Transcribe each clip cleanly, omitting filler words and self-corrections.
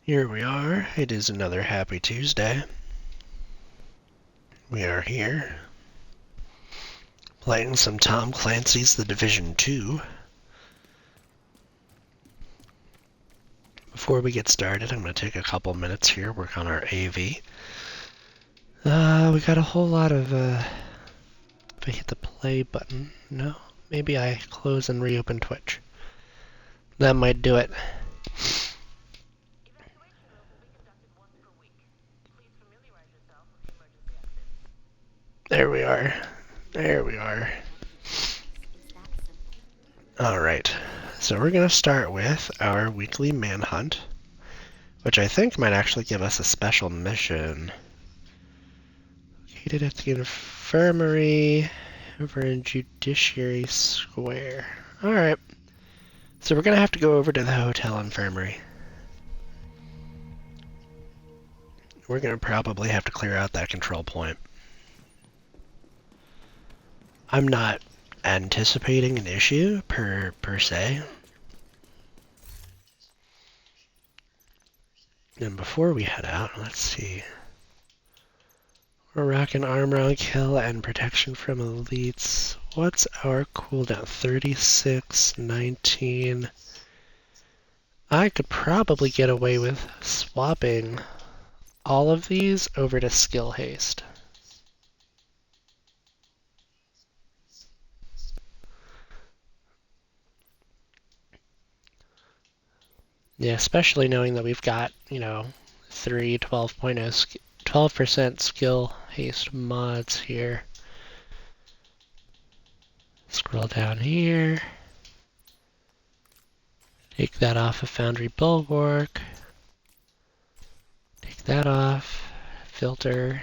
Here we are. It is another happy Tuesday. We are here playing some Tom Clancy's The Division 2. Before we get started, I'm going to take a couple minutes here, work on our AV. We got a whole lot of, if I hit the play button, no? Maybe I close and reopen Twitch. That might do it. There we are. There we are. Alright, so we're going to start with our weekly manhunt, which I think might actually give us a special mission. Located at the infirmary over in Judiciary Square. Alright, so we're going to have to go over to the hotel infirmary. We're going to probably have to clear out that control point. I'm not anticipating an issue per se. And before we head out, let's see. We're rocking armor on kill and protection from elites. What's our cooldown? 36, 19. I could probably get away with swapping all of these over to skill haste. Yeah, especially knowing that we've got, 3 12% skill haste mods here. Scroll down here. Take that off of Foundry Bulwark. Take that off. Filter.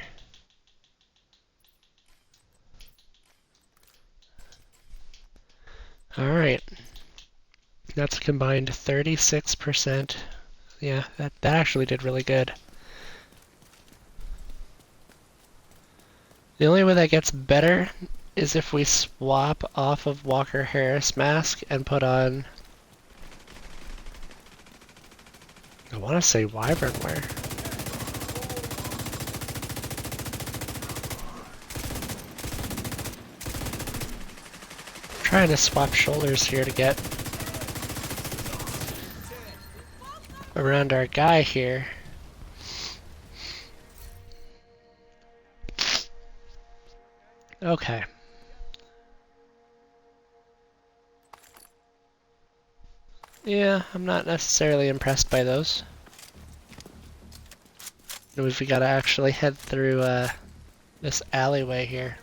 Alright. That's a combined 36%. Yeah, that actually did really good. The only way that gets better is if we swap off of Walker Harris mask and put on, I want to say Wyvernware. Trying to swap shoulders here to get around our guy here. Okay. Yeah, I'm not necessarily impressed by those. We've got to actually head through this alleyway here.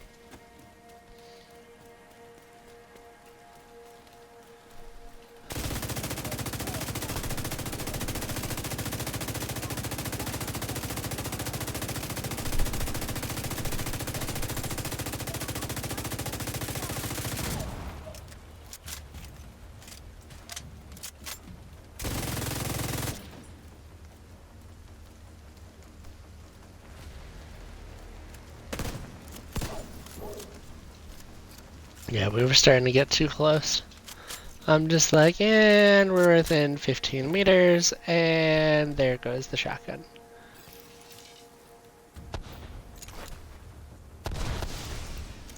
Yeah, we were starting to get too close. I'm just like, and we're within 15 meters, and there goes the shotgun.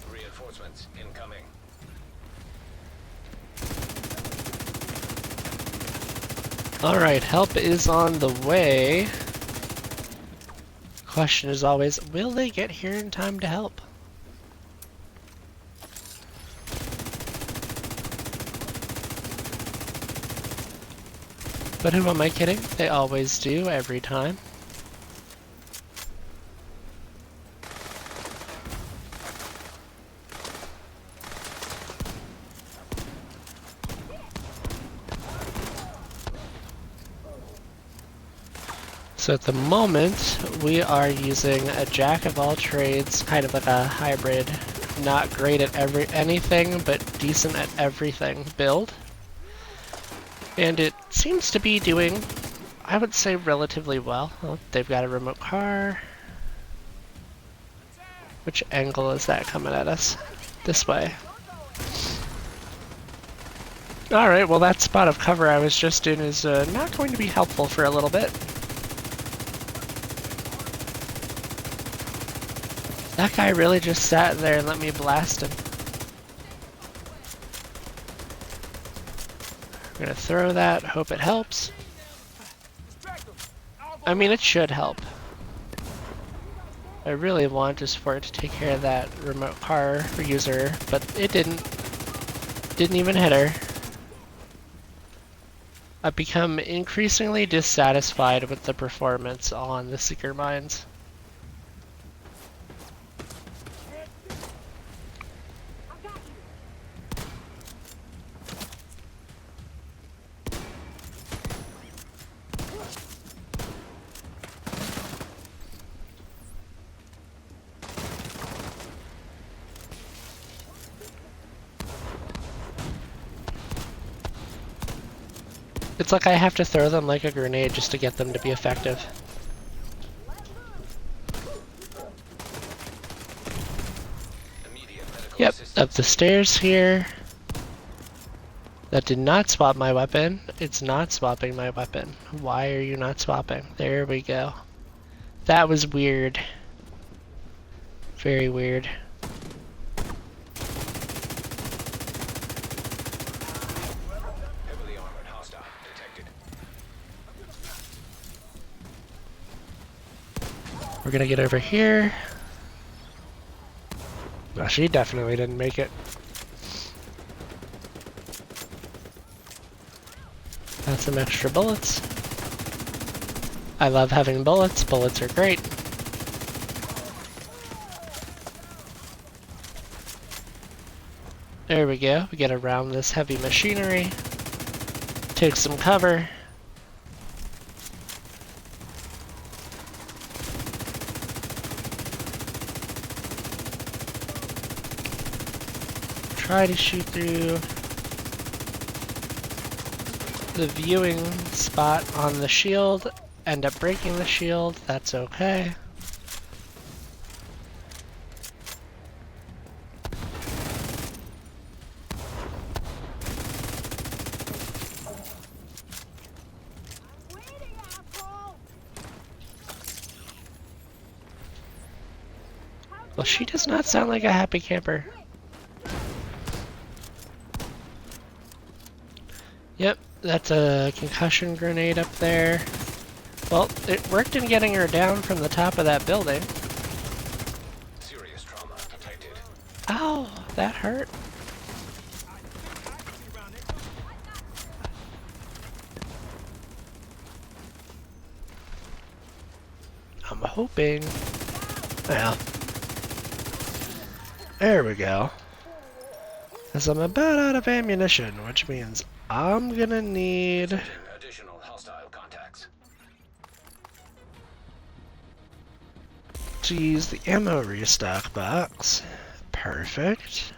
Reinforcements incoming. Alright, help is on the way. Question is always, will they get here in time to help? But who am I kidding? They always do, every time. So at the moment, we are using a jack of all trades, kind of like a hybrid, not great at anything, but decent at everything build. And it seems to be doing, I would say, relatively well. Oh, they've got a remote car. Which angle is that coming at us? This way. Alright, well that spot of cover I was just in is not going to be helpful for a little bit. That guy really just sat there and let me blast him. I'm gonna throw that, hope it helps. I mean, it should help. I really want just for it to take care of that remote car user, but it didn't. Didn't even hit her. I've become increasingly dissatisfied with the performance on the Seeker Mines. It's like I have to throw them like a grenade just to get them to be effective. Yep, up the stairs here. That did not swap my weapon. It's not swapping my weapon. Why are you not swapping? There we go. That was weird. Very weird. We're gonna get over here. Well, she definitely didn't make it. Got some extra bullets. I love having bullets. Bullets are great. There we go. We get around this heavy machinery. Take some cover. Try to shoot through the viewing spot on the shield. End up breaking the shield. That's okay. Well, she does not sound like a happy camper. Yep, that's a concussion grenade up there. Well, it worked in getting her down from the top of that building. Serious trauma detected. Ow, that hurt. I'm hoping. Well, there we go. Because I'm about out of ammunition, which means I'm gonna need Additional hostile contacts. to use the ammo restock box. Perfect.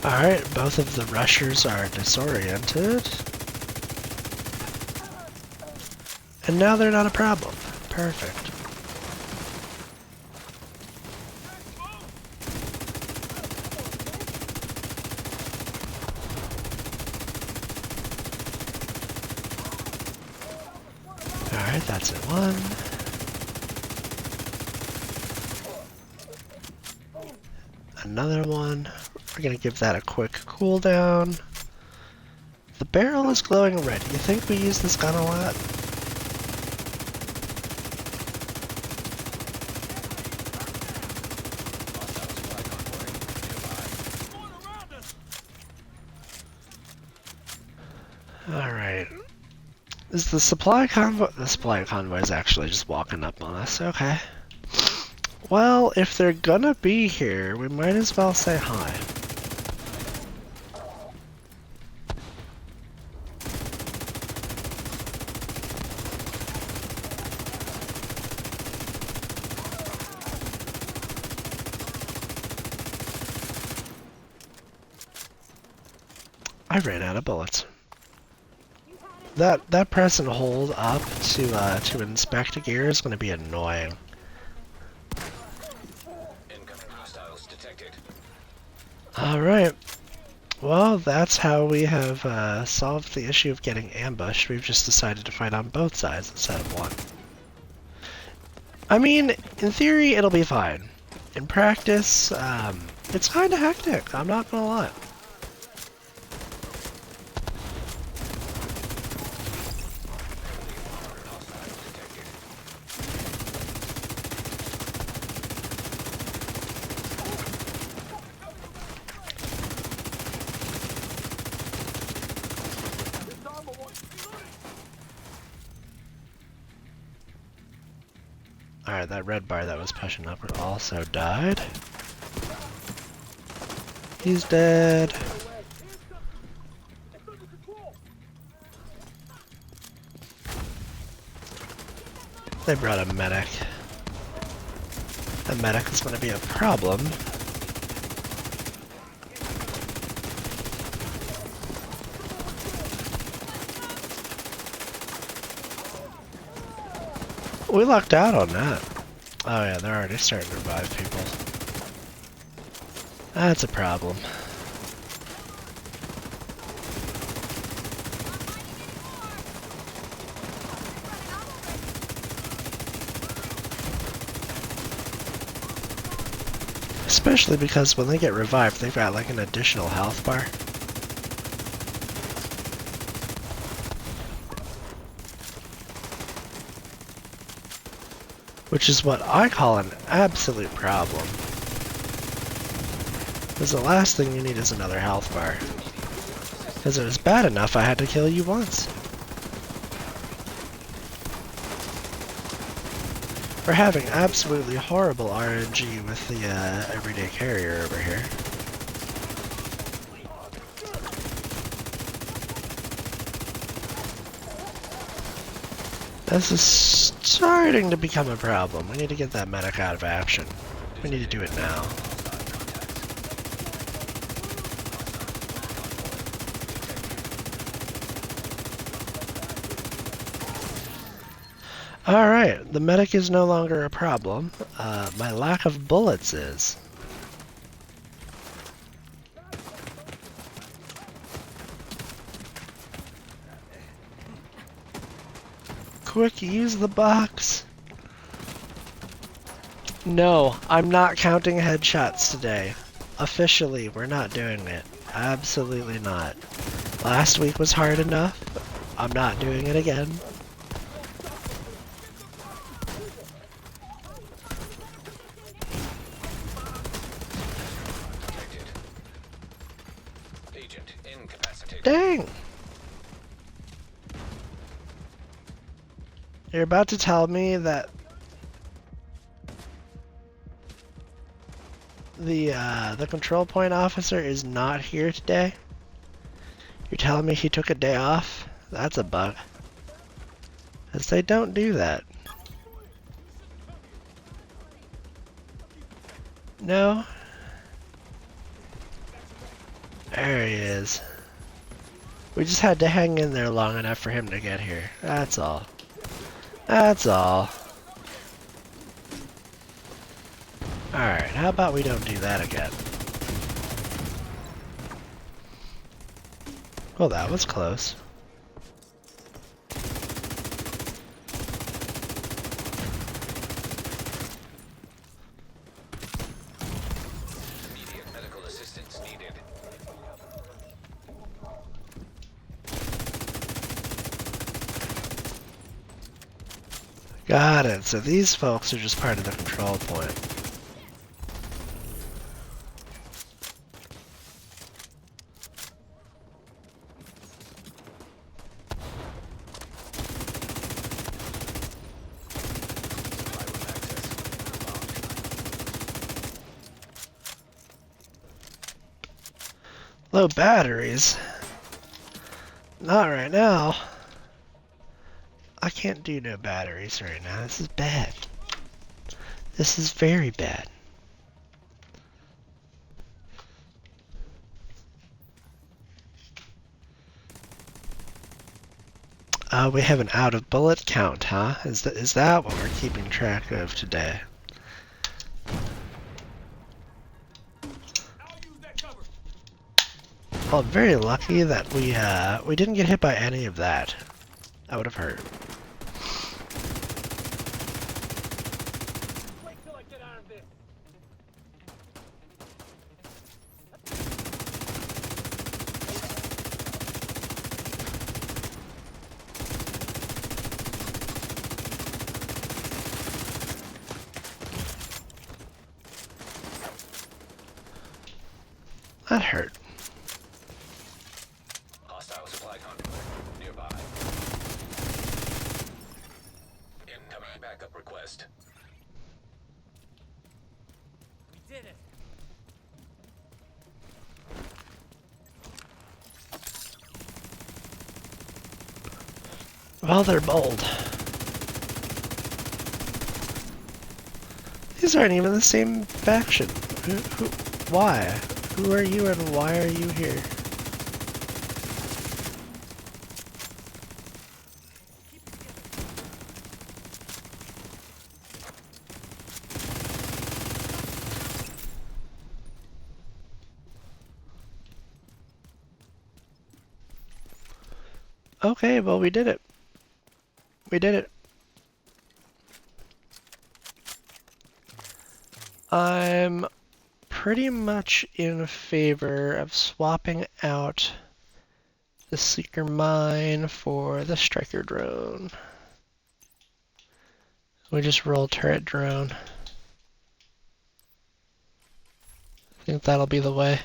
Alright, both of the rushers are disoriented. And now they're not a problem. Perfect. Alright, that's it one. Another one. We're gonna give that a quick cooldown. The barrel is glowing red. You think we use this gun a lot? Alright. Is the supply convoy? The supply convoy is actually just walking up on us. Okay. Well, if they're gonna be here, we might as well say hi. I ran out of bullets. That press and hold up to inspect gear is going to be annoying. Incoming hostiles detected. All right, Well, that's how we have solved the issue of getting ambushed. We've just decided to fight on both sides instead of one. I mean, in theory, it'll be fine. In practice, it's kind of hectic. I'm not gonna lie. Alright, that red bar that was pushing upward also died. He's dead. They brought a medic. The medic is going to be a problem. We lucked out on that. Oh yeah, they're already starting to revive people. That's a problem. Especially because when they get revived, they've got like an additional health bar. Which is what I call an absolute problem. Because the last thing you need is another health bar. Because it was bad enough I had to kill you once. We're having absolutely horrible RNG with the everyday carrier over here. This is starting to become a problem. We need to get that medic out of action. We need to do it now. Alright, the medic is no longer a problem. My lack of bullets is. Quick, use the box! No, I'm not counting headshots today. Officially, we're not doing it. Absolutely not. Last week was hard enough. I'm not doing it again. Dang! You're about to tell me that the control point officer is not here today? You're telling me he took a day off? That's a bug. Because they don't do that. No? There he is. We just had to hang in there long enough for him to get here. That's all. That's all. Alright, how about we don't do that again? Well, that was close. Immediate medical assistance needed. Got it. So these folks are just part of the control point. Low batteries? Not right now. I can't do no batteries right now. This is bad. This is very bad. We have an out of bullet count, huh? Is that what we're keeping track of today? Well, very lucky that we didn't get hit by any of that. That would have hurt. Wait till I get out of this. That hurt. Hostile supply convoy nearby. Incoming backup request. We did it. Well, they're bold. These aren't even the same faction. Why? Who are you and why are you here? Okay, well, we did it. We did it. I'm pretty much in favor of swapping out the Seeker Mine for the Striker Drone. We just roll turret drone. I think that'll be the way.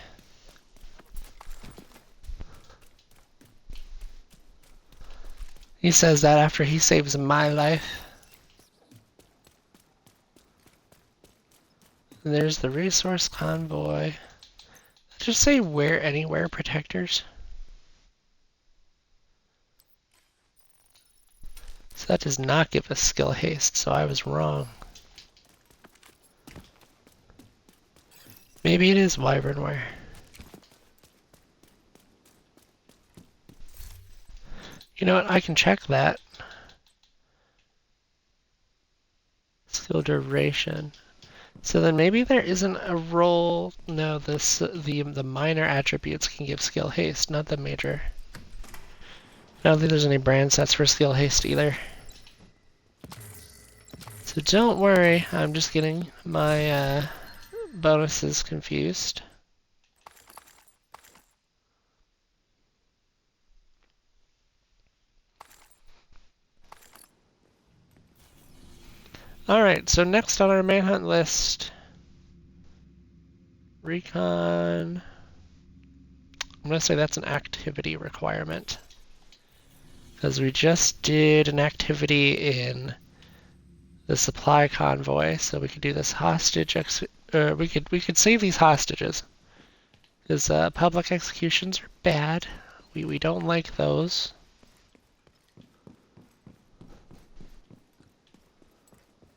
He says that after he saves my life. And there's the resource convoy. Just say where anywhere protectors. So that does not give us skill haste, so I was wrong. Maybe it is wyvernware. You know what, I can check that. Skill duration. So then maybe there isn't a role. No, the minor attributes can give skill haste, not the major. I don't think there's any brand sets for skill haste either. So don't worry, I'm just getting my bonuses confused. Alright, so next on our manhunt list, recon. I'm going to say that's an activity requirement. Because we just did an activity in the supply convoy, so we could do this hostage. We could save these hostages. Because public executions are bad. We don't like those.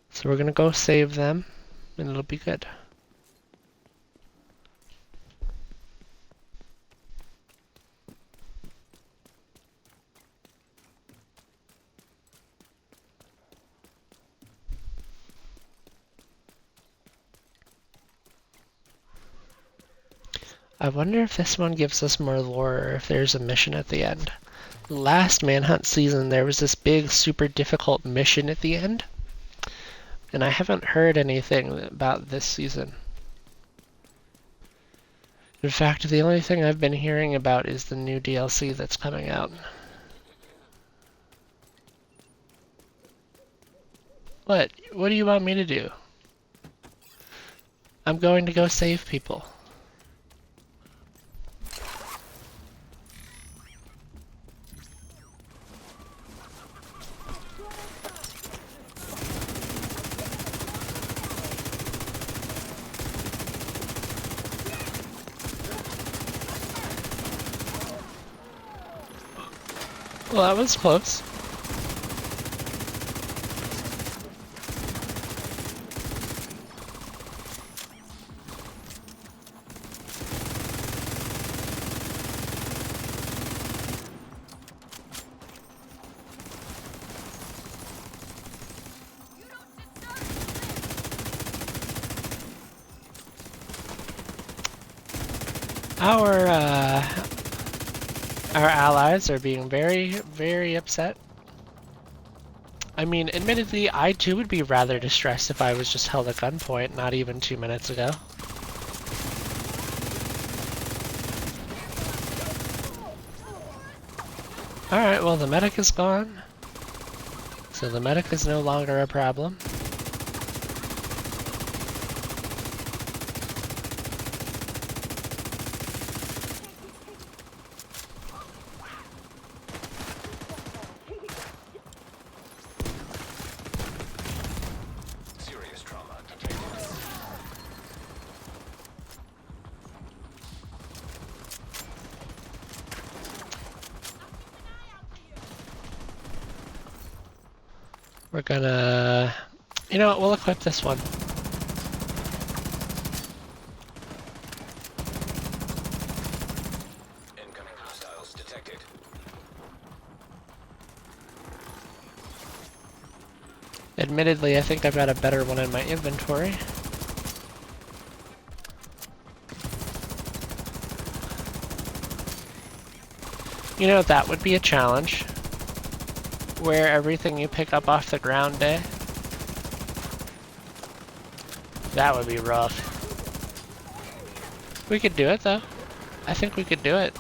So we're gonna go save them, and it'll be good. I wonder if this one gives us more lore, or if there's a mission at the end. Last Manhunt season, there was this big, super difficult mission at the end, and I haven't heard anything about this season. In fact, the only thing I've been hearing about is the new DLC that's coming out. What? What do you want me to do? I'm going to go save people. Well, that was close. Our Our allies are being very, very upset. I mean, admittedly, I too would be rather distressed if I was just held at gunpoint not even 2 minutes ago. Alright, well the medic is gone. So the medic is no longer a problem. Serious trauma detected. We're gonna... You know what, we'll equip this one. Incoming hostiles detected. Admittedly, I think I've got a better one in my inventory. You know, that would be a challenge. Wear everything you pick up off the ground day. That would be rough. We could do it though. I think we could do it.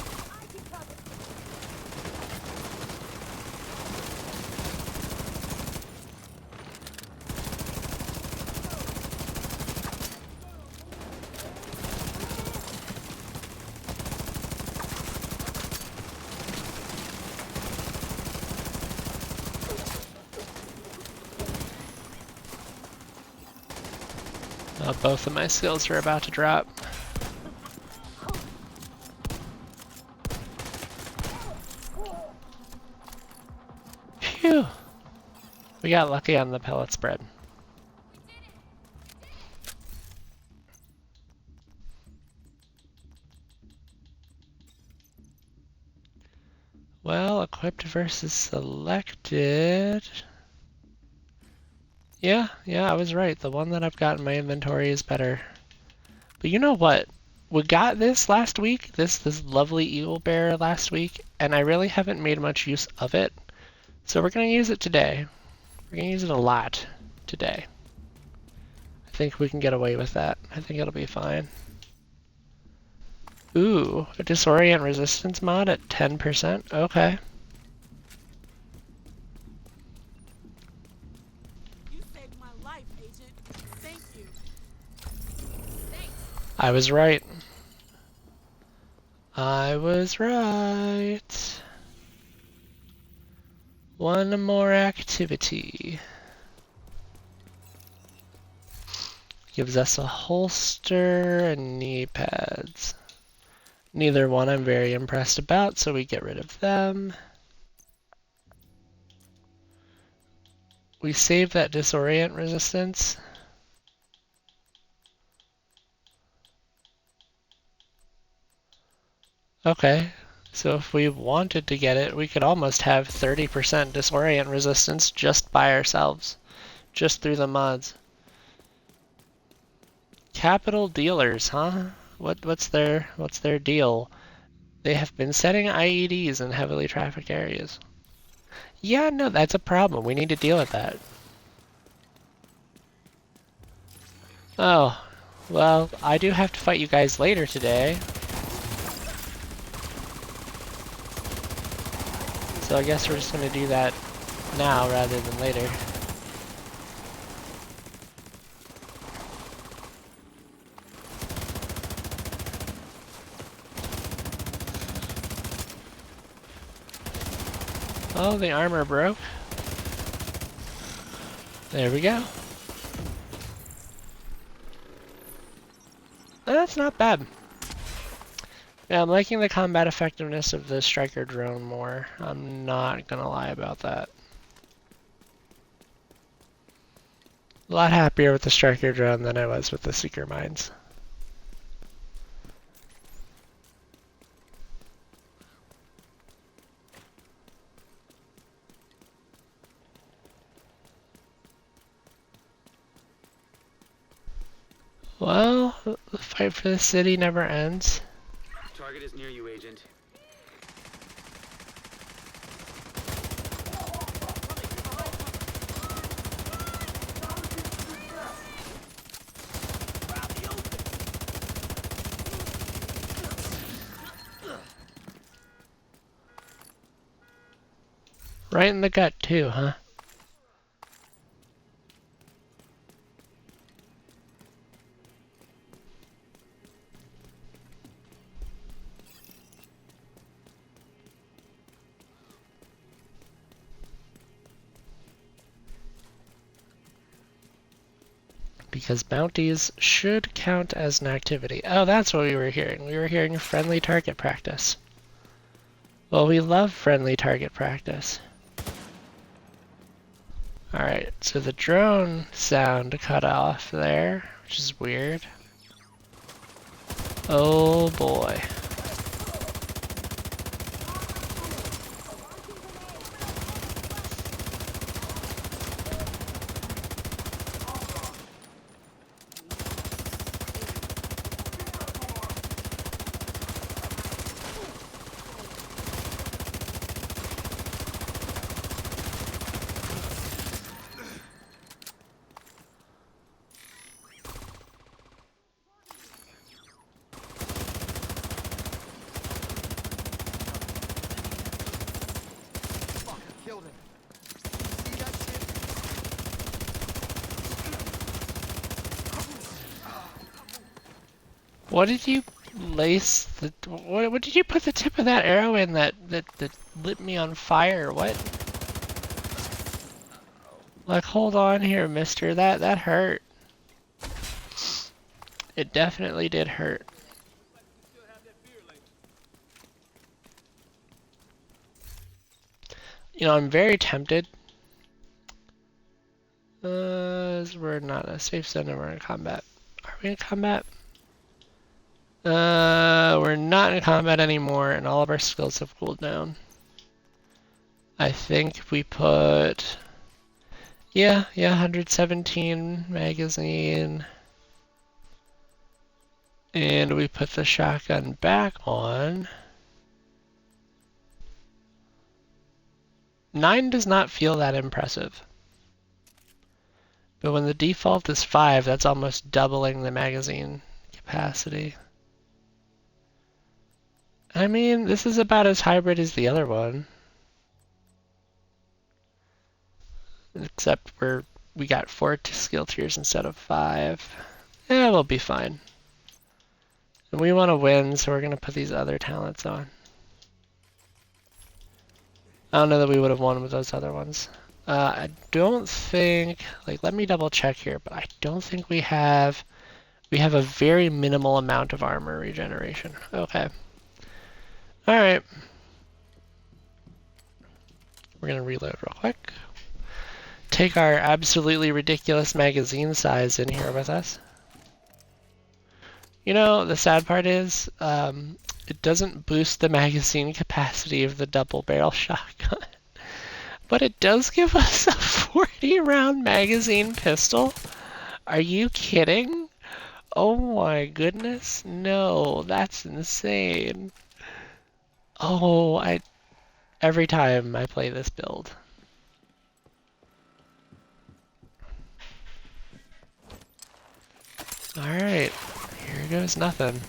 Both of my skills are about to drop. Phew! We got lucky on the pellet spread. Well, equipped versus selected. Yeah, I was right. The one that I've got in my inventory is better. But you know what? We got this last week, this lovely eagle bear last week, and I really haven't made much use of it. So we're gonna use it today. We're gonna use it a lot today. I think we can get away with that. I think it'll be fine. Ooh, a disorient resistance mod at 10%? Okay. You saved my life, Agent. Thank you. Thanks. I was right. I was right. One more activity. Gives us a holster and knee pads. Neither one I'm very impressed about, so we get rid of them. We save that disorient resistance. Okay, so if we wanted to get it, we could almost have 30% disorient resistance just by ourselves, just through the mods. Capital dealers, huh? What's their deal? They have been setting IEDs in heavily trafficked areas. Yeah, no, that's a problem. We need to deal with that. Oh, well, I do have to fight you guys later today. So I guess we're just gonna do that now rather than later. Oh, the armor broke. There we go. That's not bad. Yeah, I'm liking the combat effectiveness of the striker drone more. I'm not gonna lie about that. A lot happier with the striker drone than I was with the seeker mines. Well, the fight for the city never ends. Target is near you, Agent. Right in the gut too, huh? Because bounties should count as an activity. Oh, that's what we were hearing. We were hearing friendly target practice. Well, we love friendly target practice. Alright, so the drone sound cut off there, which is weird. Oh boy. What did you lace the... What did you put the tip of that arrow in that lit me on fire? What? Like, hold on here, mister. That hurt. It definitely did hurt. You know, I'm very tempted. We're not in a safe zone and we're in combat. Are we in combat? We're not in combat anymore, and all of our skills have cooled down. I think we put... Yeah, 117 magazine. And we put the shotgun back on. 9 does not feel that impressive. But when the default is 5, that's almost doubling the magazine capacity. I mean, this is about as hybrid as the other one. Except we got 4 skill tiers instead of 5. Yeah, we'll be fine. And we want to win, so we're going to put these other talents on. I don't know that we would have won with those other ones. I don't think, like, let me double check here, but I don't think we have a very minimal amount of armor regeneration. Okay. Alright. We're going to reload real quick. Take our absolutely ridiculous magazine size in here with us. You know, the sad part is, it doesn't boost the magazine capacity of the double barrel shotgun. But it does give us a 40 round magazine pistol. Are you kidding? Oh my goodness. No, that's insane. Oh, every time I play this build. Alright, here goes nothing.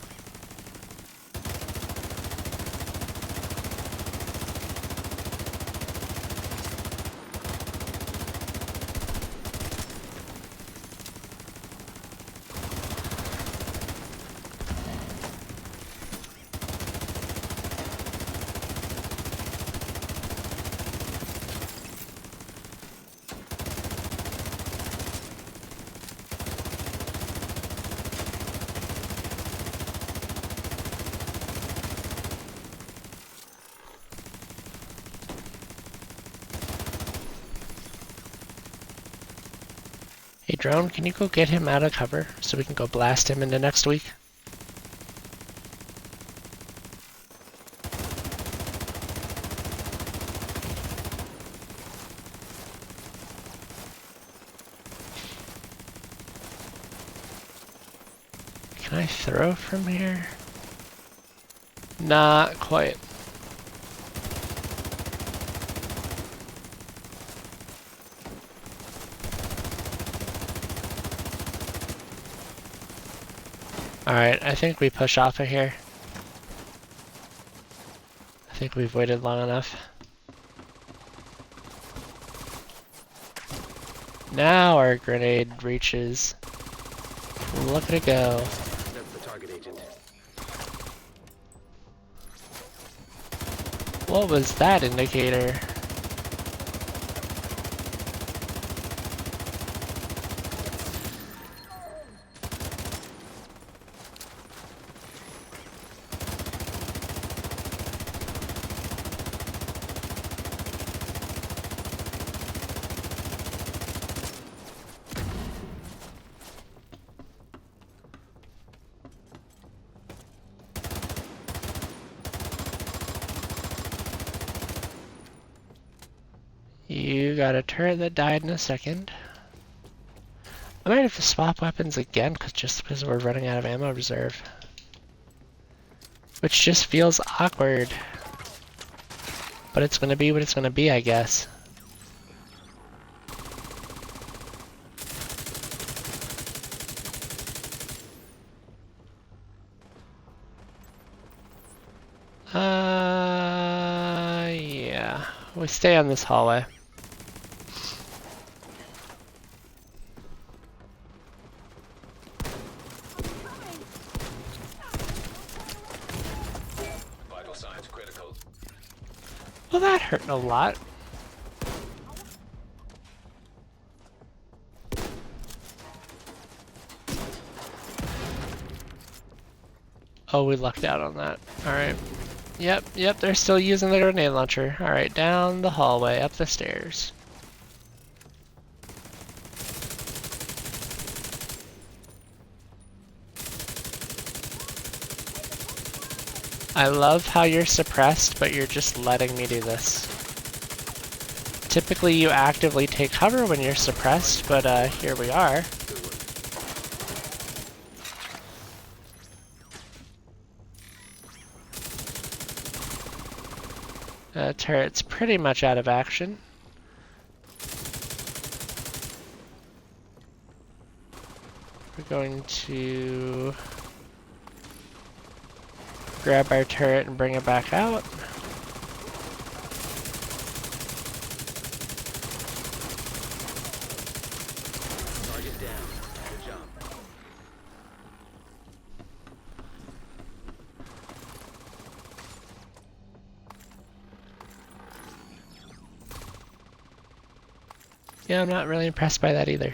Hey drone, can you go get him out of cover so we can go blast him into next week? Can I throw from here? Not quite. Alright, I think we push off of here. I think we've waited long enough. Now our grenade reaches. Look at it go. That's the target agent. What was that indicator? You got a turret that died in a second. I might have to swap weapons again just because we're running out of ammo reserve. Which just feels awkward. But it's gonna be what it's gonna be, I guess. Yeah. We stay on this hallway. Vital signs critical. Well, that hurt a lot. Oh, we lucked out on that. Alright. Yep, they're still using the grenade launcher. Alright, down the hallway, up the stairs. I love how you're suppressed, but you're just letting me do this. Typically you actively take cover when you're suppressed, but here we are. Turret's pretty much out of action. We're going to grab our turret and bring it back out. Target down. Good job. Yeah, I'm not really impressed by that either.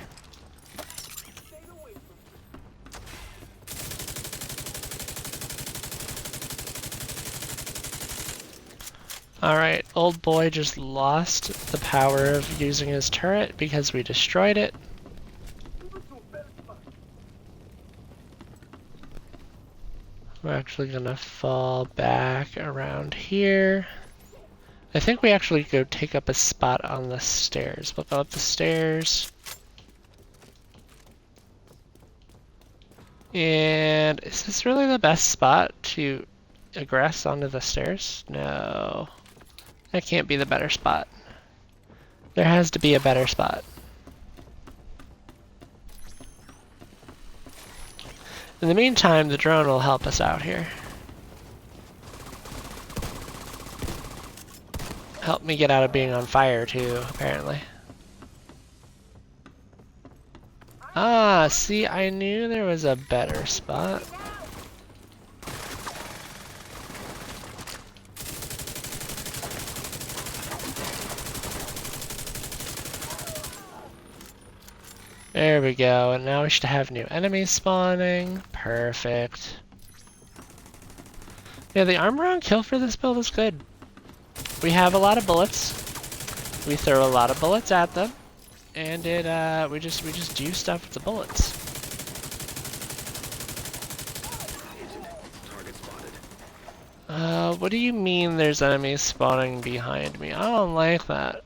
Alright, old boy just lost the power of using his turret because we destroyed it. We're actually gonna fall back around here. I think we actually go take up a spot on the stairs. We'll go up the stairs. And is this really the best spot to egress onto the stairs? No. That can't be the better spot. There has to be a better spot. In the meantime, the drone will help us out here. Help me get out of being on fire too, apparently. Ah, see, I knew there was a better spot. There we go, and now we should have new enemies spawning. Perfect. Yeah, the armor on kill for this build is good. We have a lot of bullets. We throw a lot of bullets at them, and we just do stuff with the bullets. Target spotted. What do you mean there's enemies spawning behind me? I don't like that.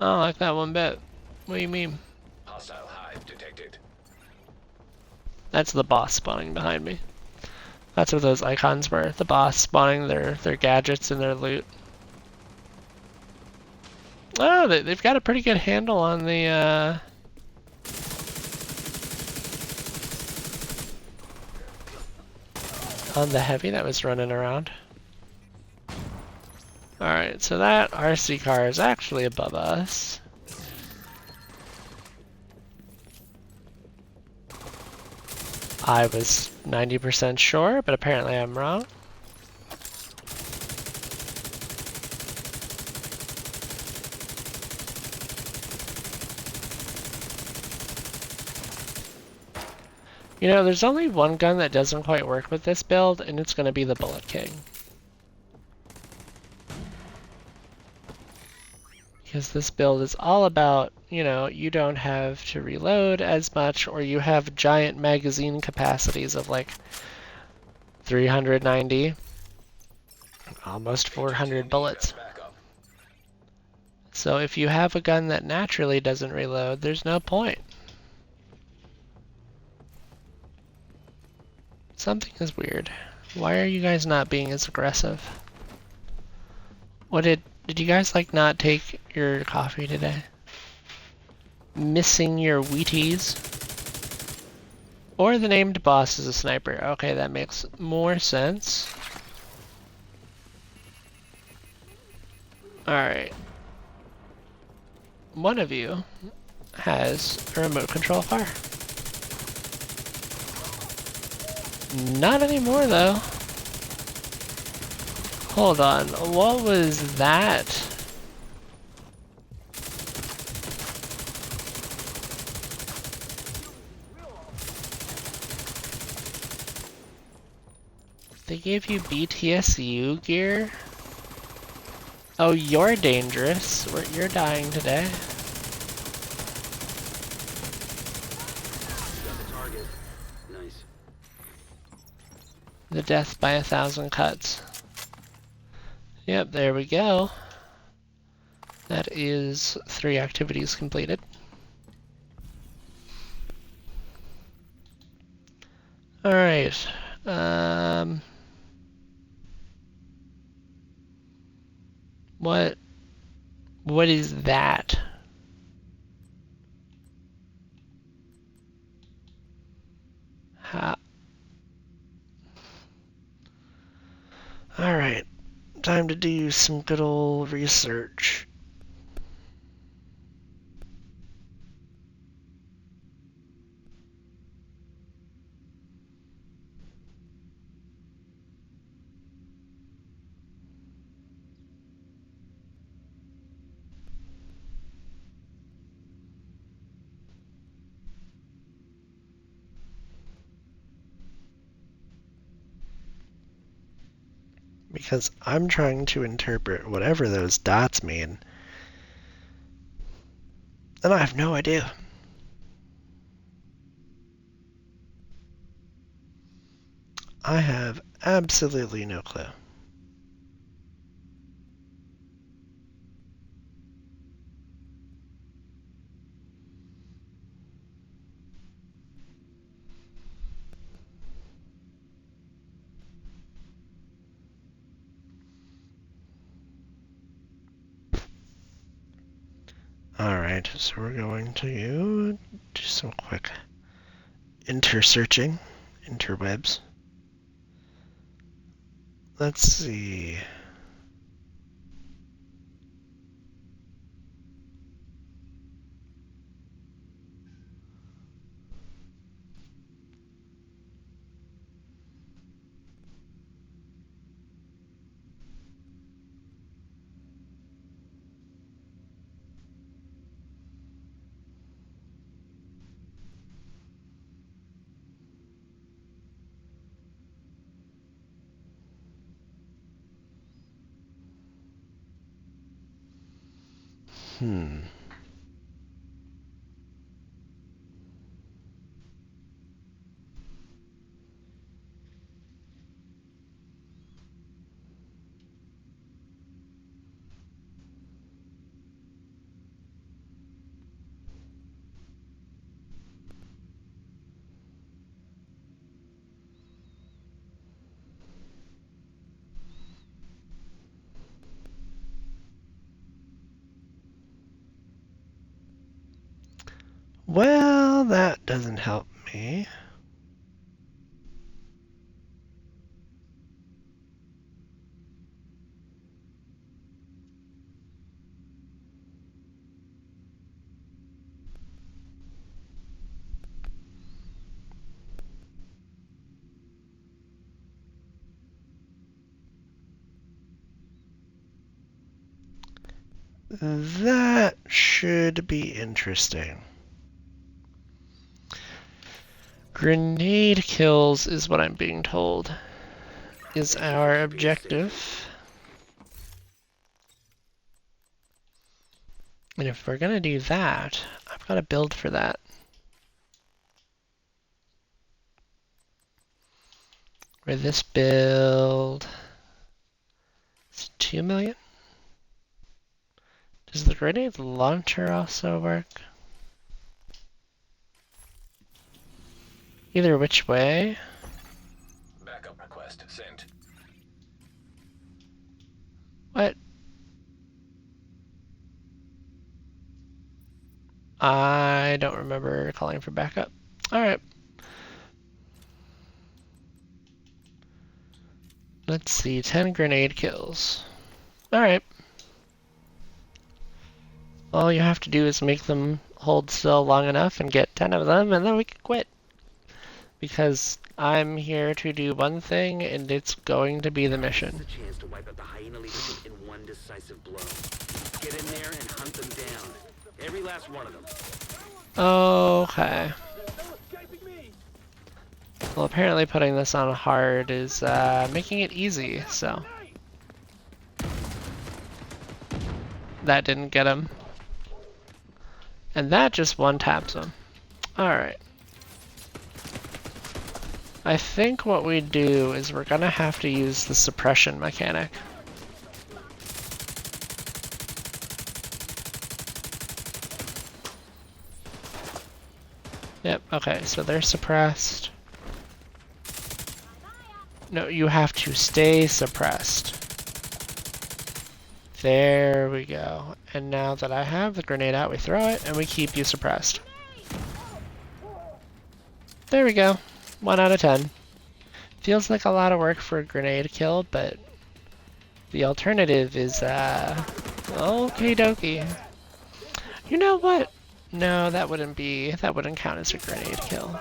I don't like that one bit. What do you mean? Hostile hive detected. That's the boss spawning behind me. That's what those icons were. The boss spawning their gadgets and their loot. Oh, they've got a pretty good handle on the heavy that was running around. Alright, so that RC car is actually above us. I was 90% sure, but apparently I'm wrong. You know, there's only one gun that doesn't quite work with this build, and it's going to be the Bullet King. Because this build is all about, you know, you don't have to reload as much, or you have giant magazine capacities of like 390, almost 400 bullets. So if you have a gun that naturally doesn't reload, there's no point. Something is weird. Why are you guys not being as aggressive? What did you guys like not take your coffee today? Missing your Wheaties? Or the named boss is a sniper. Okay, that makes more sense. Alright. One of you has a remote control car. Not anymore, though. Hold on, what was that? They gave you BTSU gear? Oh, you're dangerous. You're dying today. Got the target. Nice. The death by 1,000 cuts. Yep, there we go. That is 3 activities completed. Alright. What is that? Alright. Time to do some good old research. Because I'm trying to interpret whatever those dots mean. And I have no idea. I have absolutely no clue. Alright, so we're going to do some quick inter-searching, interwebs. Let's see. Hmm. Well, that doesn't help me. That should be interesting. Grenade kills is what I'm being told is our objective. And if we're gonna do that, I've got to build for that. Where this build is 2 million. Does the grenade launcher also work? Either which way. Backup request sent. What? I don't remember calling for backup. Alright. Let's see, 10 grenade kills. Alright. All you have to do is make them hold still long enough and get 10 of them, and then we can quit. Because I'm here to do one thing, and it's going to be the mission. The chance to wipe out the hyena leadership in one decisive blow. Get in there and hunt them down. Every last one of them. Okay. Well, apparently putting this on hard is making it easy, so. That didn't get him. And that just one-taps him. Alright. I think what we do is we're gonna have to use the suppression mechanic. Yep, okay, so they're suppressed. No, you have to stay suppressed. There we go. And now that I have the grenade out, we throw it, and we keep you suppressed. There we go. 1 out of 10. Feels like a lot of work for a grenade kill, but the alternative is, okie dokie. You know what? No, that wouldn't count as a grenade kill.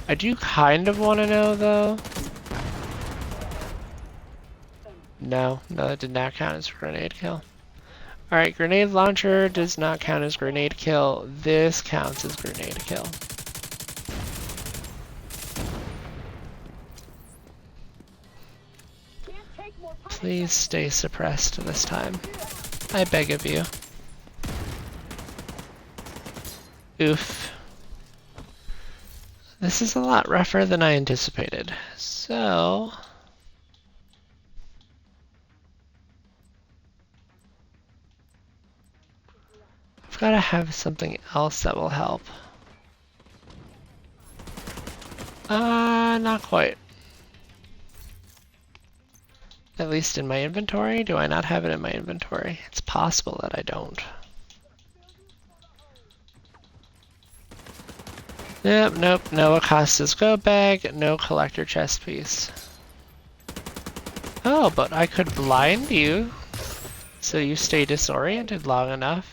I do kind of want to know, though. No, that did not count as a grenade kill. Alright, grenade launcher does not count as grenade kill. This counts as grenade kill. Please stay suppressed this time. I beg of you. Oof. This is a lot rougher than I anticipated. So... I've got to have something else that will help. Not quite. At least in my inventory? Do I not have it in my inventory? It's possible that I don't. Yep, nope, no Acosta's go bag, no collector chest piece. Oh, but I could blind you so you stay disoriented long enough.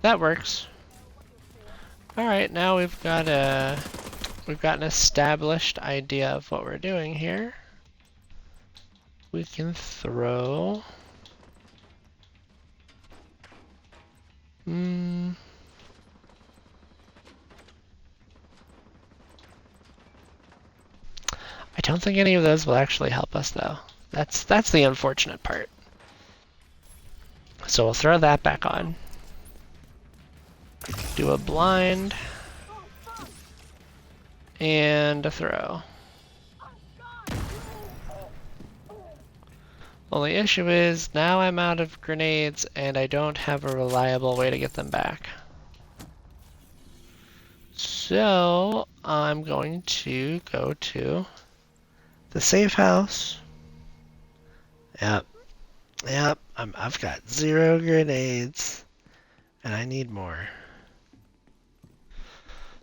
That works. Alright, now we've got an established idea of what we're doing here. We can throw... I don't think any of those will actually help us, though. That's the unfortunate part. So we'll throw that back on. Do a blind. And a throw. Only issue is, now I'm out of grenades and I don't have a reliable way to get them back. So, I'm going to go to the safe house. Yep. I've got 0 grenades and I need more.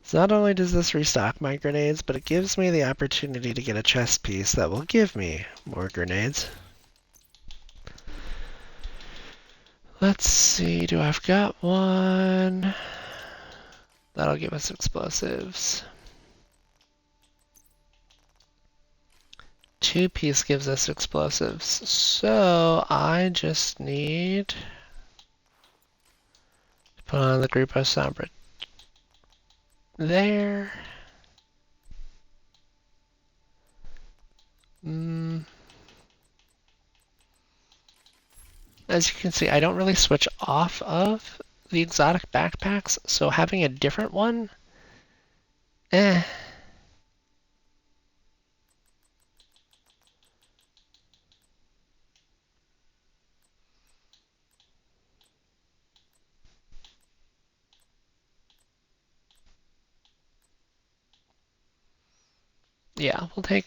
So not only does this restock my grenades, but it gives me the opportunity to get a chest piece that will give me more grenades. Let's see, do I've got one? That'll give us explosives. 2-piece gives us explosives. So I just need to put on the Grupo Sombra there. As you can see, I don't really switch off of the exotic backpacks, so having a different one, eh. Yeah, we'll take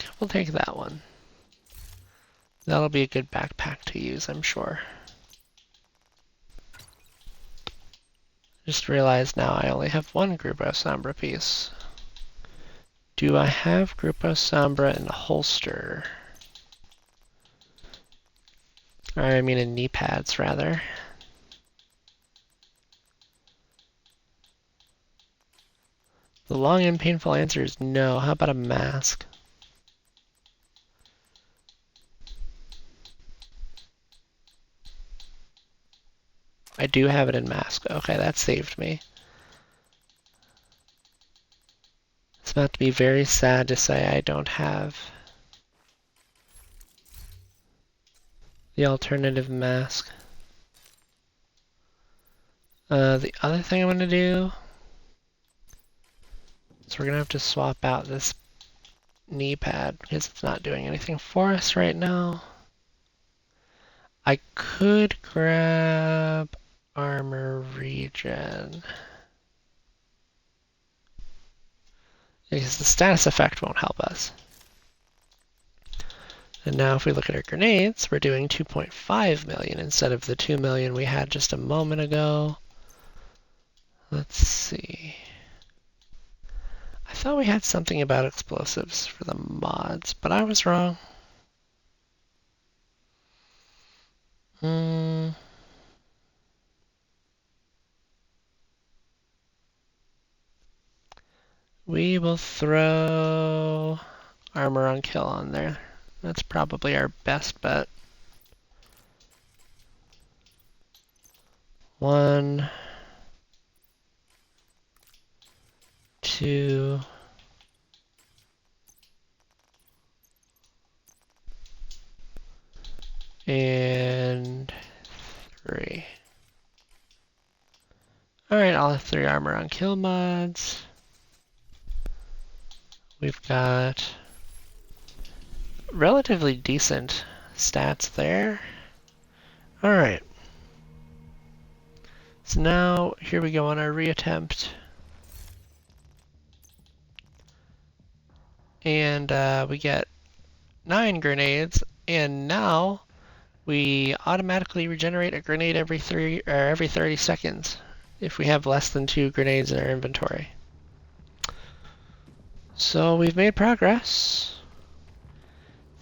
that one. That'll be a good backpack to use, I'm sure. Just realized now I only have one Grupo Sombra piece. Do I have Grupo Sombra in a holster? Or I mean in knee pads, rather. The long and painful answer is no. How about a mask? I do have it in mask. Okay, that saved me. It's about to be very sad to say I don't have the alternative mask. The other thing I'm going to do is we're going to have to swap out this knee pad because it's not doing anything for us right now. I could grab armor regen. Because the status effect won't help us. And now if we look at our grenades, we're doing 2.5 million instead of the 2 million we had just a moment ago. Let's see. I thought we had something about explosives for the mods, but I was wrong. We will throw armor on kill on there. That's probably our best bet. 1, 2, and 3. Alright, I'll have 3 armor on kill mods. We've got relatively decent stats there. Alright. So now, here we go on our reattempt. And we get 9 grenades, and now we automatically regenerate a grenade every 30 seconds if we have less than 2 grenades in our inventory. So we've made progress.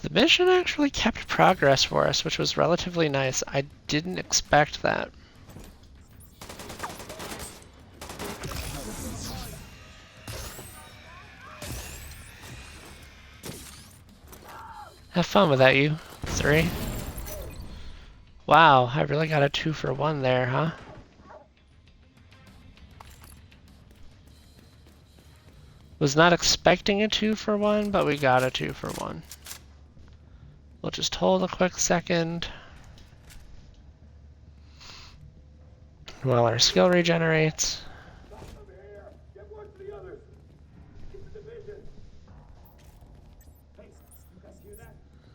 The mission actually kept progress for us, which was relatively nice. I didn't expect that. Have fun with that, you 3. Wow, I really got a 2 for 1 there, huh? Was not expecting a 2 for 1, but we got a 2 for 1. We'll just hold a quick second while our skill regenerates.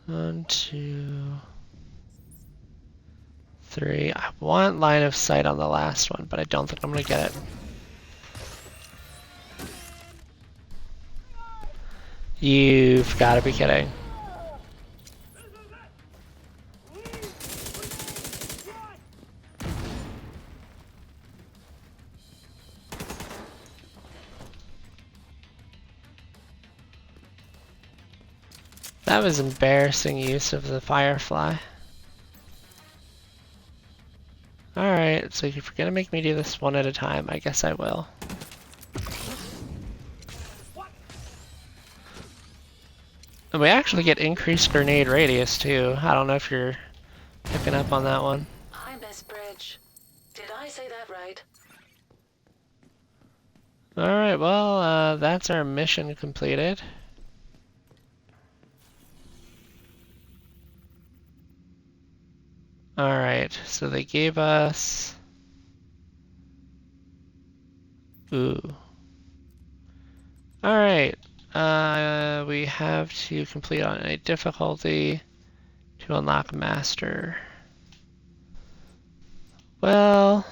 1, 2, 3. I want line of sight on the last one, but I don't think I'm gonna get it. You've got to be kidding. That was embarrassing use of the Firefly. Alright, so if you're gonna make me do this one at a time, I guess I will. And we actually get increased grenade radius too. I don't know if you're picking up on that one. Hi, Miss Bridge. Did I say that right? Alright, well, that's our mission completed. Alright, so they gave us... Ooh. Alright, we have to complete on a difficulty to unlock master. Well,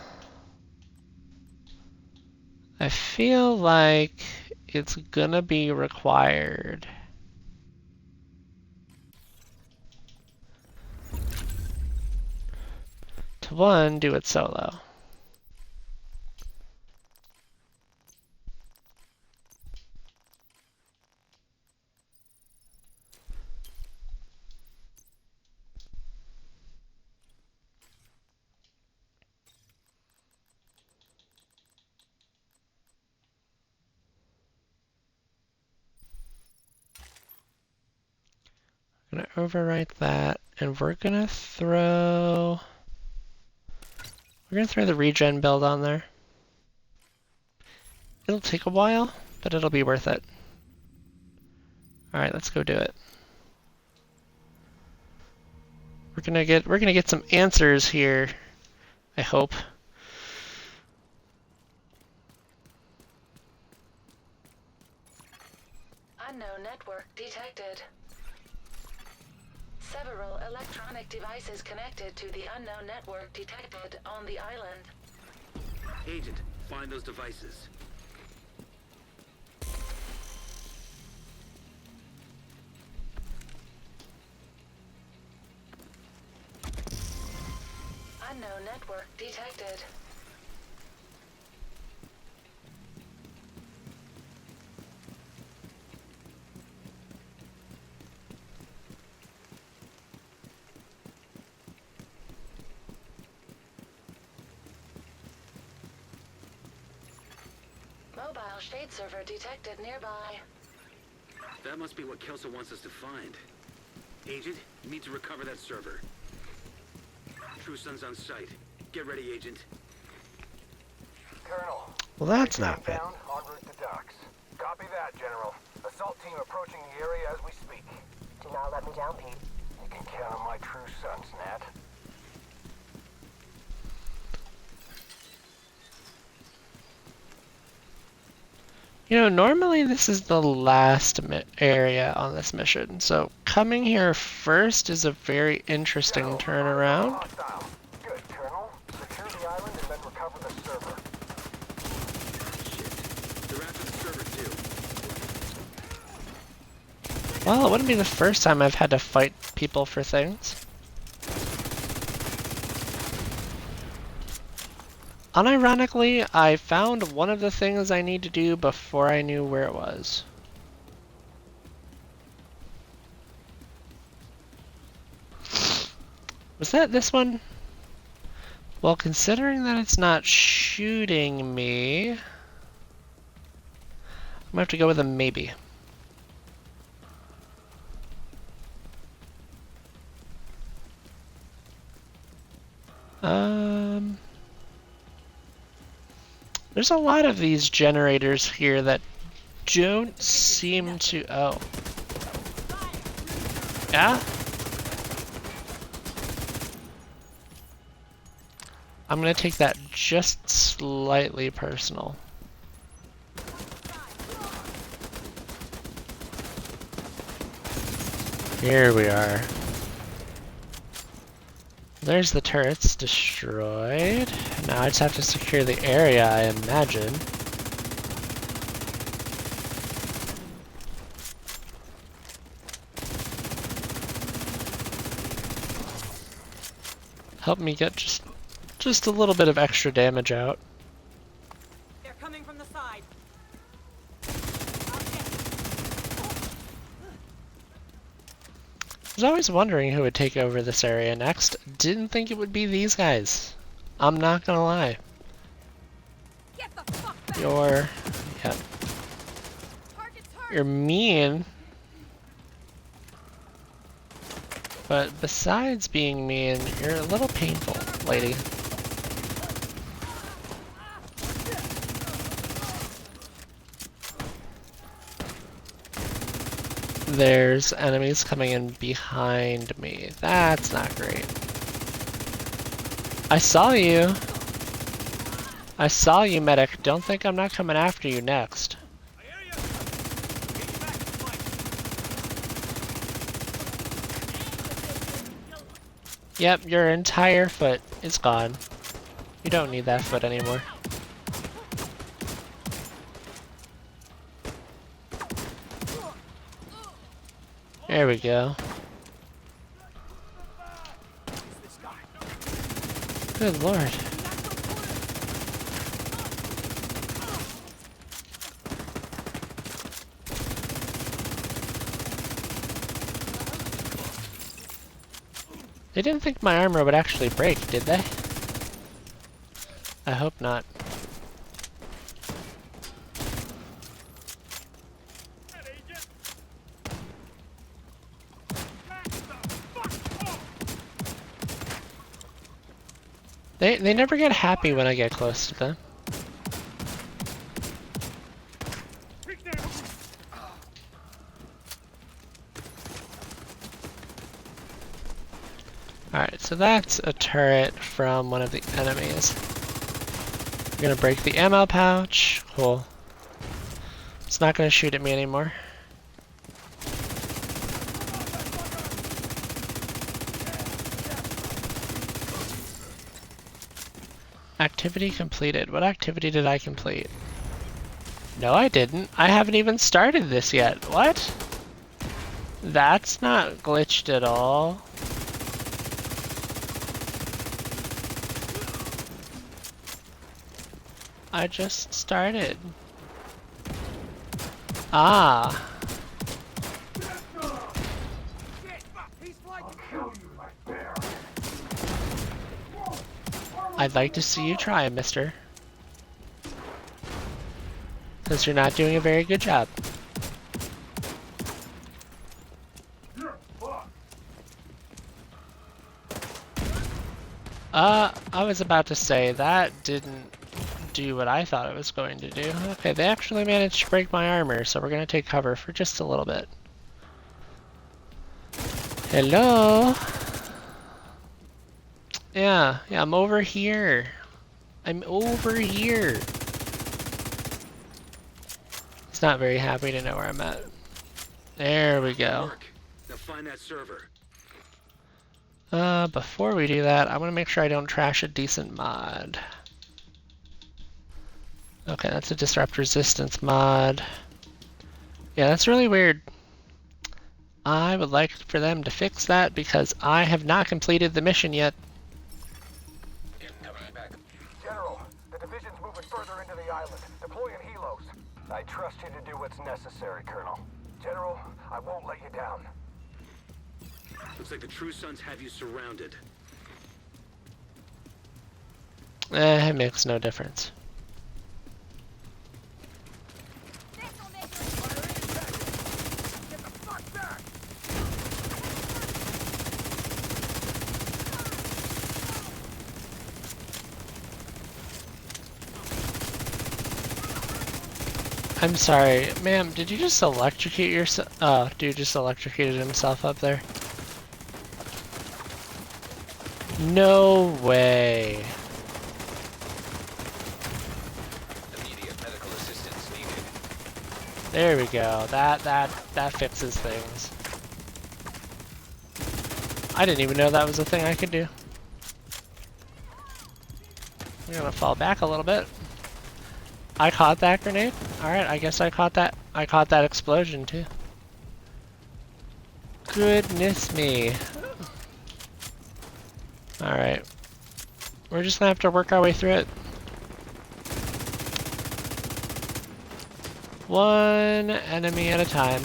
I feel like it's gonna be required. To one, do it solo. I'm gonna overwrite that, and we're gonna throw the regen build on there. It'll take a while, but it'll be worth it. Alright, let's go do it. We're gonna get some answers here, I hope. Unknown network detected. Several electronic devices connected to the unknown network detected on the island. Agent, find those devices. Unknown network detected. Mobile shade server detected nearby. That must be what Kelso wants us to find. Agent, you need to recover that server. True Sun's on site. Get ready, Agent. Colonel. Well, that's not bad. Down en route to docks. Copy that, General. Assault team approaching the area as we speak. Do not let me down, Pete. You can count on my True Sons, Nat. You know, normally this is the last area on this mission, so coming here first is a very interesting turnaround. Hostile. Good, Colonel. Secure the island and then recover the server. Shit. They're after the server, too. Well, it wouldn't be the first time I've had to fight people for things. Unironically, I found one of the things I need to do before I knew where it was. Was that this one? Well, considering that it's not shooting me, I'm gonna have to go with a maybe. There's a lot of these generators here that don't seem to... Oh. Yeah? I'm gonna take that just slightly personal. Here we are. There's the turrets destroyed. Now I just have to secure the area, I imagine. Help me get just a little bit of extra damage out. They're coming from the side. I was always wondering who would take over this area next. Didn't think it would be these guys. I'm not gonna lie. Get the fuck back. Yeah, Target's hurt. you're mean. But besides being mean, you're a little painful, lady. There's enemies coming in behind me. That's not great. I saw you. I saw you, medic. Don't think I'm not coming after you next. I hear you. Get you back in fight. Yep, your entire foot is gone. You don't need that foot anymore. There we go. Good lord. They didn't think my armor would actually break, did they? I hope not. They never get happy when I get close to them. Alright, so that's a turret from one of the enemies. I'm gonna break the ammo pouch. Cool. It's not gonna shoot at me anymore. Activity completed. What activity did I complete? No, I didn't. I haven't even started this yet. What? That's not glitched at all. I just started. Ah. I'd like to see you try, mister. Because you're not doing a very good job. I was about to say, that didn't do what I thought it was going to do. Okay, they actually managed to break my armor, so we're going to take cover for just a little bit. Hello? Yeah, I'm over here. I'm over here. He's not very happy to know where I'm at. There we go. Now find that server. Before we do that, I want to make sure I don't trash a decent mod. Okay, that's a disrupt resistance mod. Yeah, that's really weird. I would like for them to fix that because I have not completed the mission yet. General, the division's moving further into the island, deploying helos. I trust you to do what's necessary, Colonel. General, I won't let you down. Looks like the True Sons have you surrounded. It makes no difference. I'm sorry, ma'am, did you just electrocute yourself? Oh, dude just electrocuted himself up there. No way. Immediate medical assistance needed. There we go. That fixes things. I didn't even know that was a thing I could do. I'm gonna fall back a little bit. I caught that grenade. Alright, I guess I caught that explosion too. Goodness me. Alright. We're just gonna have to work our way through it. One enemy at a time.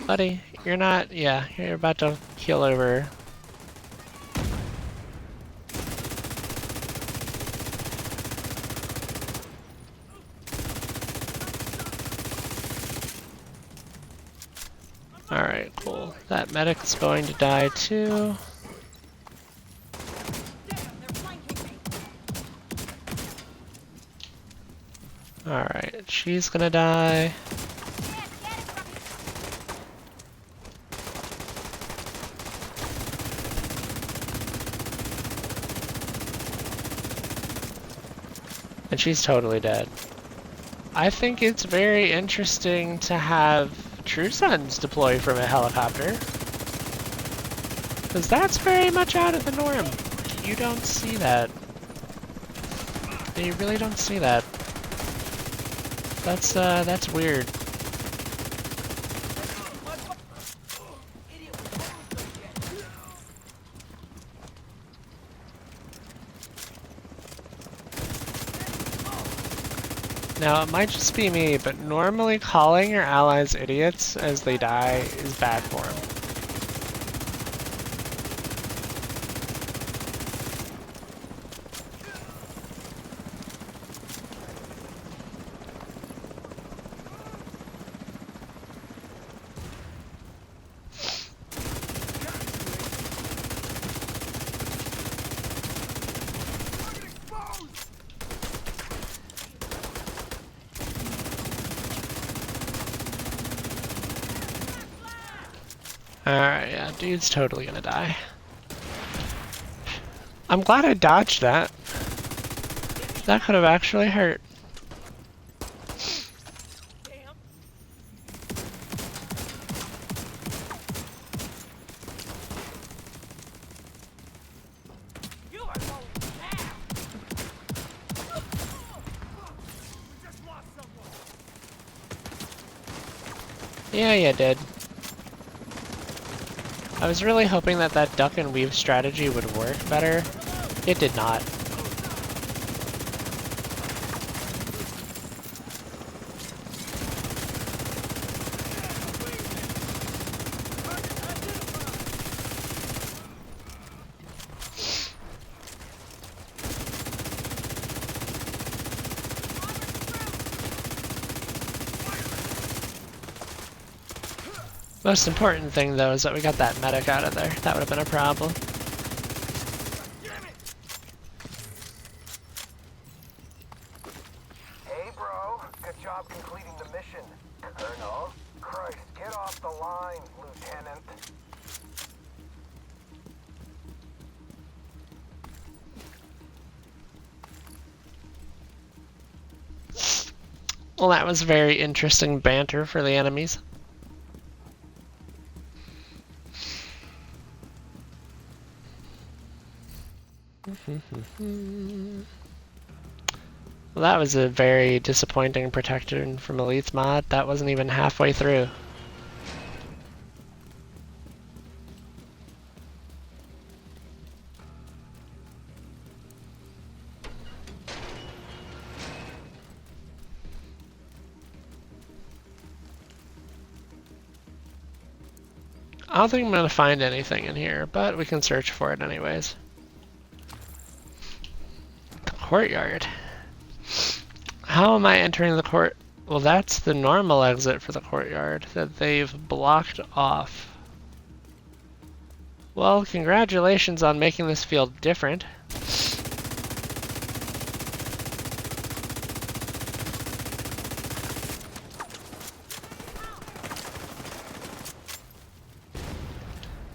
Buddy, you're not, yeah, you're about to keel over. Alright, cool. That medic's going to die too. Damn, they're flanking me. Alright, she's gonna die. And she's totally dead. I think it's very interesting to have True Sons deploy from a helicopter. Because that's very much out of the norm. You don't see that. You really don't see that. That's weird. Now, it might just be me, but normally calling your allies idiots as they die is bad for them. Alright, yeah, dude's totally gonna die. I'm glad I dodged that. That could have actually hurt. Damn. You are going down. We just lost someone. Yeah, you did. I was really hoping that that duck and weave strategy would work better. It did not. Most important thing, though, is that we got that medic out of there. That would have been a problem. Hey, bro. Good job completing the mission. Colonel? Christ, get off the line, Lieutenant. Well, that was very interesting banter for the enemies. Well, that was a very disappointing protection from Elite's mod. That wasn't even halfway through. I don't think I'm going to find anything in here, but we can search for it anyways. The courtyard. How am I entering the court? Well, that's the normal exit for the courtyard that they've blocked off. Well, congratulations on making this feel different.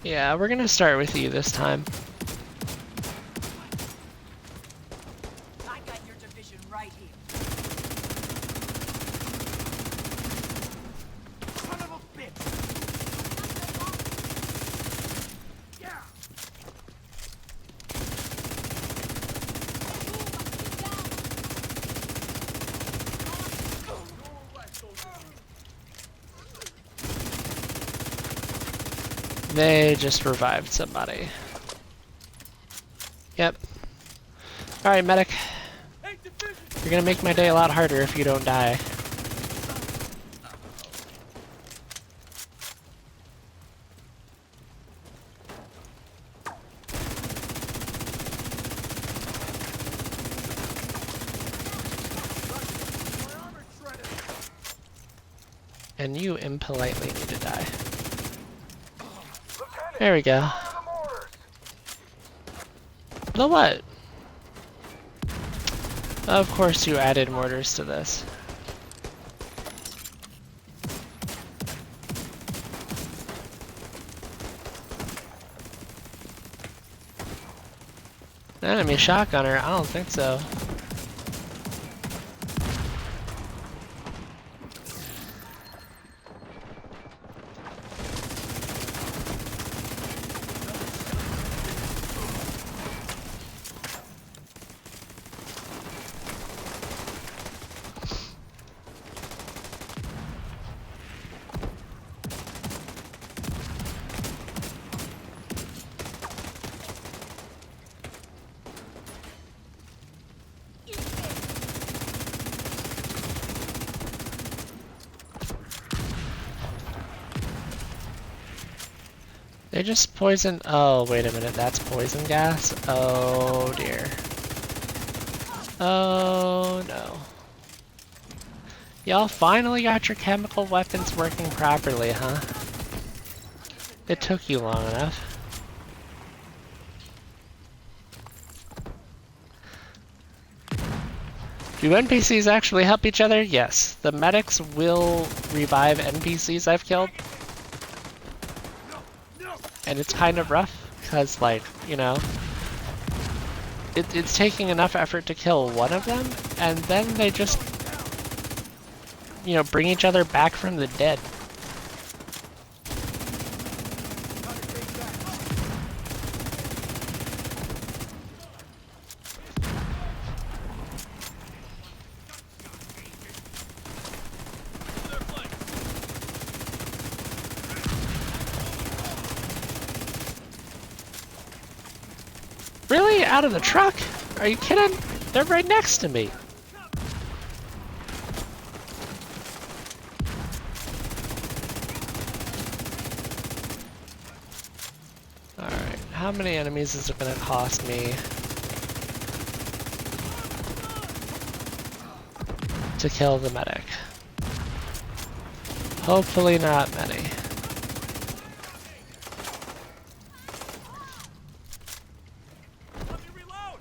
Yeah, we're gonna start with you this time. I got your division right here. Son of a bitch. Yeah. They just revived somebody. Yep. Alright, medic. Hey, division. You're gonna make my day a lot harder if you don't die. My armor shredded. And you impolitely need to die. There we go. Fire the mortars! The what? Of course you added mortars to this. Enemy shotgunner? I don't think so. They just poisoned. Oh, wait a minute. That's poison gas? Oh, dear. Oh, no. Y'all finally got your chemical weapons working properly, huh? It took you long enough. Do NPCs actually help each other? Yes. The medics will revive NPCs I've killed. And it's kind of rough, because, like, you know, it's taking enough effort to kill one of them, and then they just, you know, bring each other back from the dead. Really? Out of the truck? Are you kidding? They're right next to me. Alright, how many enemies is it gonna cost me to kill the medic? Hopefully not many. Let me reload!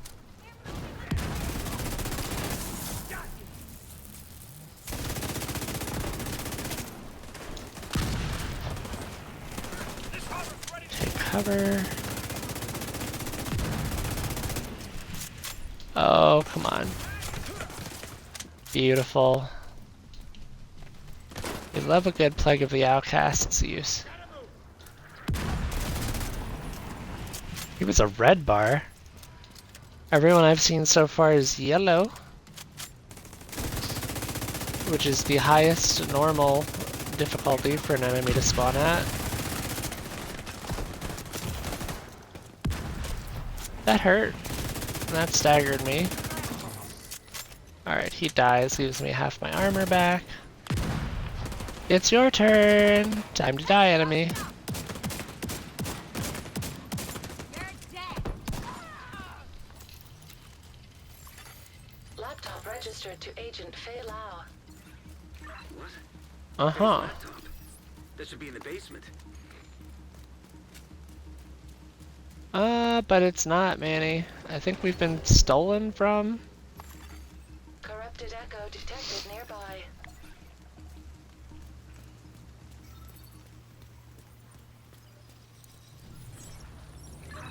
This hover's ready to Take cover. Oh, come on. Beautiful. We love a good Plague of the Outcasts use. He was a red bar. Everyone I've seen so far is yellow, which is the highest normal difficulty for an enemy to spawn at. That hurt. That staggered me. Alright, he dies, leaves me half my armor back. It's your turn! Time to die, enemy. Laptop registered to Agent Fei Lao. What? Uh-huh. Laptop. That should be in the basement. But it's not, Manny. I think we've been stolen from. Corrupted echo detected nearby.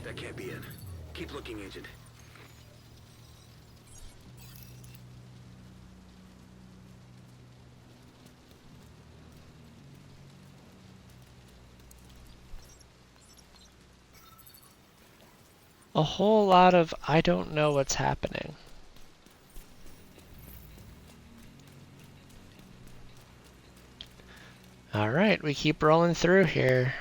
That can't be it. Keep looking, Agent. A whole lot of I don't know what's happening. Alright, we keep rolling through here.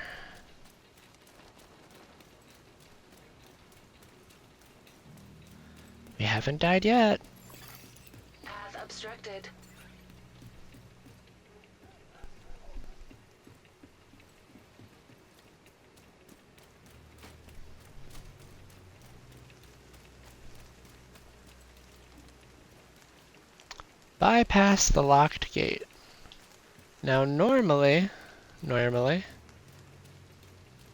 We haven't died yet. Path obstructed. Bypass the locked gate. Now normally,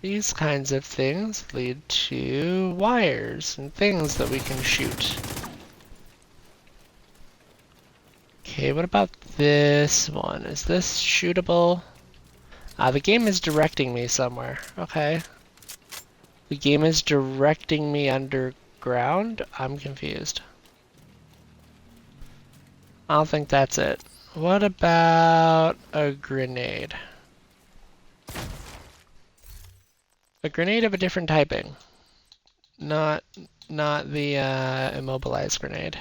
these kinds of things lead to wires and things that we can shoot. Okay, what about this one? Is this shootable? The game is directing me somewhere. Okay. The game is directing me underground? I'm confused. I don't think that's it. What about a grenade? A grenade of a different typing. Not the immobilized grenade.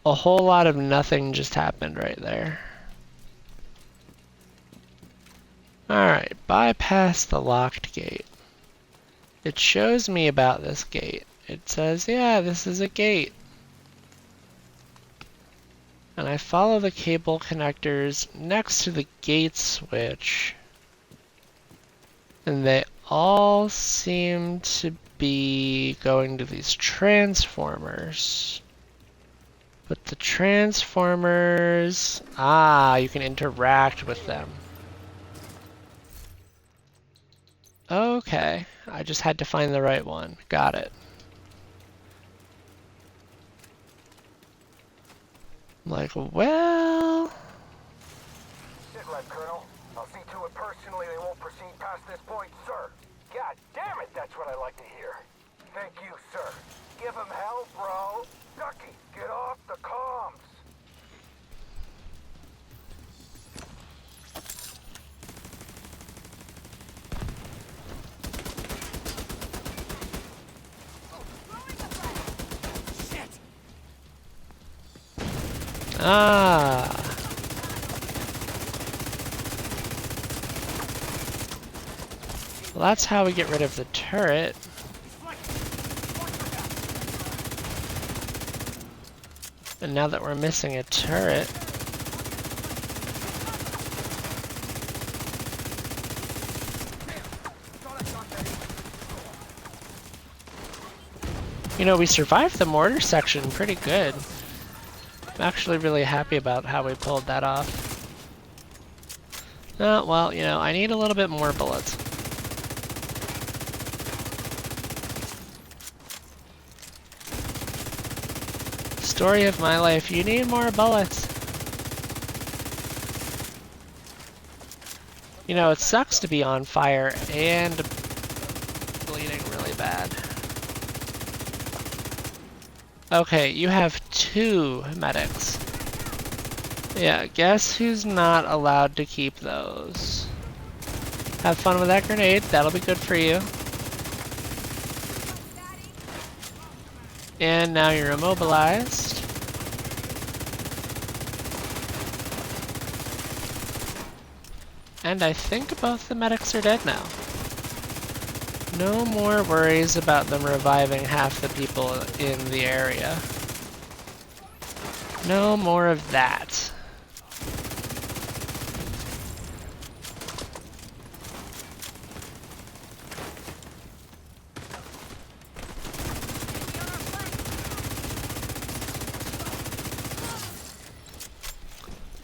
A whole lot of nothing just happened right there. Alright, bypass the locked gate. It shows me about this gate. It says, yeah, this is a gate. And I follow the cable connectors next to the gate switch. And they all seem to be going to these transformers. But the transformers... you can interact with them. Okay, I just had to find the right one. Got it. I'm like, well... Sit right, Colonel. I'll see to it personally they won't proceed past this point, sir. God damn it, that's what I like to hear. Thank you, sir. Give him hell, bro. Ducky, get off the comms. Shit! Well, that's how we get rid of the turret. And now that we're missing a turret... You know, we survived the mortar section pretty good. I'm actually really happy about how we pulled that off. Well, you know, I need a little bit more bullets. Story of my life, you need more bullets. You know, it sucks to be on fire and bleeding really bad. Okay, you have 2 medics. Yeah, guess who's not allowed to keep those? Have fun with that grenade, that'll be good for you. And now you're immobilized. And I think both the medics are dead now. No more worries about them reviving half the people in the area. No more of that.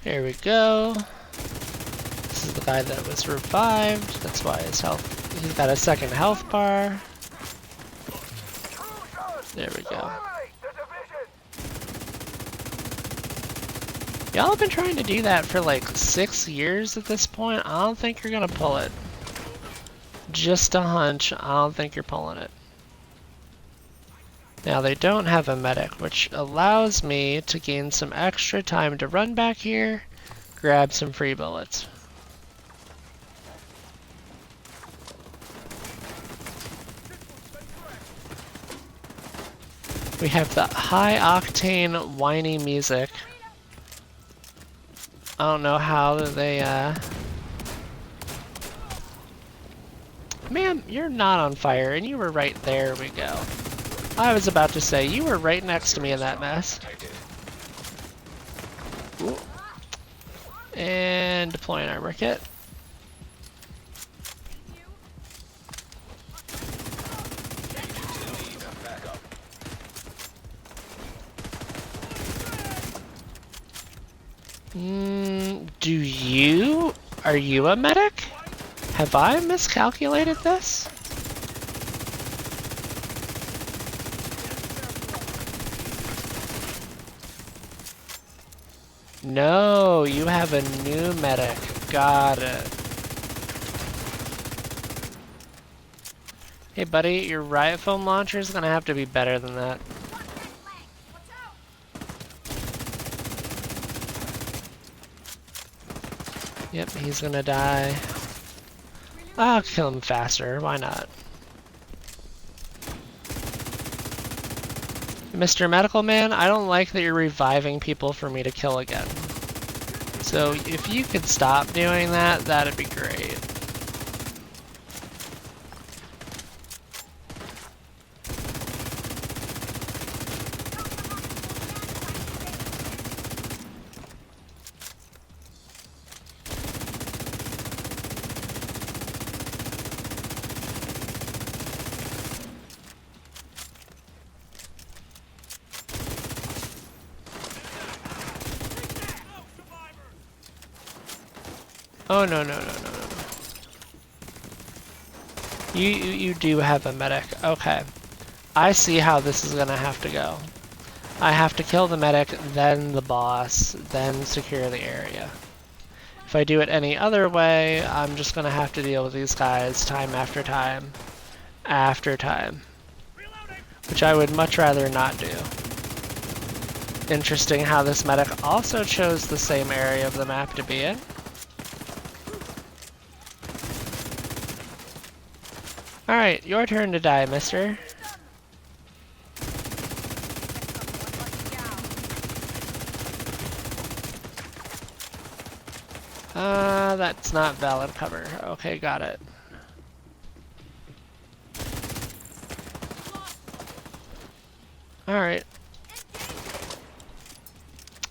Here we go. This is the guy that was revived. That's why his health... He's got a second health bar. There we go. Y'all have been trying to do that for like 6 years at this point. I don't think you're gonna pull it. Just a hunch. I don't think you're pulling it. Now they don't have a medic, which allows me to gain some extra time to run back here, grab some free bullets. We have the high octane whiny music. I don't know how they Ma'am, you're not on fire and you were right there. We go. I was about to say, you were right next to me in that mess. Ooh. And deploying armor kit. Do you? Are you a medic? Have I miscalculated this? No, you have a new medic. Got it. Hey buddy, your riot foam launcher is gonna have to be better than that. Yep, he's gonna die. I'll kill him faster, why not? Mr. Medical Man, I don't like that you're reviving people for me to kill again. So if you could stop doing that, that'd be great. Oh no no no no no. You do have a medic. Okay. I see how this is gonna have to go. I have to kill the medic, then the boss, then secure the area. If I do it any other way, I'm just gonna have to deal with these guys time after time after time. Which I would much rather not do. Interesting how this medic also chose the same area of the map to be in. Alright, your turn to die, mister. That's not valid cover. Okay, got it. Alright.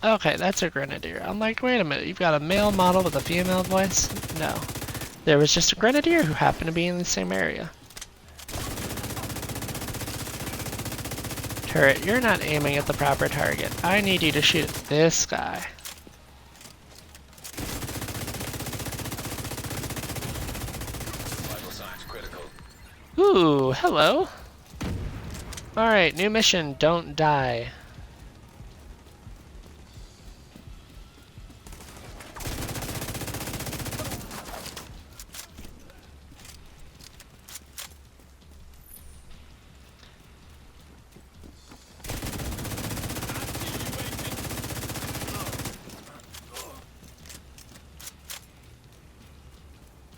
Okay, that's a grenadier. I'm like, wait a minute, you've got a male model with a female voice? No. There was just a grenadier who happened to be in the same area. Turret, you're not aiming at the proper target. I need you to shoot this guy. Vital signs critical. Ooh, hello. Alright, new mission, don't die.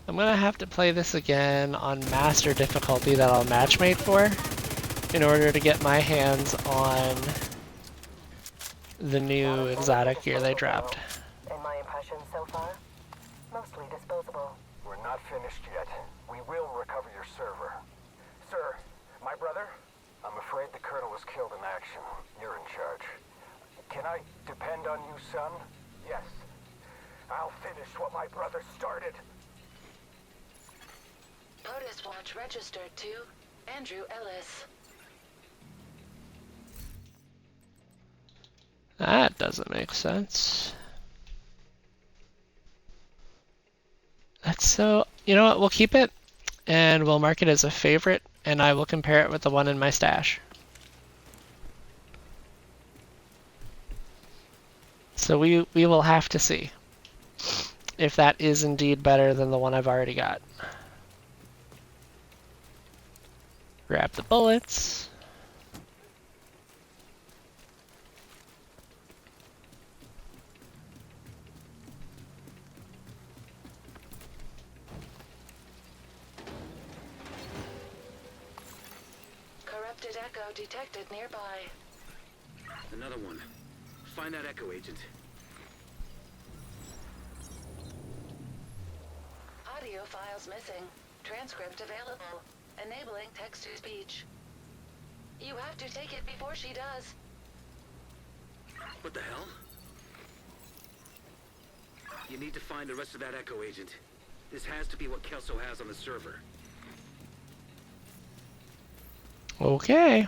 I'm gonna have to play this again on master difficulty that I'll matchmate for in order to get my hands on the new exotic gear they dropped. And my impressions so far? Mostly disposable. We're not finished yet. We will recover your server. Sir, my brother? I'm afraid the colonel was killed in action. You're in charge. Can I depend on you, son? Yes. I'll finish what my brother started. POTUS watch registered to Andrew Ellis. That doesn't make sense. That's so... You know what? We'll keep it, and we'll mark it as a favorite, and I will compare it with the one in my stash. So we will have to see if that is indeed better than the one I've already got. Grab the bullets. Corrupted echo detected nearby. Another one. Find that echo agent. Audio files missing. Transcript available. Enabling text-to-speech. You have to take it before she does. What the hell? You need to find the rest of that echo agent. This has to be what Kelso has on the server. Okay.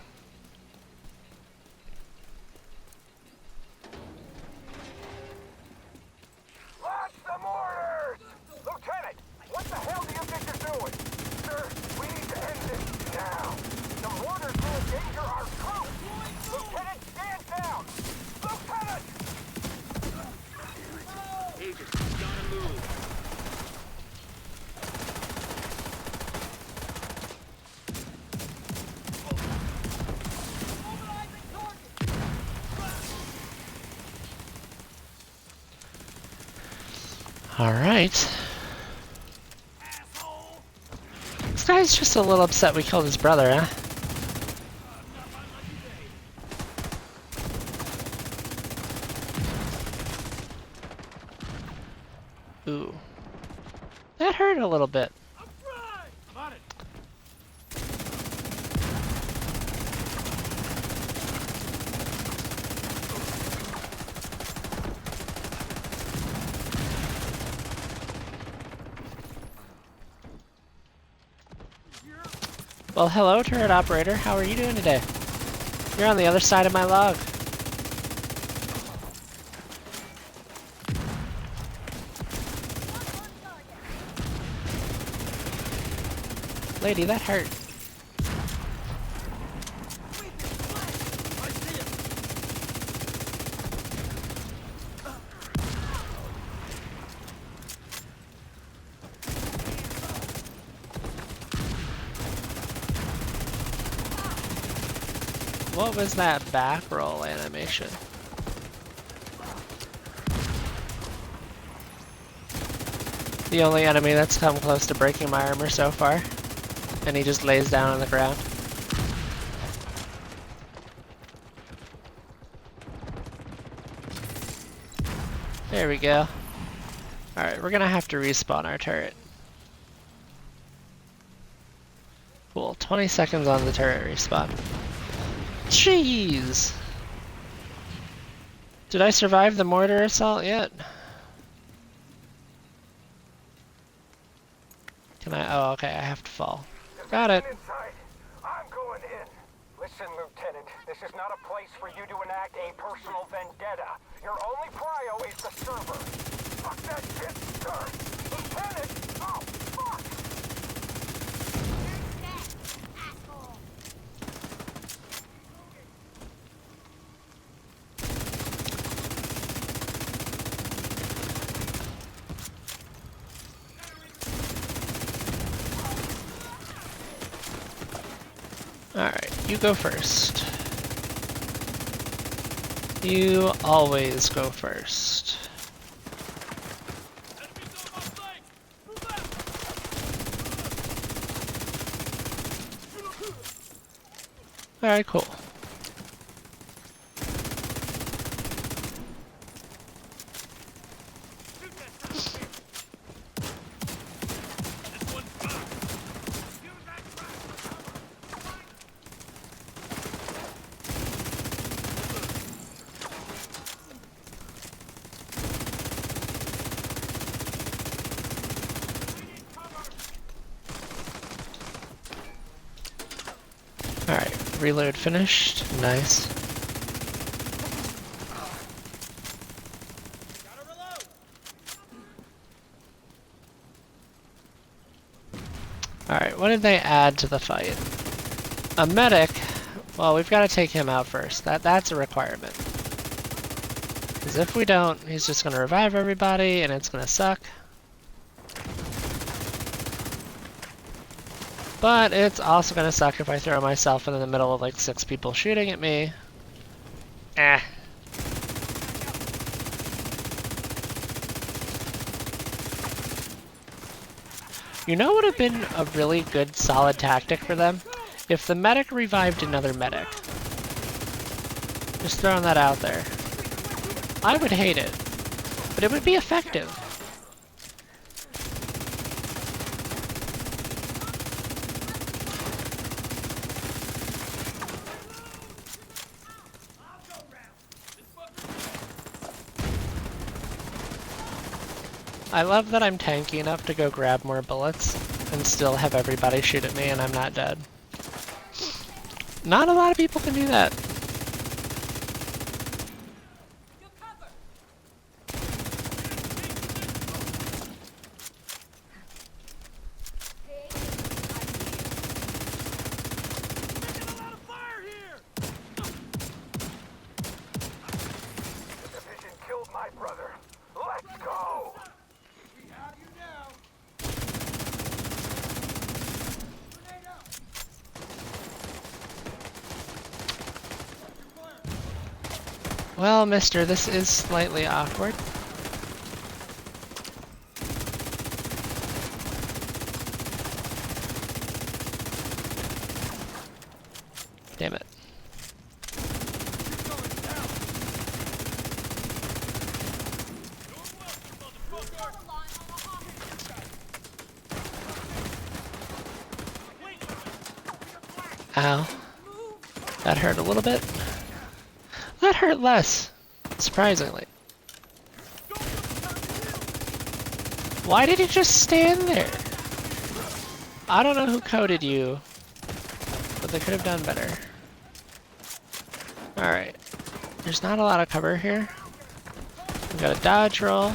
Alright. This guy's just a little upset we killed his brother, huh? Ooh. That hurt a little bit. I'm on it. Well, hello, turret operator. How are you doing today? You're on the other side of my log. Lady, that hurt. What was that back roll animation? The only enemy that's come close to breaking my armor so far. And he just lays down on the ground. There we go. Alright, we're gonna have to respawn our turret. Cool, 20 seconds on the turret respawn. Jeez! Did I survive the mortar assault yet? Can I? Oh, okay, I have to fall. Got it. Inside. I'm going in. Listen, Lieutenant, this is not a place for you to enact a personal vendetta. Your only prio is the server. Fuck that shit, sir. Lieutenant! Oh, fuck! Alright, you go first. You always go first. Enemies on my flank. Move out. Alright, cool. Shoot that son of a bitch. This one's gone. Use that track for cover. Alright, reload finished. Nice. Gotta reload. Alright, what did they add to the fight? A medic. Well, we've got to take him out first. That's a requirement. Because if we don't, he's just going to revive everybody, and it's going to suck. But it's also going to suck if I throw myself in the middle of like 6 people shooting at me. Eh. You know what would have been a really good solid tactic for them? If the medic revived another medic. Just throwing that out there. I would hate it, but it would be effective. I love that I'm tanky enough to go grab more bullets and still have everybody shoot at me and I'm not dead. Not a lot of people can do that. Taking a lot of fire here. The division killed my brother. Let's go! We have you now. Grenade out. Well, mister, this is slightly awkward. Ow. That hurt a little bit. That hurt less, surprisingly. Why did he just stand there? I don't know who coded you, but they could have done better. Alright. There's not a lot of cover here. We got a dodge roll.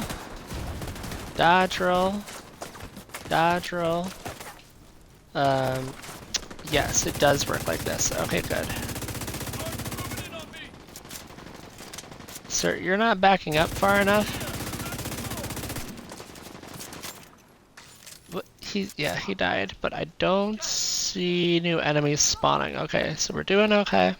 Dodge roll. Dodge roll. Yes, it does work like this. Okay, good. Sir, you're not backing up far enough. Yeah, he died, but I don't see new enemies spawning. Okay, so we're doing okay.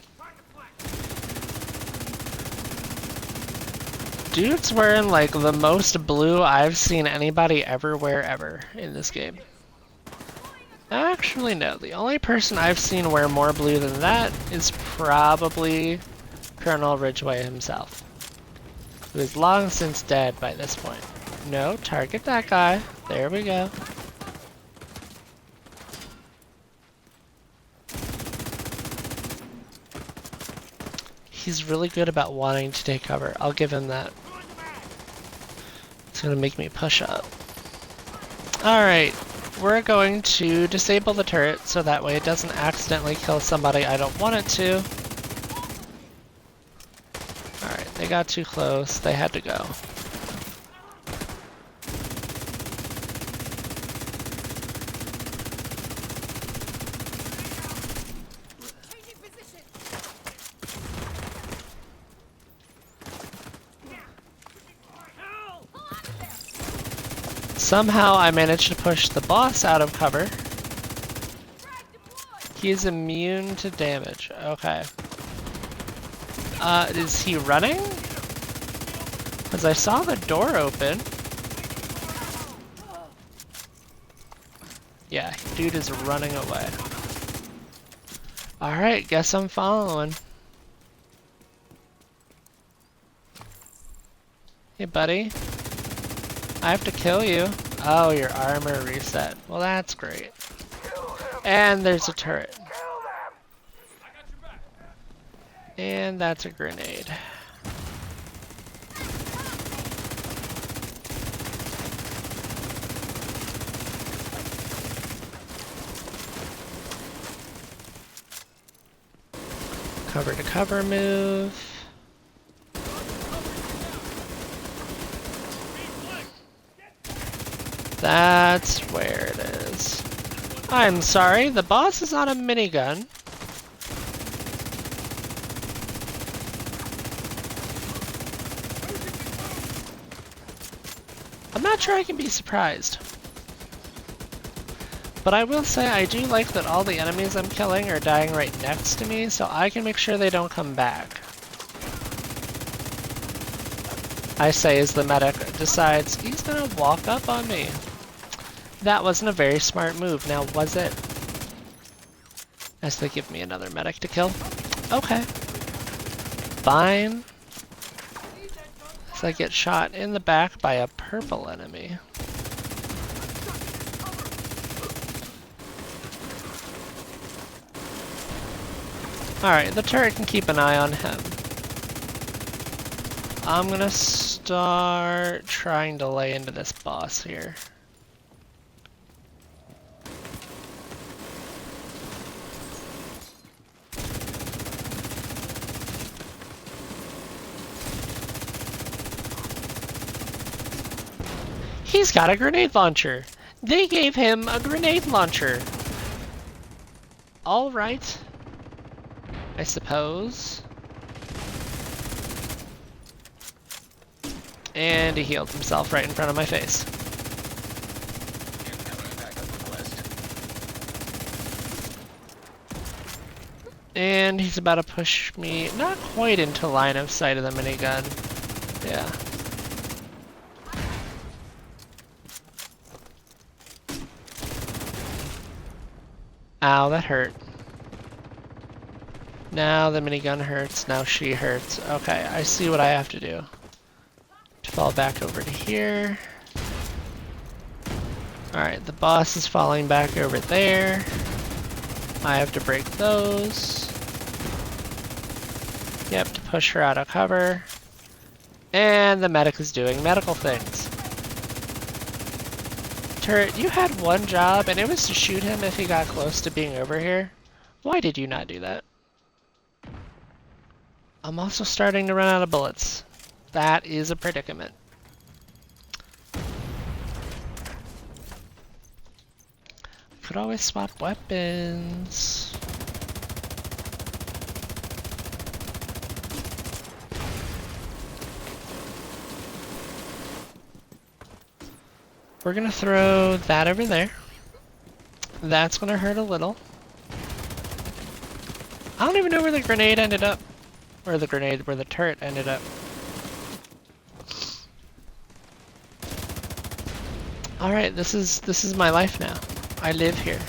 Dude's wearing like the most blue I've seen anybody ever wear ever in this game. Actually, no. The only person I've seen wear more blue than that is probably Colonel Ridgway himself, who is long since dead by this point. No, target that guy. There we go. He's really good about wanting to take cover. I'll give him that. It's gonna make me push up. Alright, we're going to disable the turret so that way it doesn't accidentally kill somebody I don't want it to. Alright, they got too close. They had to go. Somehow I managed to push the boss out of cover. He's immune to damage. Okay. Is he running? Because I saw the door open. Yeah, dude is running away. Alright, guess I'm following. Hey, buddy. I have to kill you. Oh, your armor reset. Well, that's great. And there's a turret. And that's a grenade. Cover to cover move. That's where it is. I'm sorry, the boss is on a minigun. I'm not sure I can be surprised. But I will say I do like that all the enemies I'm killing are dying right next to me, so I can make sure they don't come back. I say as the medic decides he's gonna walk up on me. That wasn't a very smart move, now was it? As they give me another medic to kill. Okay. Fine. As I get shot in the back by a purple enemy. Alright, the turret can keep an eye on him. I'm gonna start trying to lay into this boss here. He's got a grenade launcher. They gave him a grenade launcher. All right. I suppose. And he healed himself right in front of my face. And he's about to push me, not quite into line of sight of the minigun. Yeah. Ow, that hurt. Now the minigun hurts, now she hurts. Okay, I see what I have to do. To fall back over to here. Alright, the boss is falling back over there. I have to break those. Yep, to push her out of cover. And the medic is doing medical things. Turret, you had one job, and it was to shoot him if he got close to being over here. Why did you not do that? I'm also starting to run out of bullets. That is a predicament. Could always swap weapons. We're gonna throw that over there. That's gonna hurt a little. I don't even know where the grenade ended up. Where the turret ended up. Alright, this is my life now. I live here.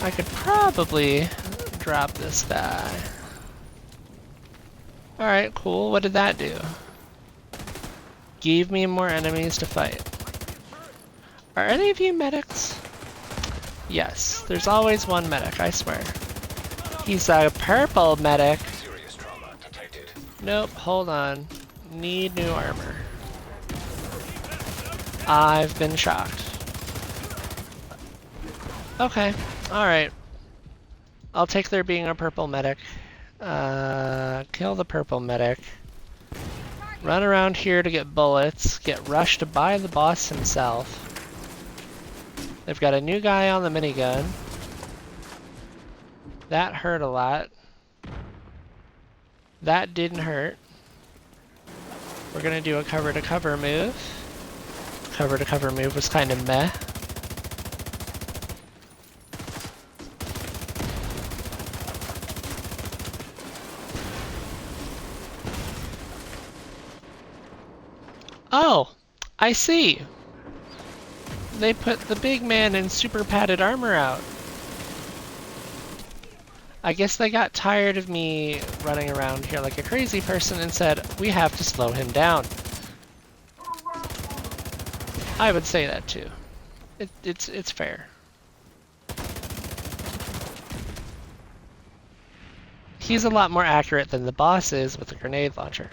I could probably drop this guy. Alright, cool. What did that do? Gave me more enemies to fight. Are any of you medics? Yes, there's always one medic, I swear. He's a purple medic. Serious trauma detected. Nope, hold on. Need new armor. I've been shocked. Okay, alright. I'll take there being a purple medic. Kill the purple medic. Run around here to get bullets. Get rushed by the boss himself. They've got a new guy on the minigun. That hurt a lot. That didn't hurt. We're gonna do a cover-to-cover move. Cover-to-cover move was kind of meh. Oh, I see. They put the big man in super padded armor out. I guess they got tired of me running around here like a crazy person and said, we have to slow him down. I would say that too. It's fair. He's a lot more accurate than the boss is with the grenade launcher.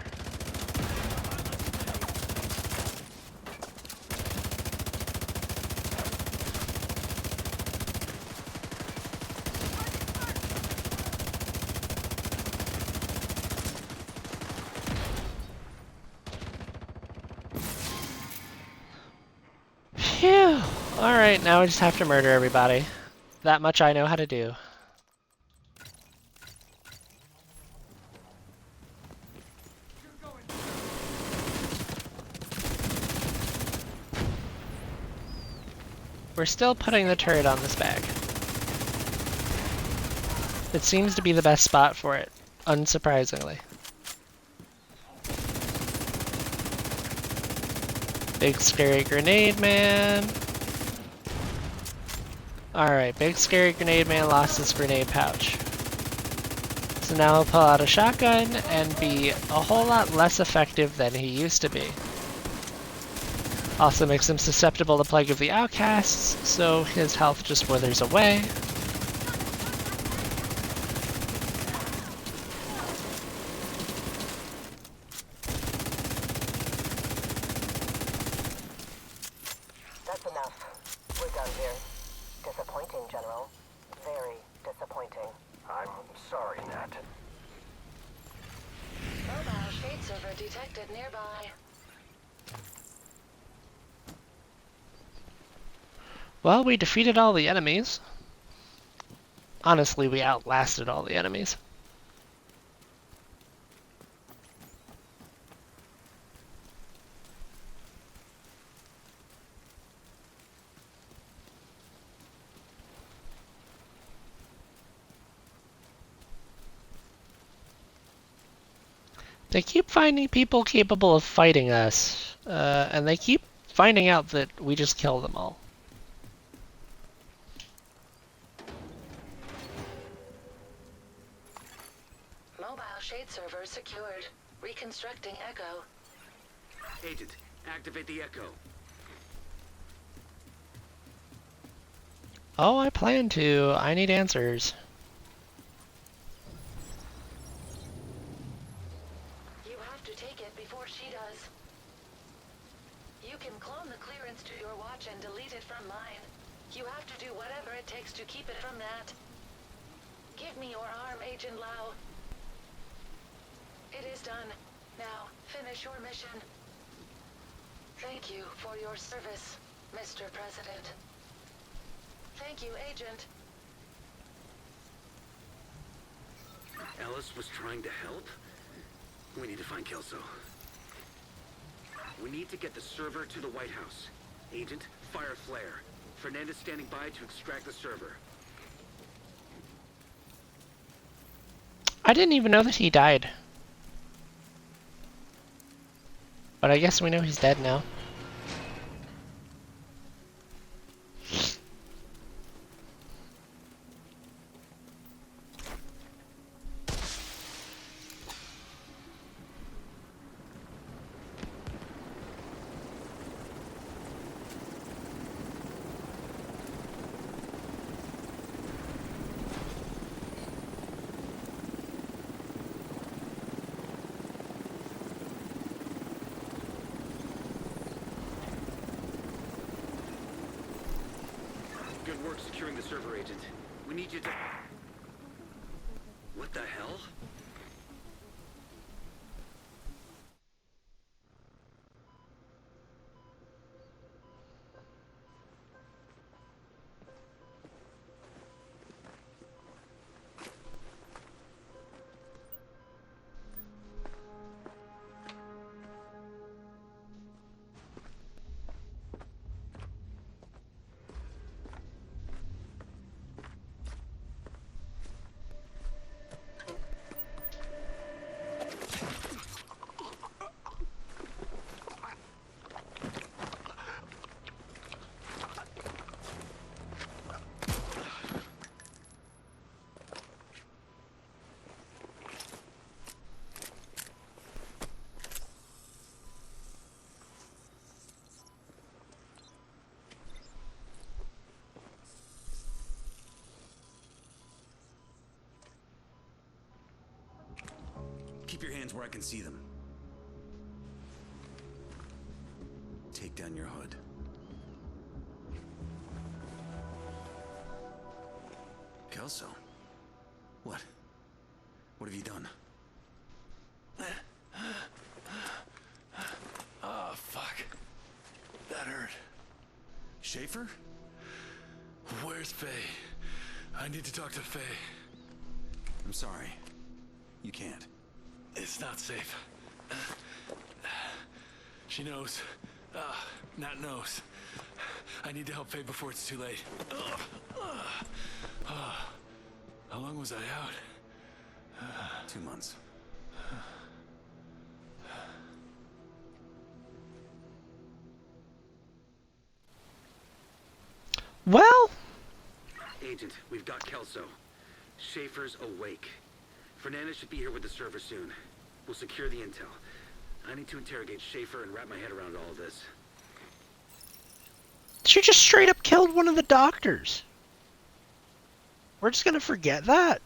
Phew! Alright, now we just have to murder everybody. That much I know how to do. We're still putting the turret on this bag. It seems to be the best spot for it, unsurprisingly. Big scary grenade man. Alright, big scary grenade man lost his grenade pouch. So now he'll pull out a shotgun and be a whole lot less effective than he used to be. Also makes him susceptible to Plague of the Outcasts, so his health just withers away. That's enough. We're done here. Disappointing, General. Very disappointing. I'm sorry, Nat. Mobile shade server detected nearby. Well, we defeated all the enemies. Honestly, we outlasted all the enemies. They keep finding people capable of fighting us, and they keep finding out that we just kill them all. Mobile shade server secured. Reconstructing Echo. Agent, Activate the echo. Oh, I plan to. I need answers. You have to take it before she does. You can clone the clearance to your watch and delete it from mine. You have to do whatever it takes to keep it from that. Give me your arm, Agent Lau. It is done. Now, finish your mission. Thank you for your service, Mr. President. Thank you, Agent. Ellis was trying to help? We need to find Kelso. We need to get the server to the White House. Agent, fire a flare. Fernandez standing by to extract the server. I didn't even know that he died. But I guess we know he's dead now. Good work securing the server, Agent. We need you to... What the hell? Keep your hands where I can see them. Take down your hood. Kelso? What? What have you done? Oh, fuck. That hurt. Schaefer? Where's Faye? I need to talk to Faye. I'm sorry. You can't. It's not safe. She knows. Nat knows. I need to help Faye before it's too late. How long was I out? 2 months. Well, Agent, we've got Kelso. Schaefer's awake. Fernandez should be here with the server soon. We'll secure the intel. I need to interrogate Schaefer and wrap my head around all of this. she just straight up killed one of the doctors. We're just gonna forget that?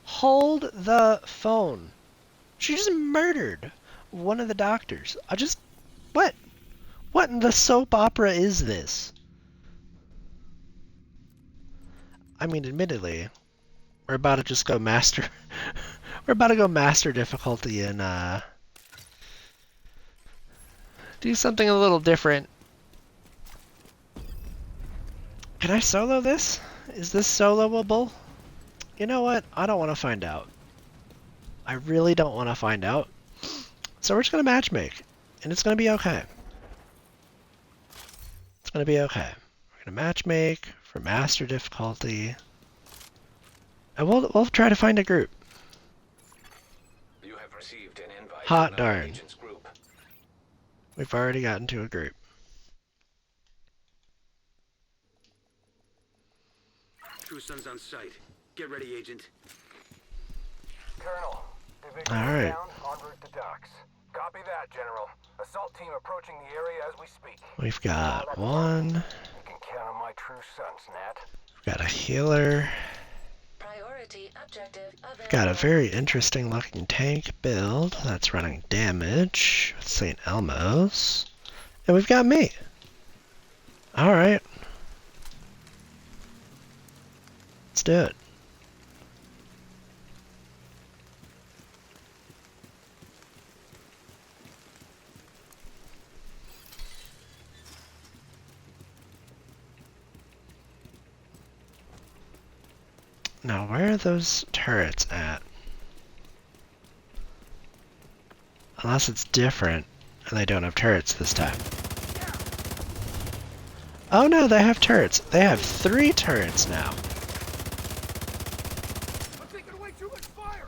Hold the phone. She just murdered one of the doctors. What? What in the soap opera is this? I mean, admittedly, we're about to just go master. We're about to go master difficulty and do something a little different. Can I solo this? Is this soloable? You know what? I don't want to find out. I really don't want to find out. So we're just gonna matchmake, and it's gonna be okay. It's gonna be okay. We're gonna matchmake for master difficulty, and we'll try to find a group. You have received an invite Hot to another darn. agent's group. We've already gotten to a group. True Son's on site. Get ready, Agent. Colonel, Division All right. down, en route to docks. Copy that, General. Assault team approaching the area as we speak. We've got one. You can count on my true sons, Nat. We've got a healer. Priority objective available. We've got a very interesting looking tank build that's running damage with St. Elmo's. And we've got me. All right. Let's do it. Now, where are those turrets at? Unless it's different and they don't have turrets this time. Oh no, they have turrets. They have 3 turrets now. I'm taking away too much fire!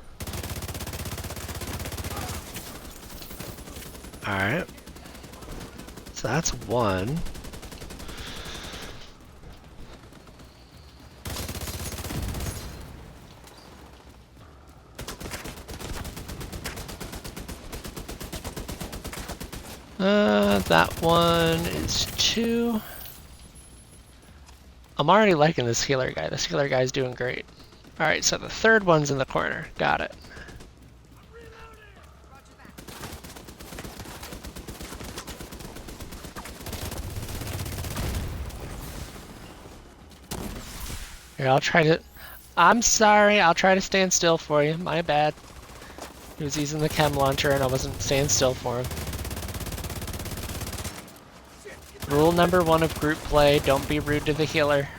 Alright. So that's 1. That one is 2. I'm already liking this healer guy. This healer guy's doing great. Alright, so the 3rd one's in the corner. Got it. Here, I'll try to... I'm sorry, I'll try to stand still for you. My bad. He was using the chem launcher and I wasn't staying still for him. Rule number 1 of group play, don't be rude to the healer.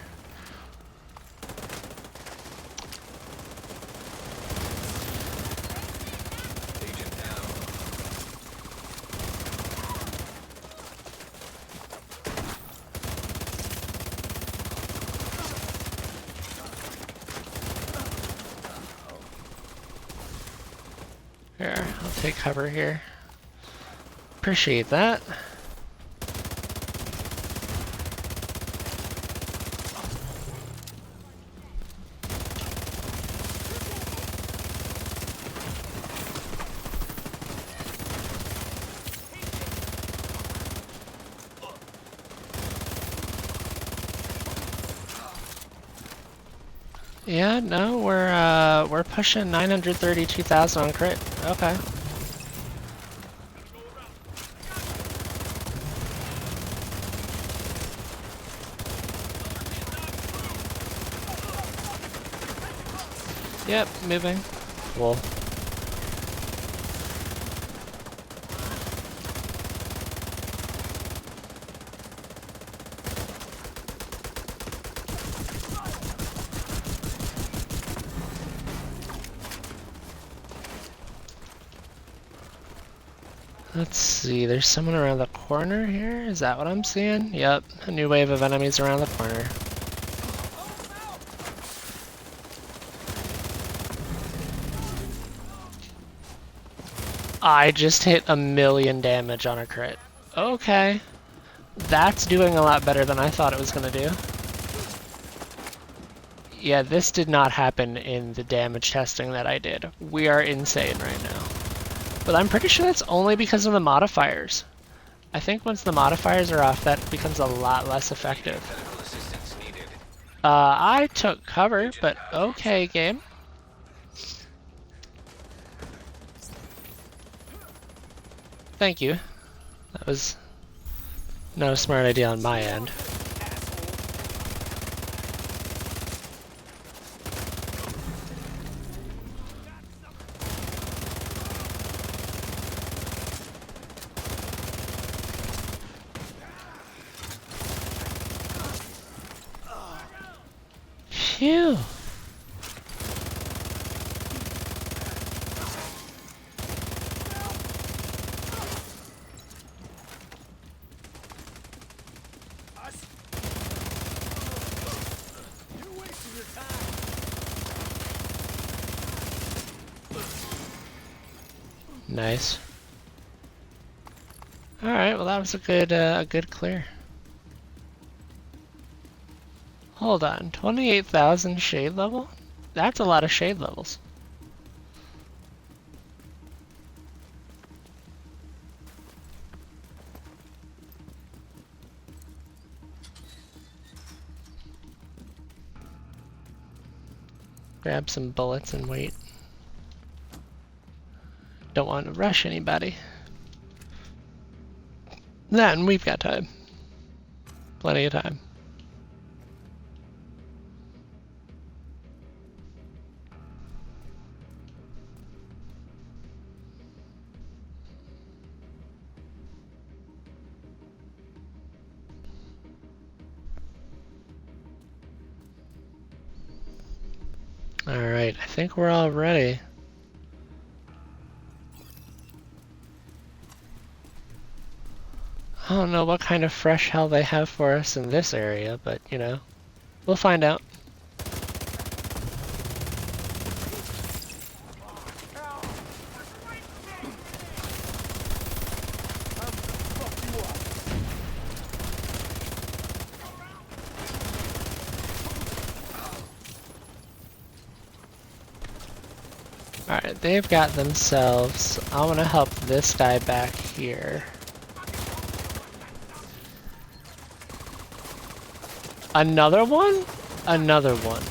Here, I'll take cover here. Appreciate that. Yeah, no, we're pushing 932,000 on crit. Okay. Yep, moving. Cool. Let's see, there's someone around the corner here? Is that what I'm seeing? Yep, a new wave of enemies around the corner. I just hit 1,000,000 damage on a crit. Okay. That's doing a lot better than I thought it was gonna do. Yeah, this did not happen in the damage testing that I did. We are insane right now. But I'm pretty sure that's only because of the modifiers. I think once the modifiers are off, that becomes a lot less effective. I took cover, but okay, game. Thank you. That was not a smart idea on my end. Phew. Nice. All right, well that was a good clear. Hold on, 28,000 shade level? That's a lot of shade levels. Grab some bullets and wait. Don't want to rush anybody. Then we've got time. Plenty of time. Alright, I think we're all ready. I don't know what kind of fresh hell they have for us in this area, but, you know, we'll find out. Alright, they've got themselves. I want to help this guy back here. Another one? Another one.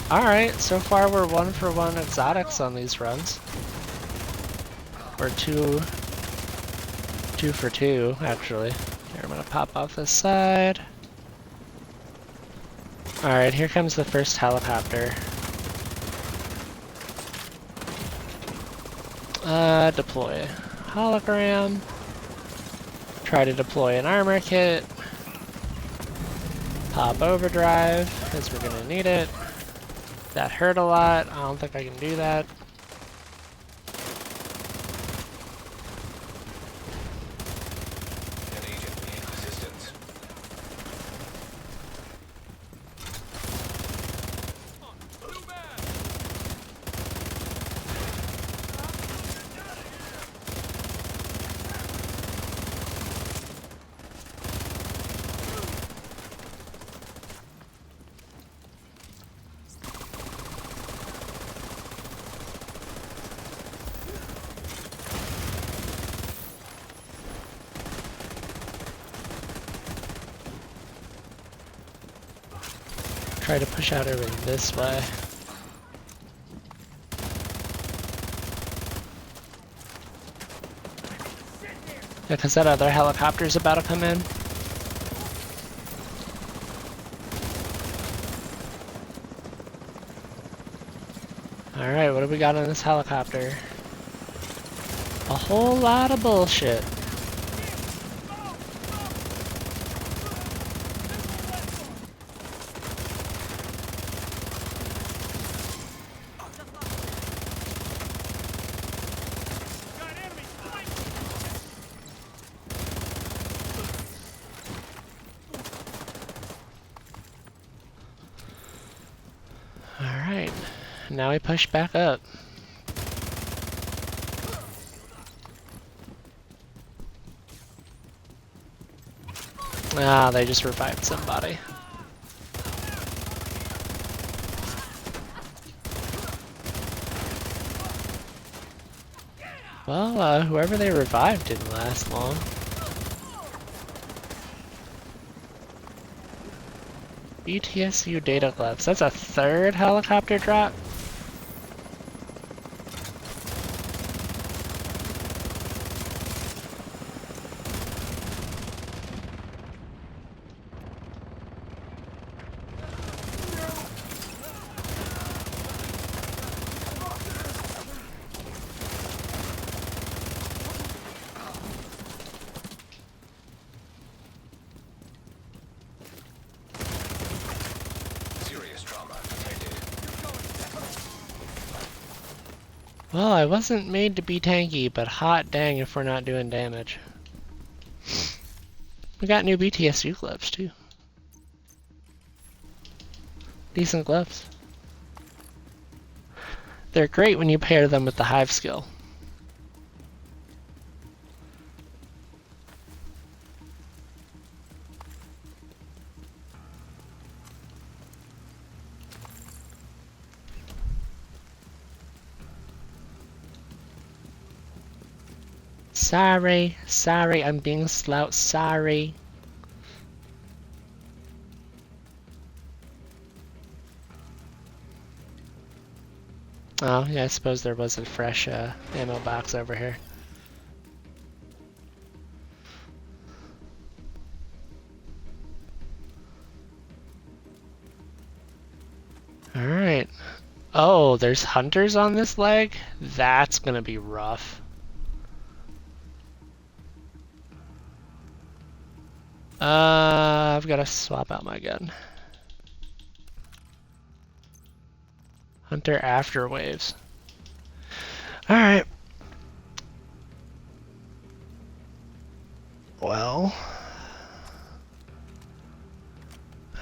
Alright, so far we're 1-for-1 exotics on these runs. Or 2-for-2, actually. Here, I'm gonna pop off this side. Alright, here comes the first helicopter. Deploy hologram. Try to deploy an armor kit. Pop overdrive, because we're gonna need it. That hurt a lot. I don't think I can do that. An agent needs assistance. Try to push out over this way. Yeah, because that other helicopter's about to come in. Alright, what do we got on this helicopter? A whole lot of bullshit. Alright, now we push back up. Ah, they just revived somebody. Well, whoever they revived didn't last long. BTSU data gloves. That's a third helicopter drop? Serious trauma detected. Well, I wasn't made to be tanky, but hot dang if we're not doing damage. We got new BTSU gloves, too. Decent gloves. They're great when you pair them with the hive skill. Sorry, I'm being slow, sorry. Oh, yeah, I suppose there was a fresh ammo box over here. Alright. Oh, there's hunters on this leg? That's gonna be rough. I've gotta swap out my gun. Hunter after waves. Alright. Well,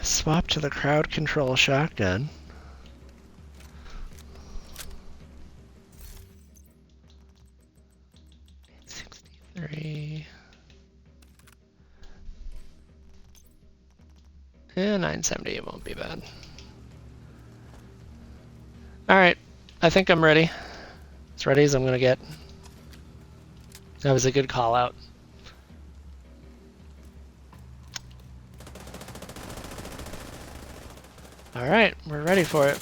swap to the crowd control shotgun. $63. And 970, it won't be bad. Alright, I think I'm ready. As ready as I'm gonna get. That was a good call out. Alright, we're ready for it.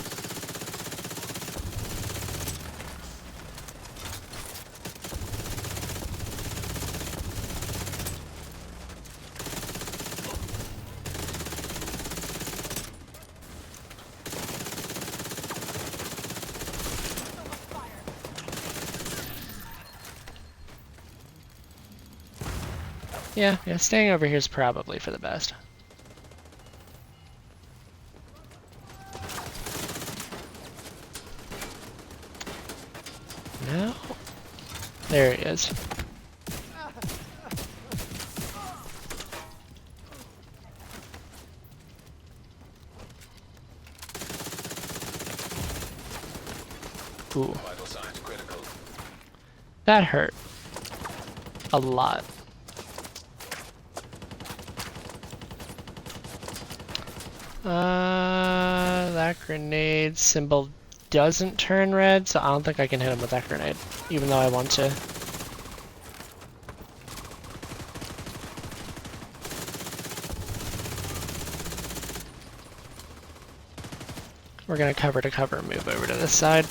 Yeah, staying over here is probably for the best. No. There he is. Ooh. Vital signs critical. That hurt. A lot. That grenade symbol doesn't turn red, so I don't think I can hit him with that grenade, even though I want to. We're gonna cover to cover, move over to this side.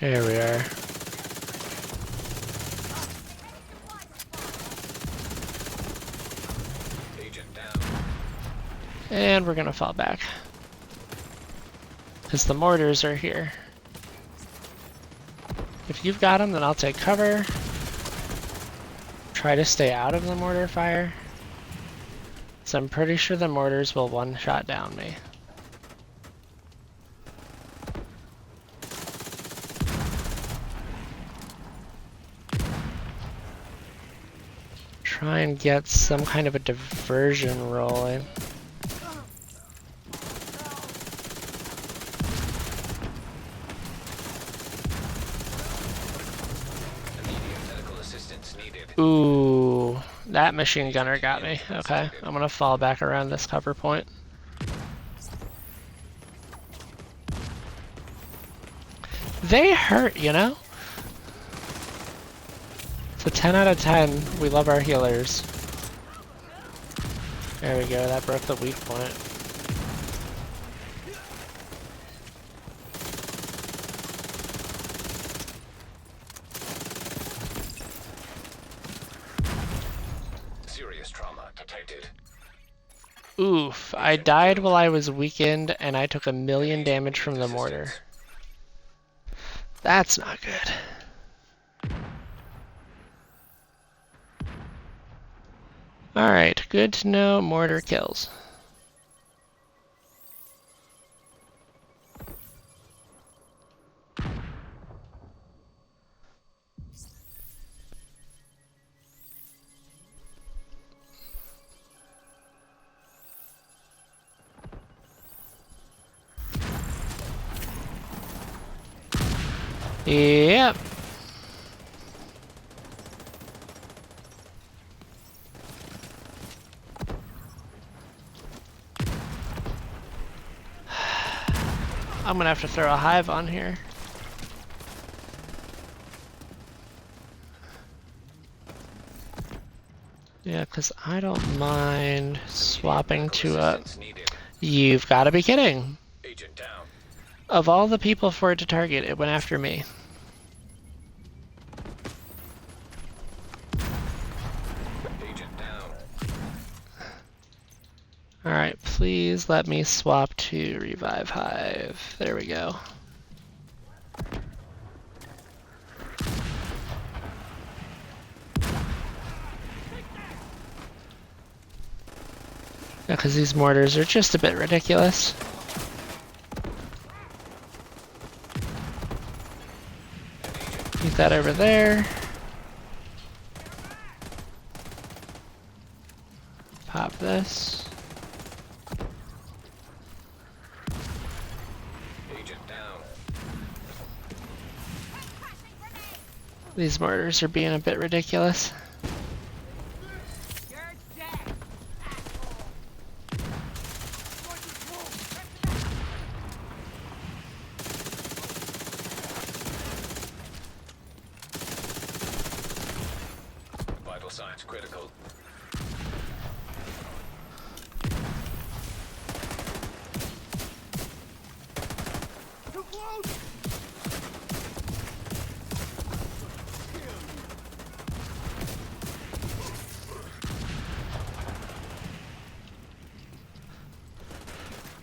There we are. Agent down. And we're gonna fall back. Because the mortars are here. If you've got them, then I'll take cover. Try to stay out of the mortar fire. So I'm pretty sure the mortars will one-shot down me. Try and get some kind of a diversion rolling. Immediate medical assistance needed. Ooh, that machine gunner got me. Okay, I'm gonna fall back around this cover point. They hurt, you know? It's a 10 out of 10. We love our healers. There we go, that broke the weak point. Serious trauma detected. Oof, I died while I was weakened and I took 1,000,000 damage from the mortar. That's not good. Alright, good to know mortar kills. Yep. I'm gonna have to throw a hive on here. Yeah, because I don't mind Immediate swapping medical to a... assistance needed. You've got to be kidding. Agent down. Of all the people for it to target, it went after me. Agent down. Alright, please let me swap to Revive Hive. There we go. Yeah, because these mortars are just a bit ridiculous. Keep that over there. Pop this. Agent down. These mortars are being a bit ridiculous. You're dead, asshole. Vital signs critical. Too close!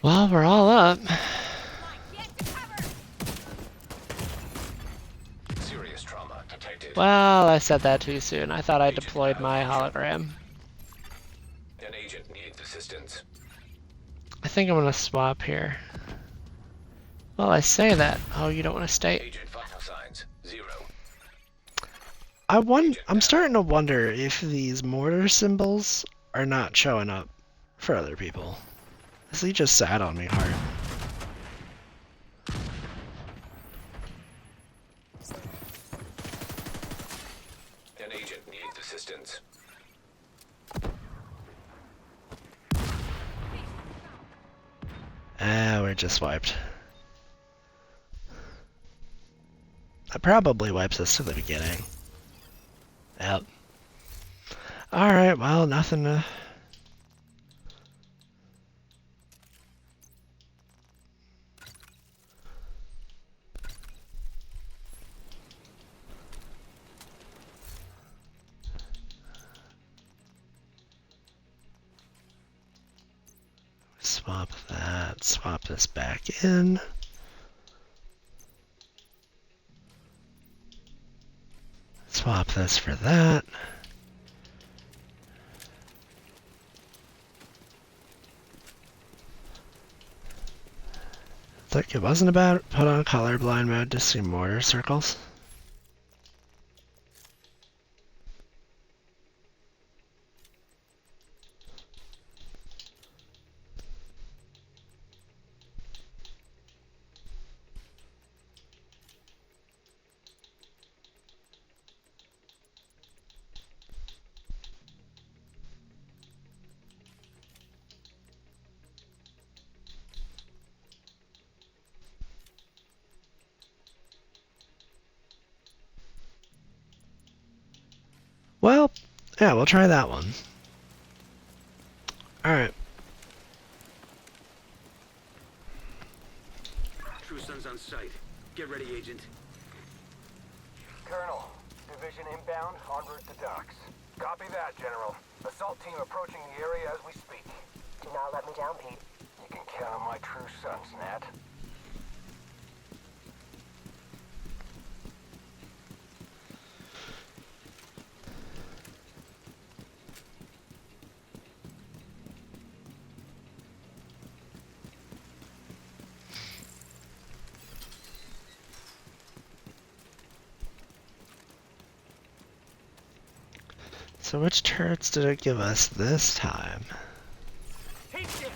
Well, we're all up. Get to cover. Serious trauma detected. Well, I said that too soon. I thought I Agent deployed down. my hologram. An agent needs assistance. I think I'm gonna swap here. Well, I say that. Oh, you don't want to stay. Agent vital signs 0. I'm starting to wonder if these mortar symbols are not showing up for other people. Because he just sat on me hard. An agent needs assistance. Ah, we're just wiped. That probably wipes us to the beginning. Yep. Alright, well, nothing to... Swap that, swap this back in. Swap this for that. It's like it wasn't about put on colorblind mode to see mortar circles. Well, yeah, we'll try that one. Alright. True Sun's on site. Get ready, Agent. Colonel, division inbound, en route to docks. Copy that, General. Assault team approaching the area as we speak. Do not let me down, Pete. You can count on my true sons, Nat. So which turrets did it give us this time? Take this!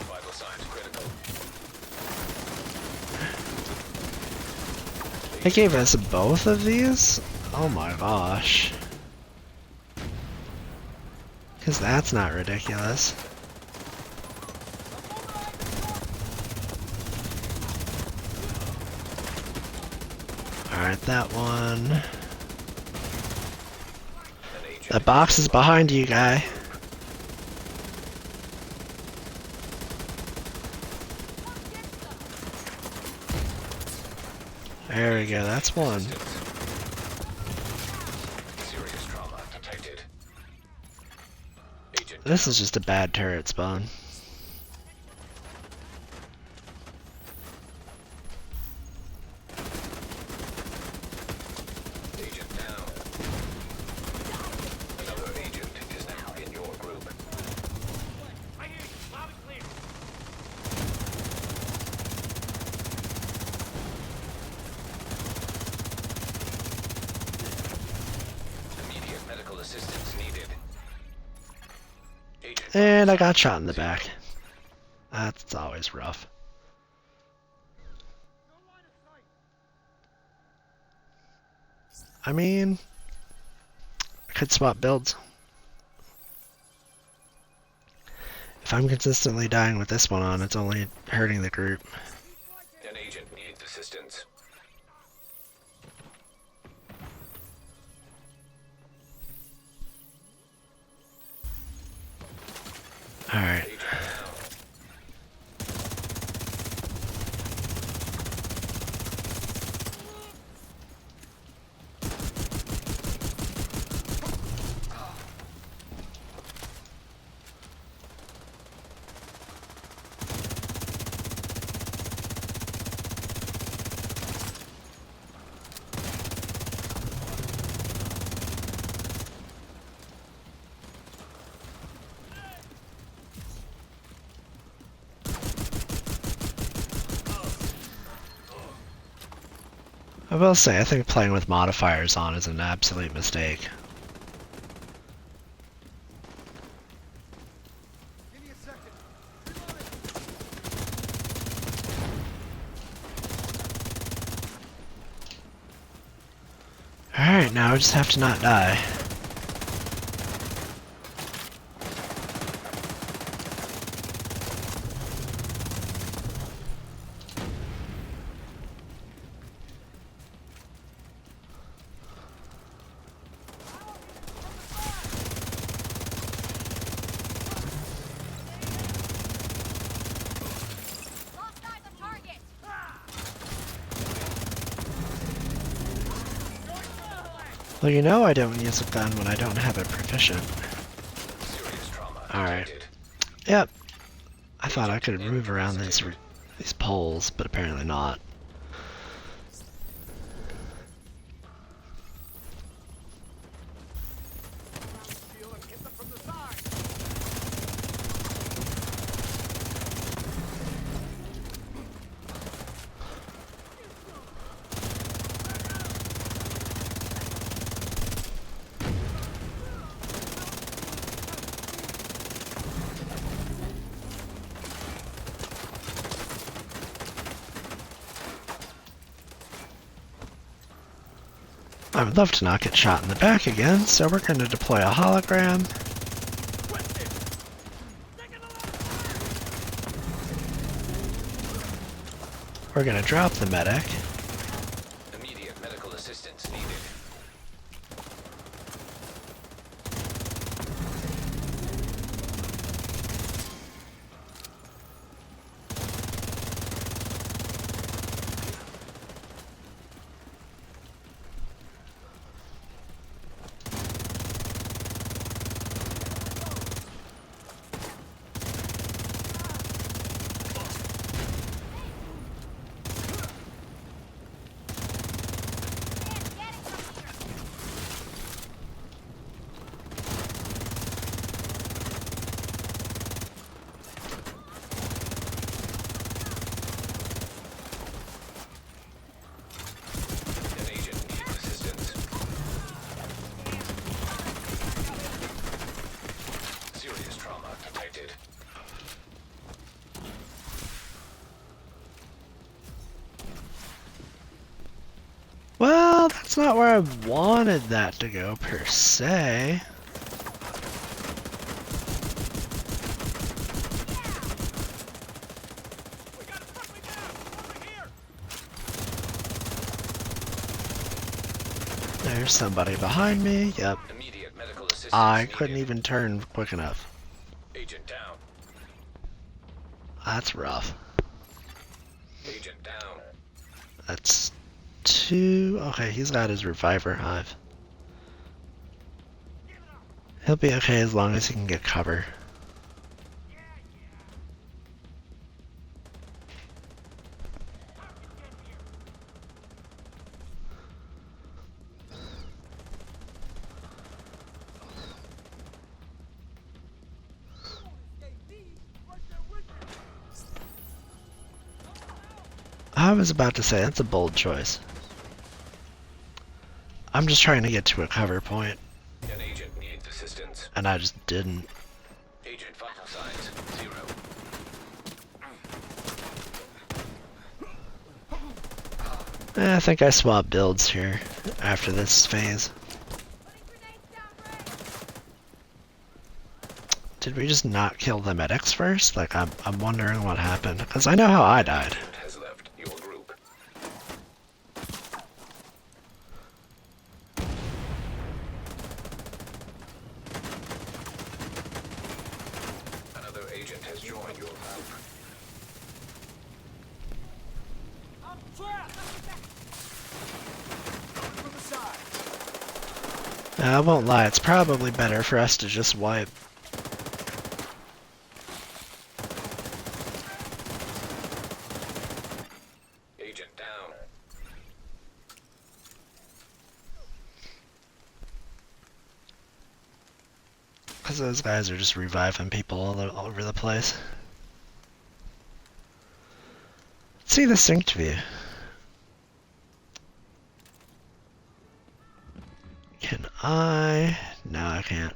Vital signs critical. It gave us both of these? Oh my gosh. Because that's not ridiculous. Alright, that one. That box is behind you, guy. There we go, that's one. Serious trauma detected. Agent This is just a bad turret spawn. Agent down. Another agent is now in your group. I hear you. Loud and clear. Immediate medical assistance needed. Agent And I got shot in the back. That's always rough. I mean, I could swap builds. If I'm consistently dying with this one on, it's only hurting the group. An agent needs assistance. Alright. Agent down. I will say, I think playing with modifiers on is an absolute mistake. Give me a second. Alright, now I just have to not die. Lost eyes on target. Well, you know I don't use a gun when I don't have it proficient. Serious trauma Alright. detected. Yep. I thought I could move around these poles, but apparently not. Shield and hit them from the side. I would love to not get shot in the back again, so we're going to deploy a hologram. We're going to drop the medic. Immediate medical assistance needed. An agent needs assistance. Serious trauma detected. Well, that's not where I wanted that to go, per se. We got it friendly down. Over here. There's somebody behind me. Yep. Immediate medical assistance assistance I needed. couldn't even turn quick enough. Agent down. That's rough. Agent down. That's 2. Okay, he's got his reviver hive. He'll be okay as long as he can get cover. I was about to say, that's a bold choice. I'm just trying to get to a cover point, An agent needs assistance. and I just didn't. Agent vital signs 0. I think I swap builds here after this phase. Did we just not kill the medics first? Like, I'm wondering what happened, because I know how I died. Agent has left your group. Another agent has joined your group. I'm trapped! Coming from the side. I won't lie, it's probably better for us to just wipe. Agent down. Because those guys are just reviving people all over the place. Let's see the synced view. Can I? No, I can't.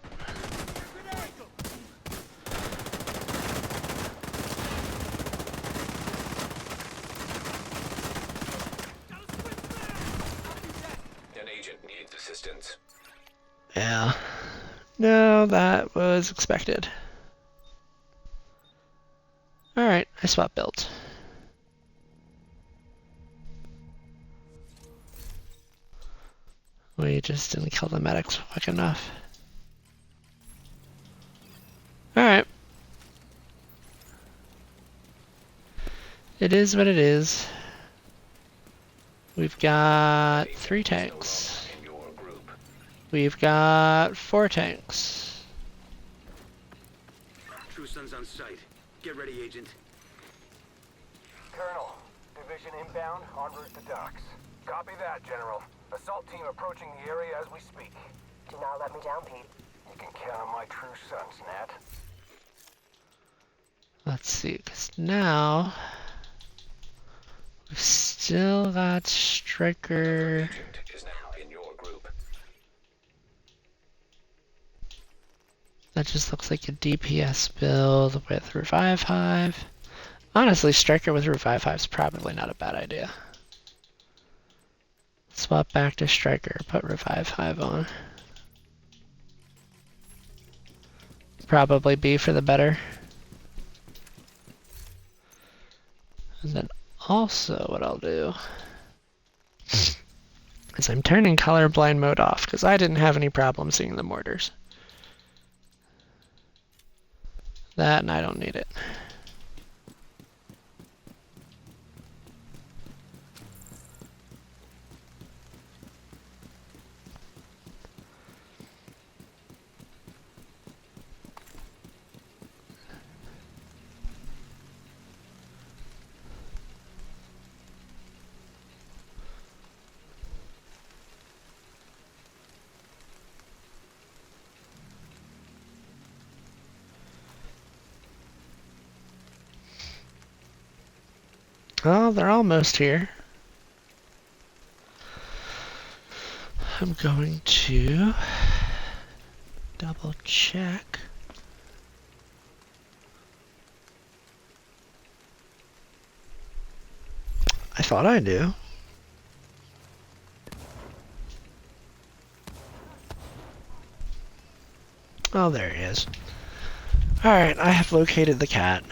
An agent needs assistance. Yeah. No, that was expected. Alright, I swap builds. We just didn't kill the medics quick enough. Alright. It is what it is. We've got 3 tanks. In your group. We've got 4 tanks. True Sun's on site. Get ready, Agent. Colonel, division inbound, en route to docks. Copy that, General. Assault team approaching the area as we speak. Do not let me down, Pete. You can count on my true sons, Nat. Let's see, because now we've still got Striker. Agent is now in your group. That just looks like a DPS build with Revive Hive. Honestly, Striker with Revive Hive is probably not a bad idea. Swap back to Striker, put Revive Hive on. Probably be for the better. And then also what I'll do is I'm turning colorblind mode off because I didn't have any problem seeing the mortars. That and I don't need it. Oh, they're almost here. I'm going to double check. I thought I do. Oh, there he is. Alright, I have located the cat.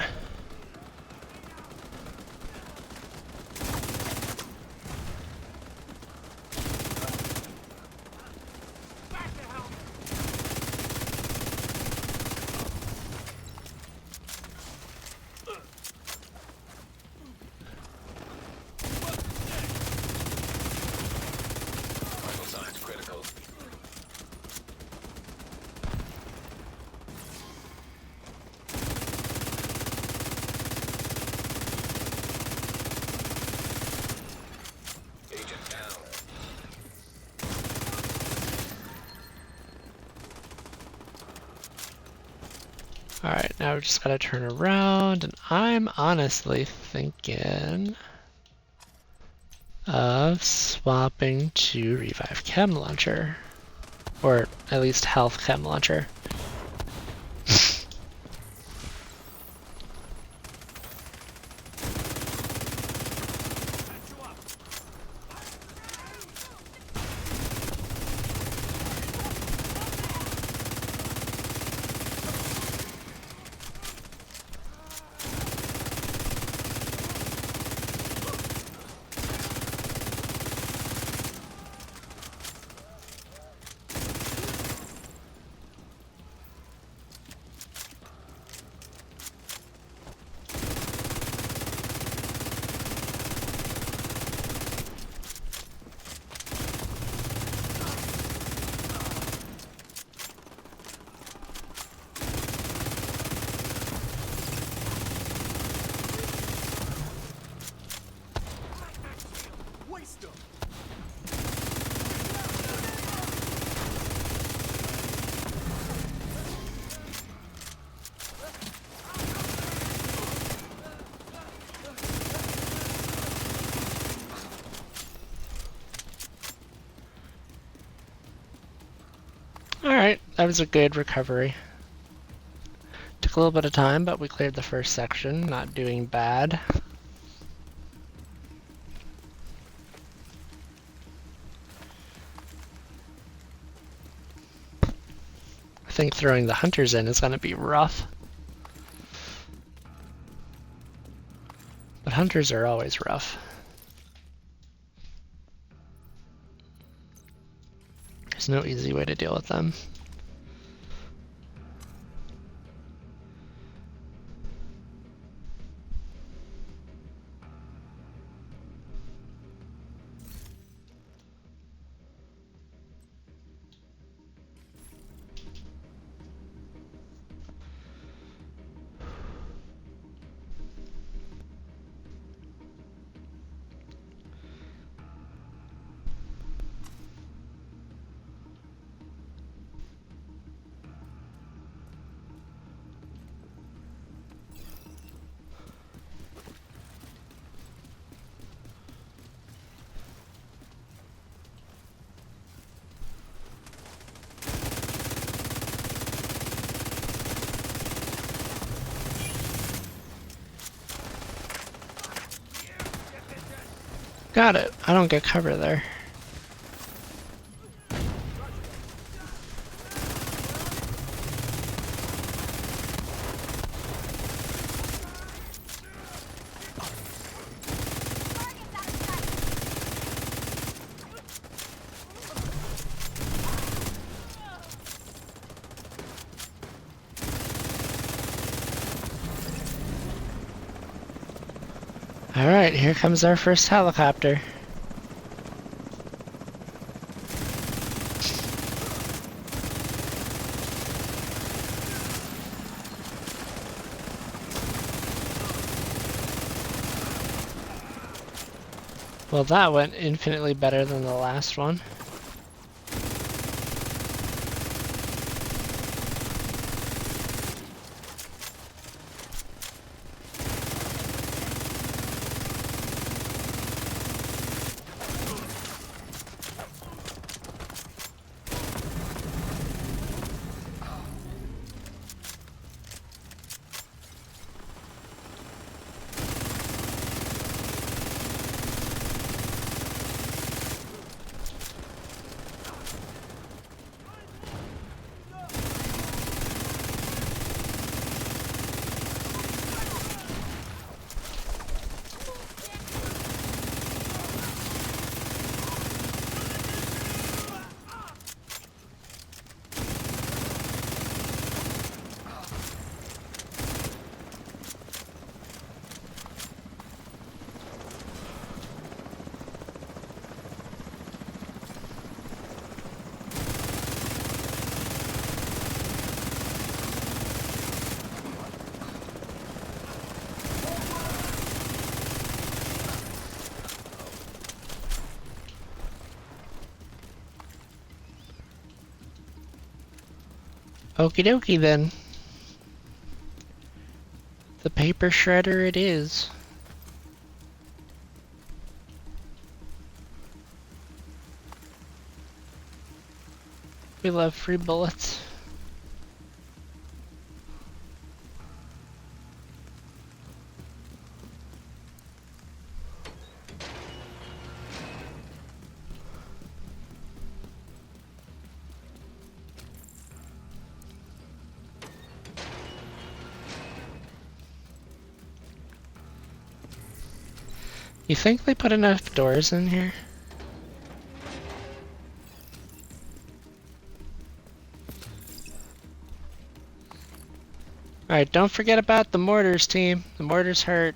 Alright, now we just gotta turn around, and I'm honestly thinking of swapping to Revive Chem Launcher. Or at least Health Chem Launcher. Waste them. Alright, that was a good recovery. Took a little bit of time, but we cleared the first section, not doing bad. I think throwing the hunters in is going to be rough. But hunters are always rough. There's no easy way to deal with them. Got it. I don't get cover there. Alright, here comes our first helicopter. Well, that went infinitely better than the last one. Okie dokie then. The paper shredder it is. We love free bullets. You think they put enough doors in here? Alright, don't forget about the mortars, team. The mortars hurt.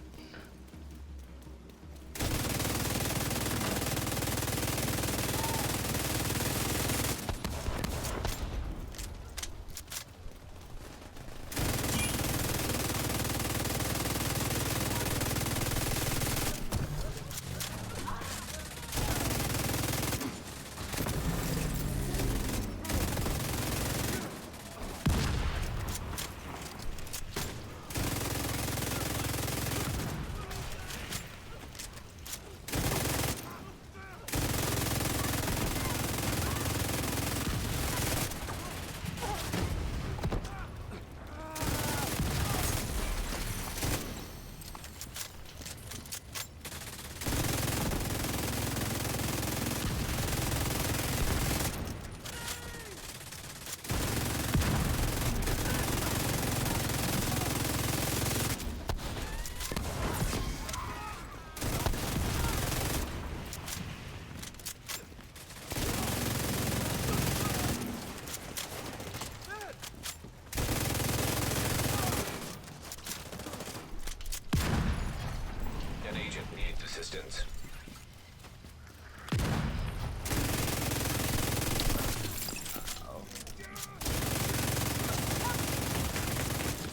An agent needs assistance.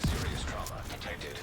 Serious trauma detected.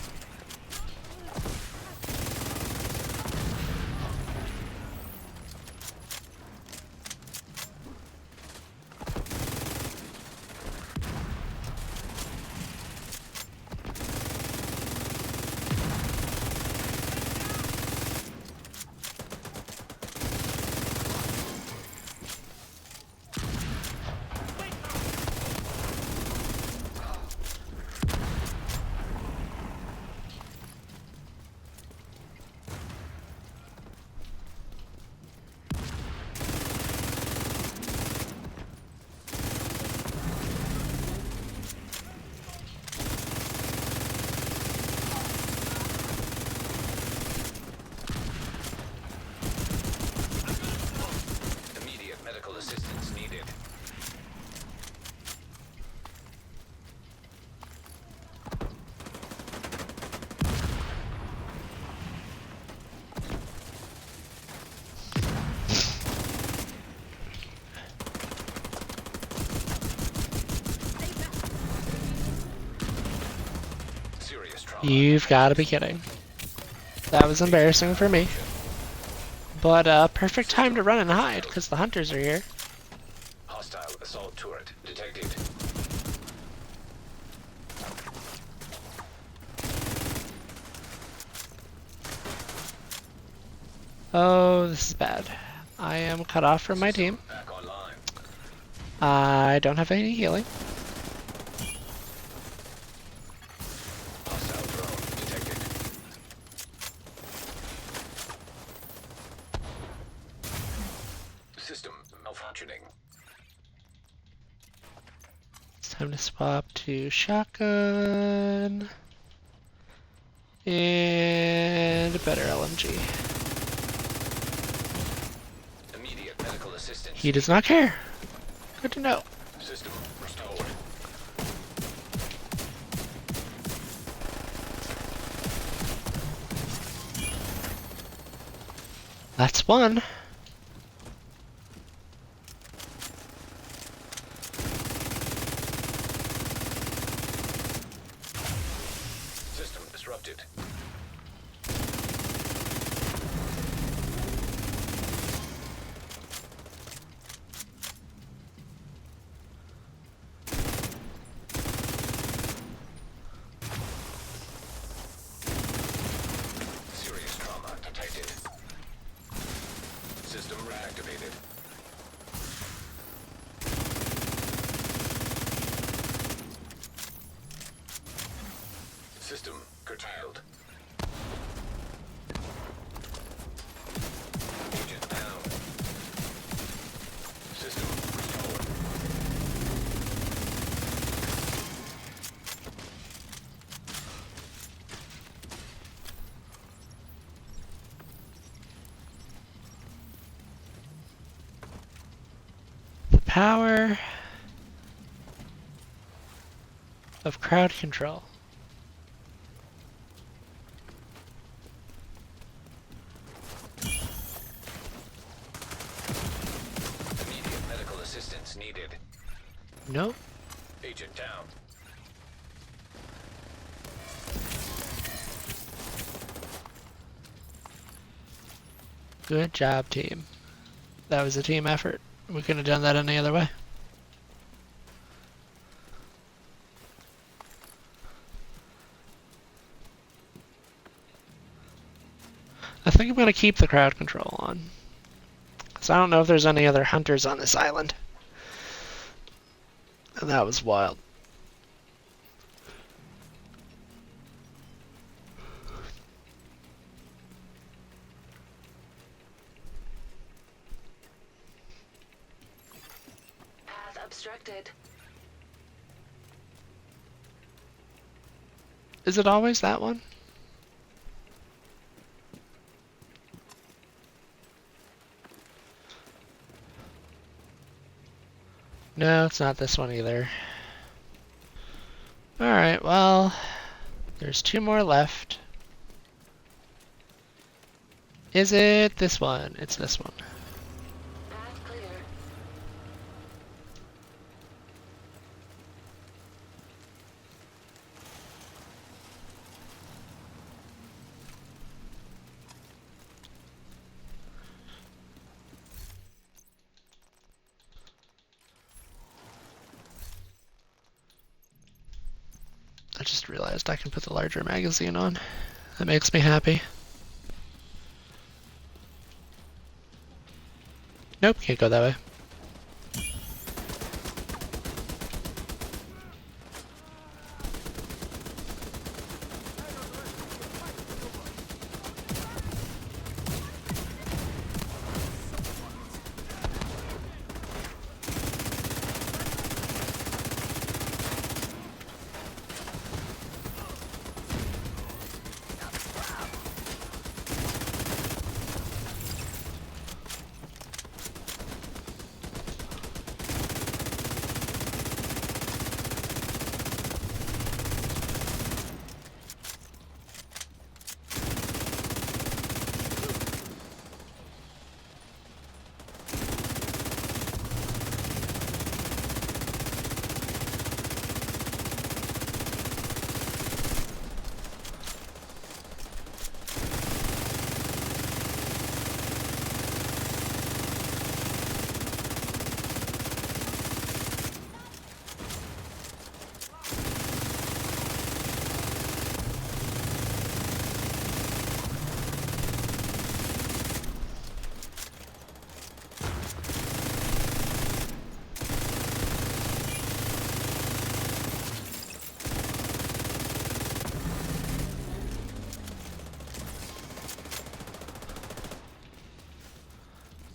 Immediate medical assistance needed. Serious trauma. You've got to be kidding. That was embarrassing for me. But perfect time to run and hide, because the hunters are here. Hostile assault turret detected. Oh, this is bad. I am cut off from my team. Back online. I don't have any healing. Hostile drone detected. System malfunctioning. It's time to swap to shotgun. And a better LMG. Immediate medical assistance. He does not care. Good to know. System restored. That's one. System disrupted. System reactivated. System curtailed. Agent down. System restored. The power of crowd control. Immediate medical assistance needed. Nope. Agent down. Good job, team. That was a team effort. We couldn't have done that any other way. I think I'm going to keep the crowd control on. Because I don't know if there's any other hunters on this island. And that was wild. Path obstructed. Is it always that one? No, it's not this one either. Alright, well, there's 2 more left. Is it this one? It's this one. Path clear. I just realized I can put the larger magazine on. That makes me happy. Nope, can't go that way.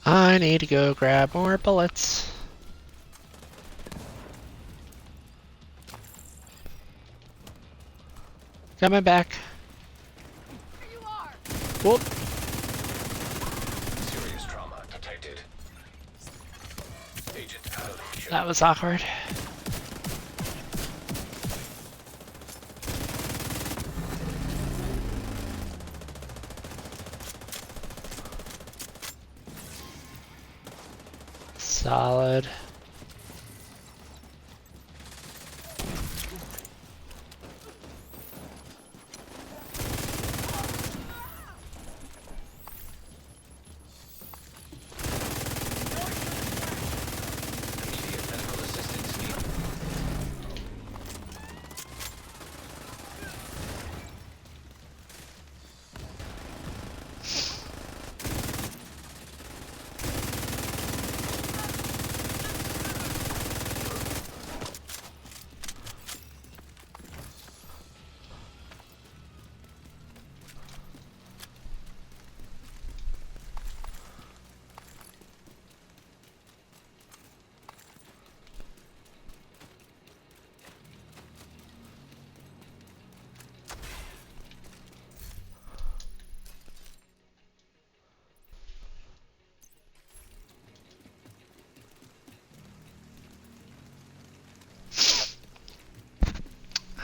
I need to go grab more bullets. Coming back. Here you are! Whoop. Serious trauma detected. Agent out of action. That was awkward. Solid. Immediate medical assistance needed.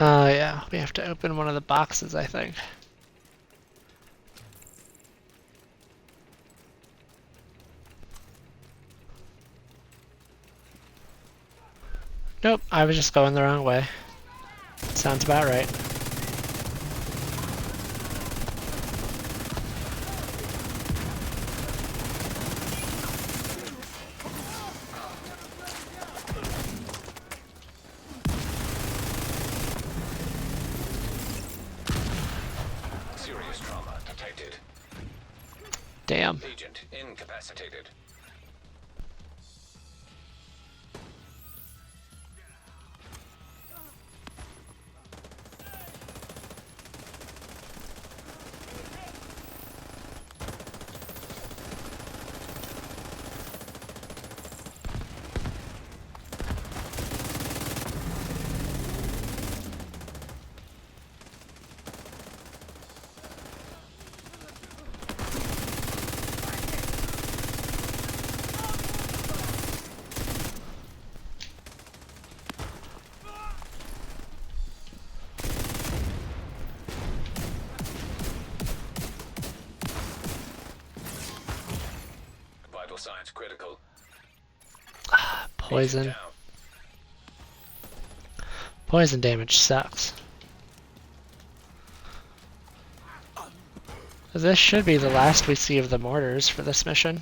Oh yeah, we have to open one of the boxes, I think. Nope, I was just going the wrong way. Sounds about right. Serious trauma detected. Damn. Agent incapacitated. Vital signs critical. Poison. Agent down. Poison damage sucks. This should be the last we see of the mortars for this mission.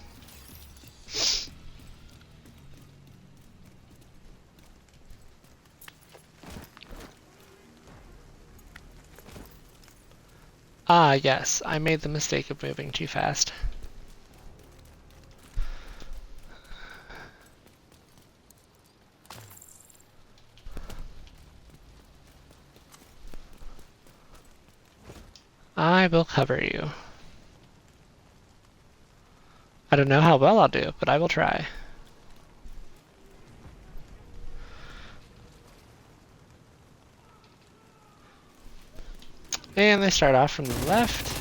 Ah, yes, I made the mistake of moving too fast. I will cover you. I don't know how well I'll do, but I will try. And they start off from the left.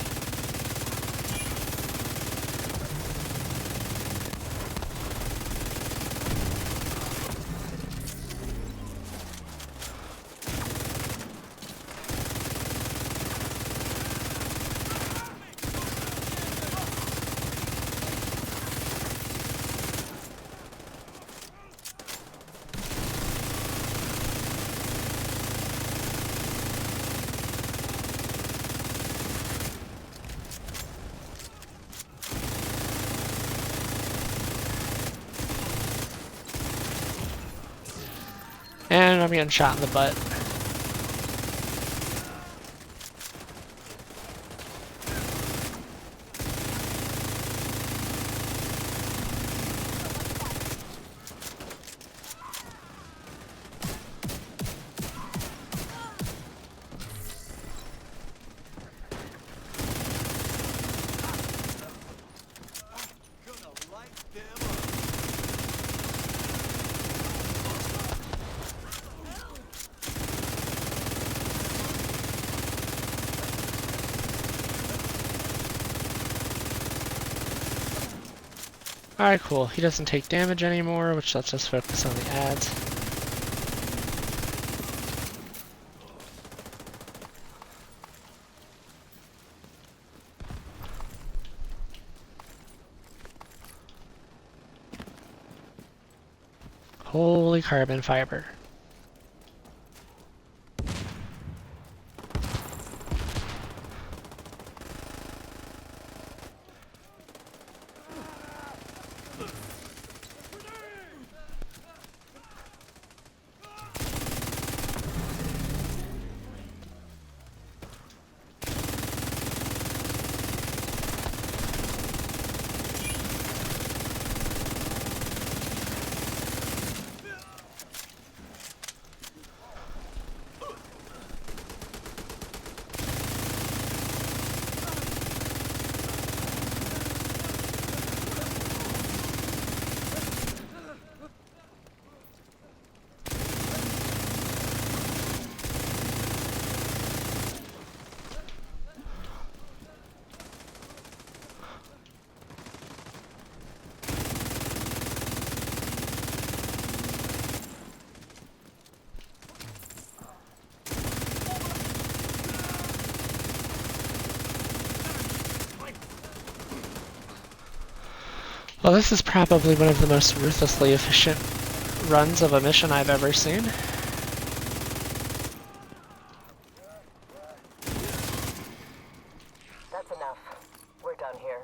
And I'm getting shot in the butt. Gonna light them up. Alright, cool. He doesn't take damage anymore, which lets us focus on the ads. Holy carbon fiber. Well, this is probably one of the most ruthlessly efficient runs of a mission I've ever seen. That's enough. We're done here.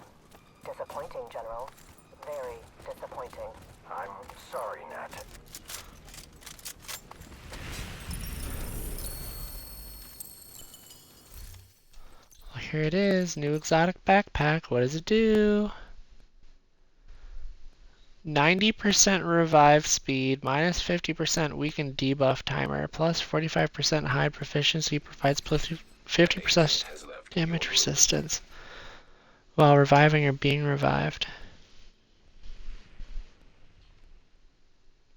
Disappointing, General. Very disappointing. I'm sorry, Nat. Well, here it is, new exotic backpack. What does it do? 90% revive speed, minus 50% weakened debuff timer, plus 45% high proficiency, provides plus An 50% agent has left your damage group. resistance while reviving or being revived.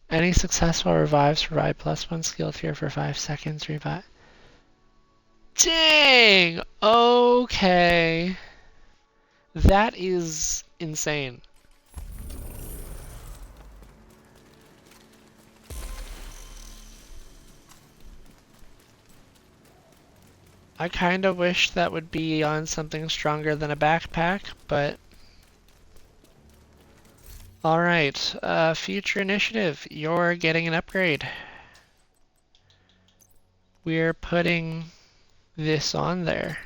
Any successful revives provide +1 skill tier for 5 seconds. Revive. Dang! Okay. That is insane. I kinda wish that would be on something stronger than a backpack, but... Alright, future initiative, you're getting an upgrade. We're putting this on there.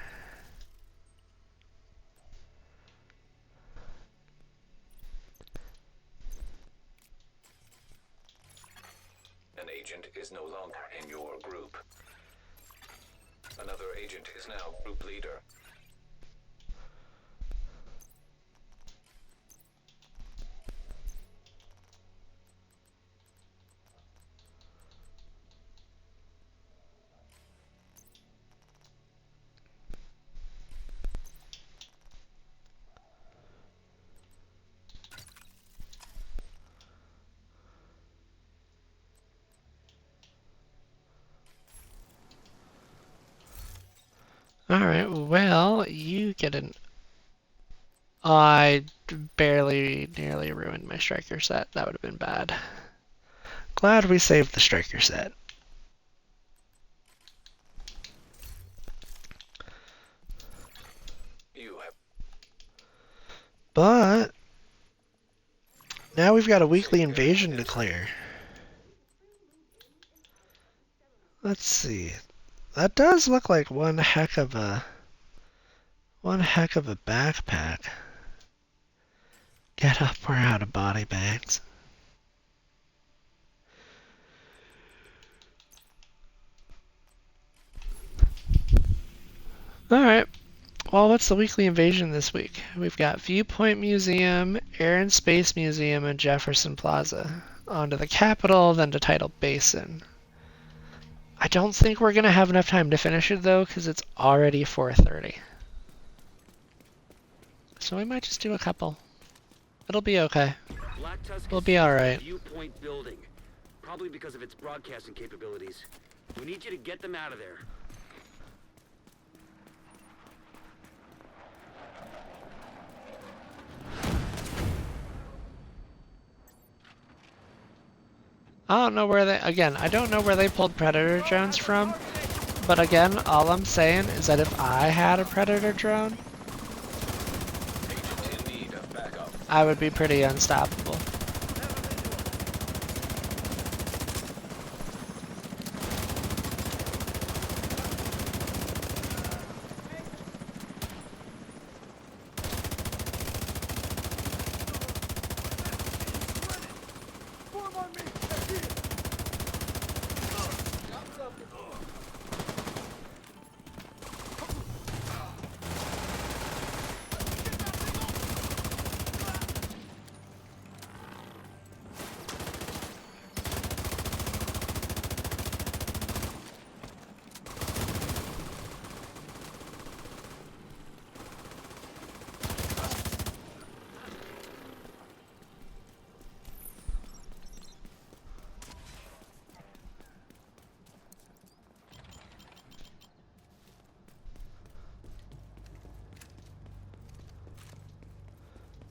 An agent is no longer in your group. Another agent is now group leader. Alright, well, you get an... I nearly ruined my striker set. That would have been bad. Glad we saved the striker set. You have But... now we've got a weekly invasion to clear. Let's see. That does look like one heck of a backpack. Get up, we're out of body bags. Alright. Well, what's the weekly invasion this week? We've got Viewpoint Museum, Air and Space Museum, and Jefferson Plaza. On to the Capitol, then to Tidal Basin. I don't think we're going to have enough time to finish it, though, because it's already 4:30. So we might just do a couple. It'll be okay. Black Tusk We'll is be in the alright. Viewpoint building, probably because of its broadcasting capabilities. We need you to get them out of there. I don't know where they... again, I don't know where they pulled Predator drones from. But again, all I'm saying is that if I had a Predator drone, agent in need of backup. I would be pretty unstoppable. Form on me! Here! Got something!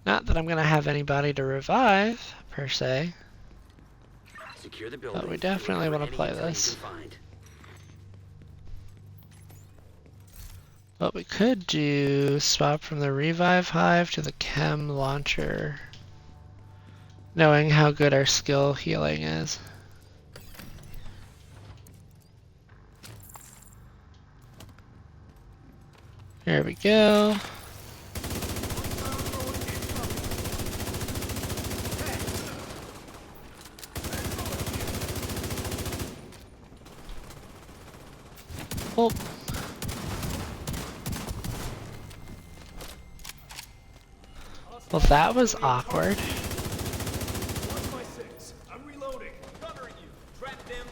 Not that I'm going to have anybody to revive, per se. Secure the building. But we definitely Look for want to any play intel you this. can find. What we could do, swap from the revive hive to the chem launcher. knowing how good our skill healing is. There we go. Oh. Well, that was awkward. Watch my six. I'm reloading. Covering you. Trap them.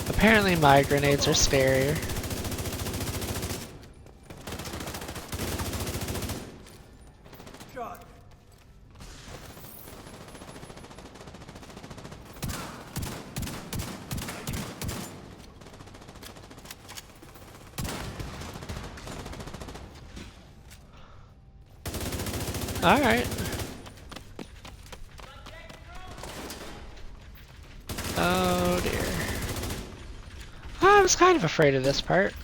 Apparently my grenades are scarier. Shot. Alright. Oh dear. I was kind of afraid of this part.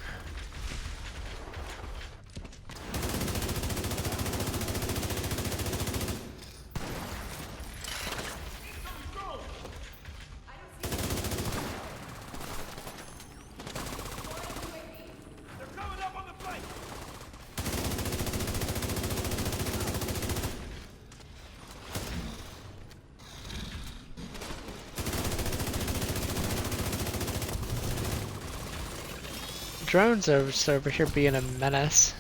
They're coming up on the flank. Drones are over here being a menace.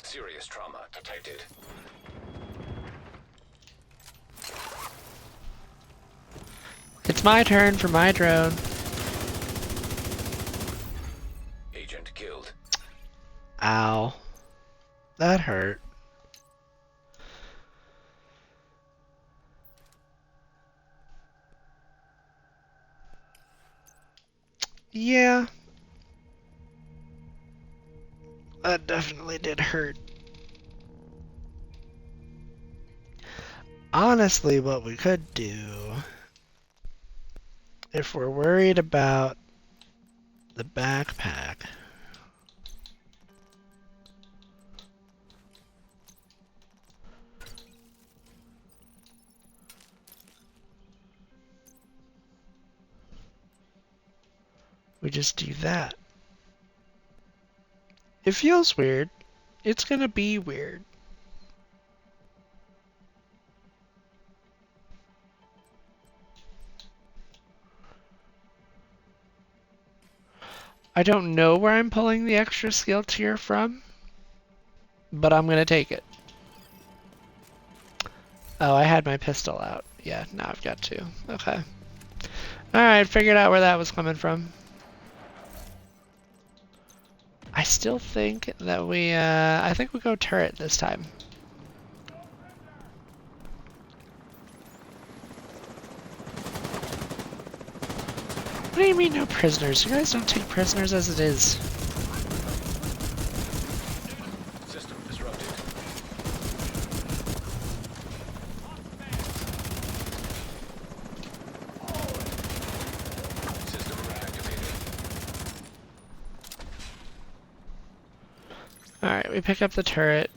Serious trauma detected. It's my turn for my drone. Agent killed. Ow. That hurt. Yeah. That definitely did hurt. Honestly, what we could do, if we're worried about the backpack, we just do that. It feels weird. It's gonna be weird. I don't know where I'm pulling the extra skill tier from, but I'm gonna take it. Oh, I had my pistol out. Yeah, now I've got two. Okay. Alright, figured out where that was coming from. I still think that I think we go turret this time. What do you mean no prisoners? You guys don't take prisoners as it is. System disrupted. System reactivated. Alright, we pick up the turret,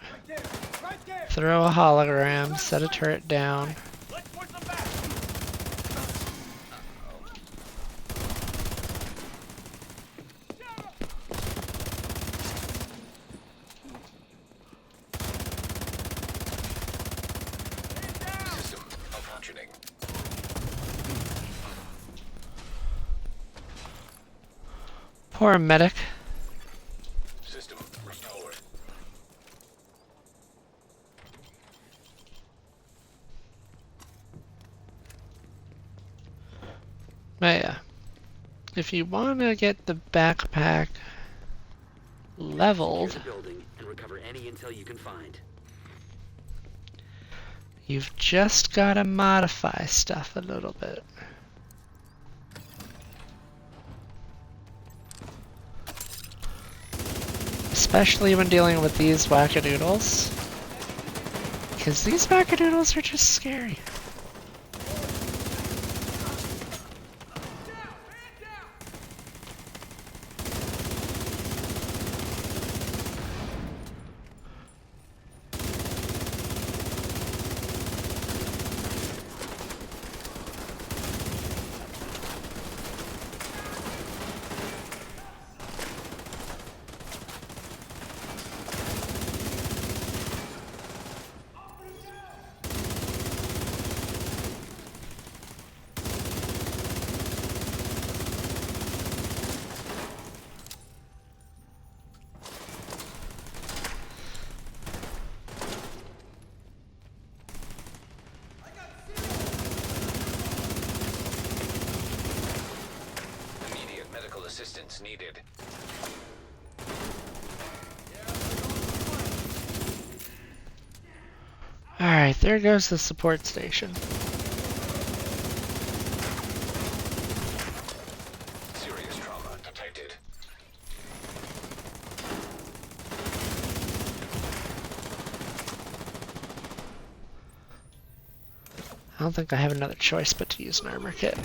Right there. Right there. throw a hologram, set a turret down. Let's push them back. System malfunctioning. Poor medic. System restored. But yeah, if you want to get the backpack leveled. Secure the building and recover any intel you can find. You've just got to modify stuff a little bit. Especially when dealing with these wackadoodles. Because these wackadoodles are just scary. Immediate medical assistance needed. Alright, there goes the support station. Serious trauma detected. I don't think I have another choice but to use an armor kit.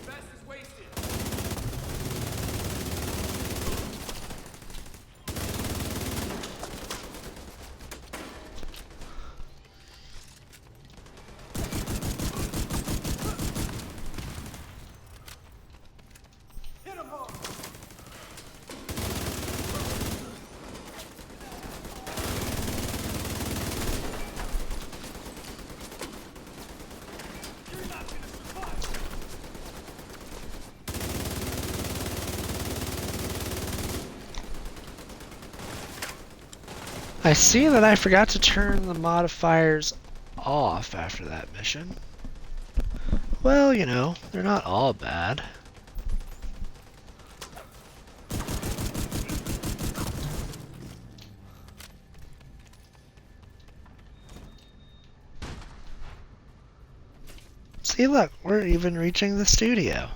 Best is wasted. Hit him hard. You're not gonna survive. I see that I forgot to turn the modifiers off after that mission. Well, you know, they're not all bad. See, look, we're even reaching the studio.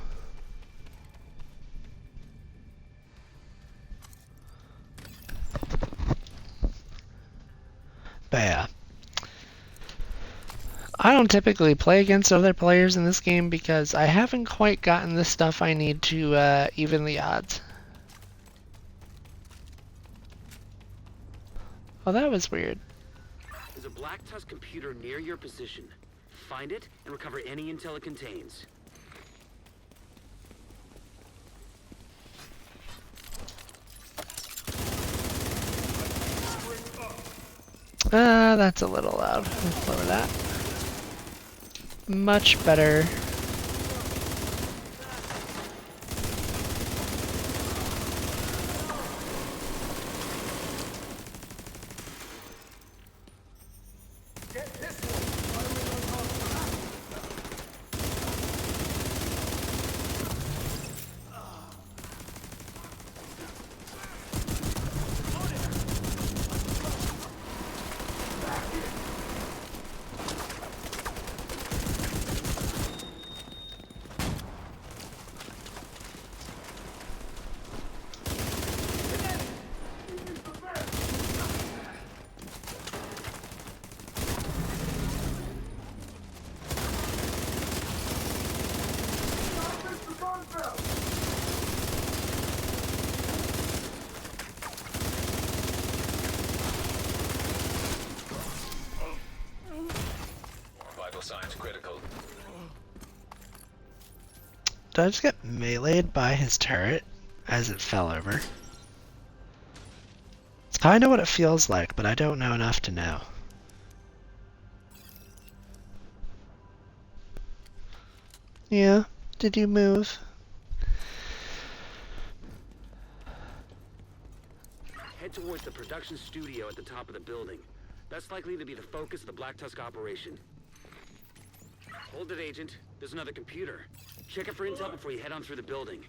But yeah. I don't typically play against other players in this game because I haven't quite gotten the stuff I need to even the odds. Oh, that was weird. There's a Black Tusk computer near your position. Find it and recover any intel it contains. That's a little loud. Let's lower that. Much better. Vital signs critical. Did I just get meleeed by his turret as it fell over? It's I know what it feels like, but I don't know enough to know. Yeah, did you move? Head towards the production studio at the top of the building. That's likely to be the focus of the Black Tusk operation. Hold it, Agent. There's another computer. Check it for intel before you head on through the building.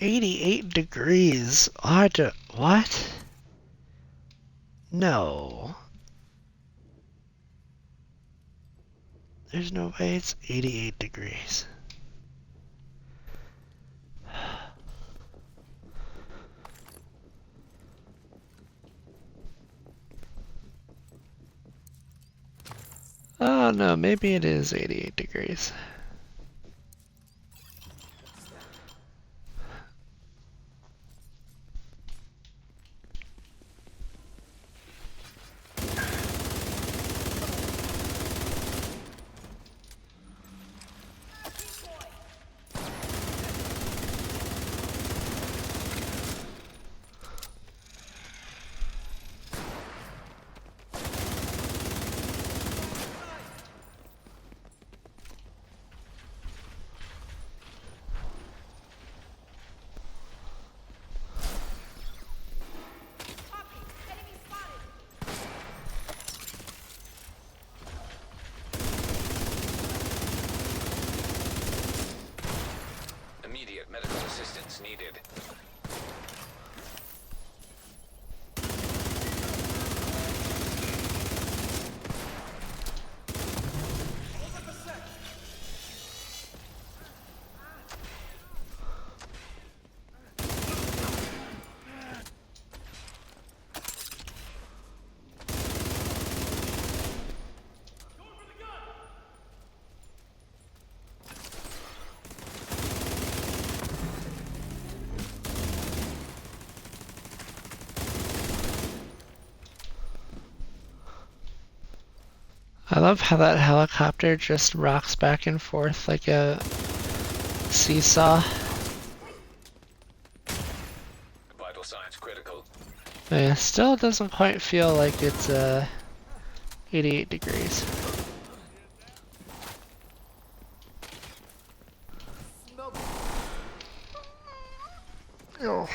$88. What? No. There's no way it's 88 degrees. Oh no, maybe it is 88 degrees. Immediate medical assistance needed. I love how that helicopter just rocks back and forth like a seesaw. Vital signs critical. Yeah, still doesn't quite feel like it's 88 degrees. Oh.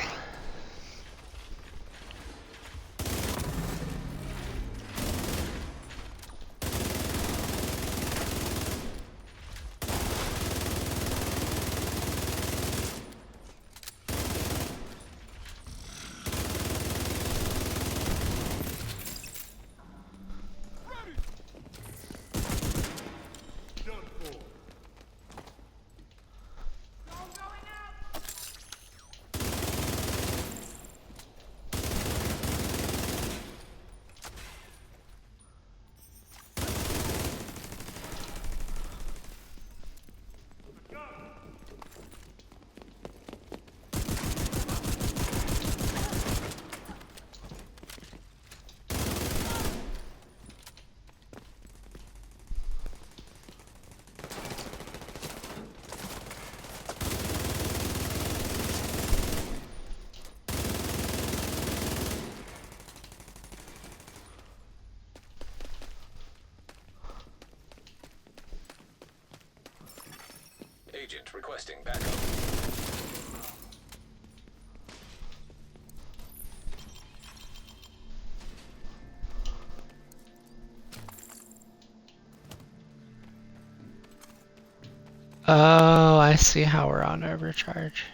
Agent requesting backup. Oh, I see how we're on overcharge.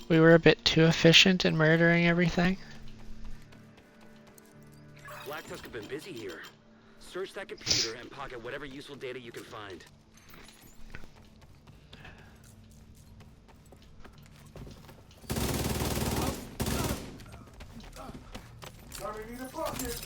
We were a bit too efficient in murdering everything. Black Tusk have been busy here. Search that computer and pocket whatever useful data you can find. Gonna need a bucket.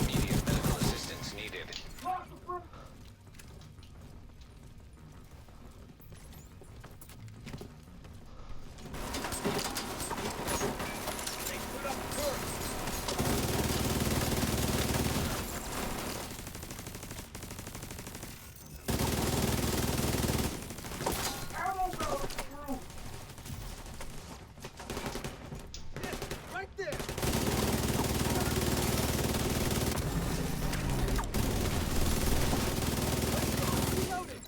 Immediate medical assistance needed. Ammo barrel through. Right there. Reloading.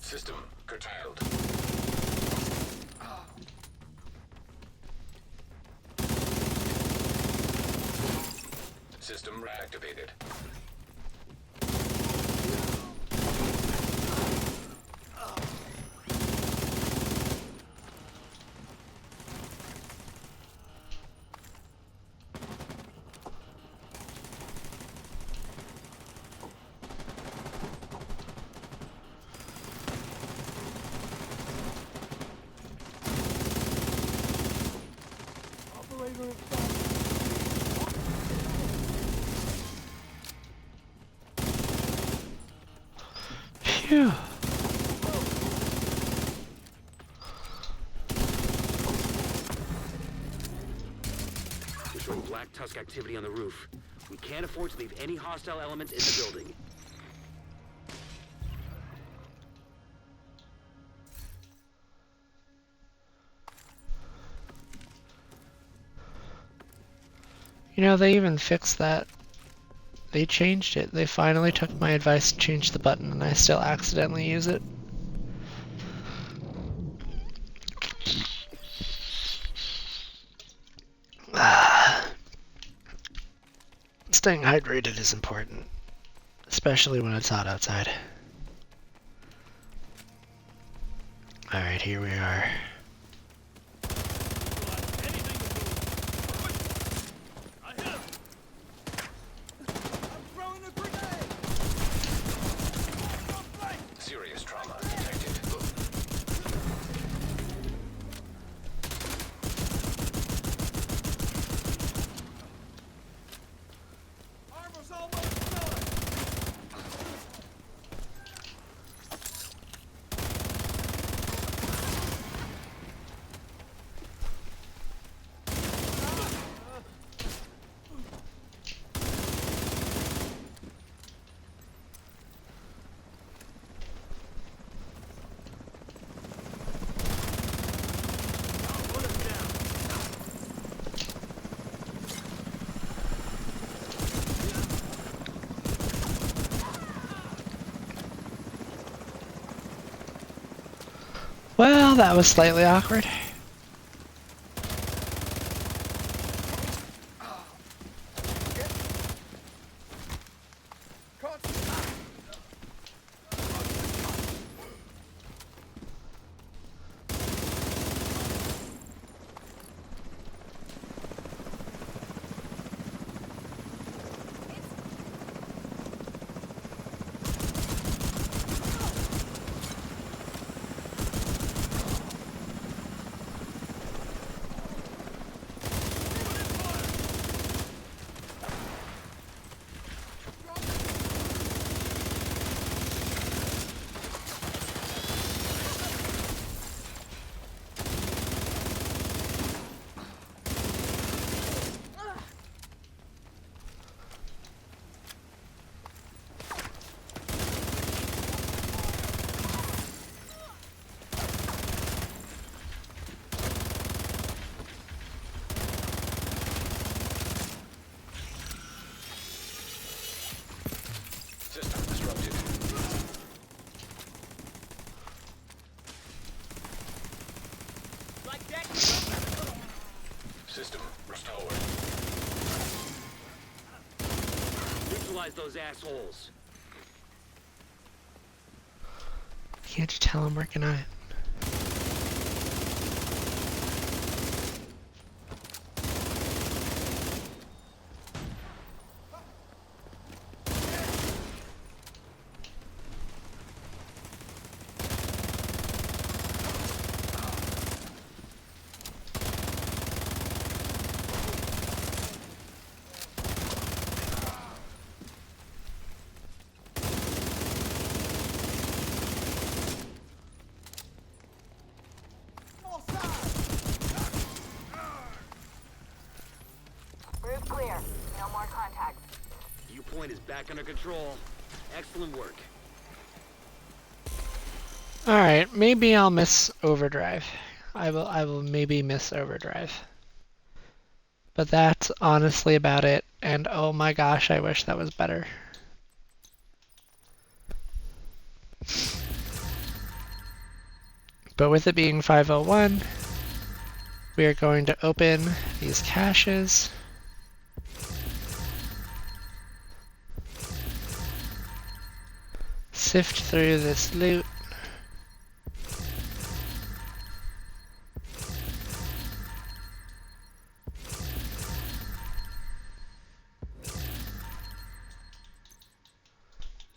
System curtailed. System reactivated. Operator installed. Phew. We're showing Black Tusk activity on the roof. We can't afford to leave any hostile elements in the building. You know, they even fixed that. They changed it. They finally took my advice and changed the button, and I still accidentally use it. Staying hydrated is important, especially when it's hot outside. Alright, here we are. I hit him. I'm throwing a grenade. Serious trauma detected. Armor's almost done. Well, that was slightly awkward. System disrupted. Like that? System restored. Neutralize those assholes. Can't you tell I'm working on it? Route clear. No more contacts. Viewpoint is back under control. Excellent work. Alright, maybe I'll miss overdrive. I will maybe miss overdrive. But that's honestly about it, and oh my gosh, I wish that was better. But with it being 5:01, we are going to open these caches. Sift through this loot.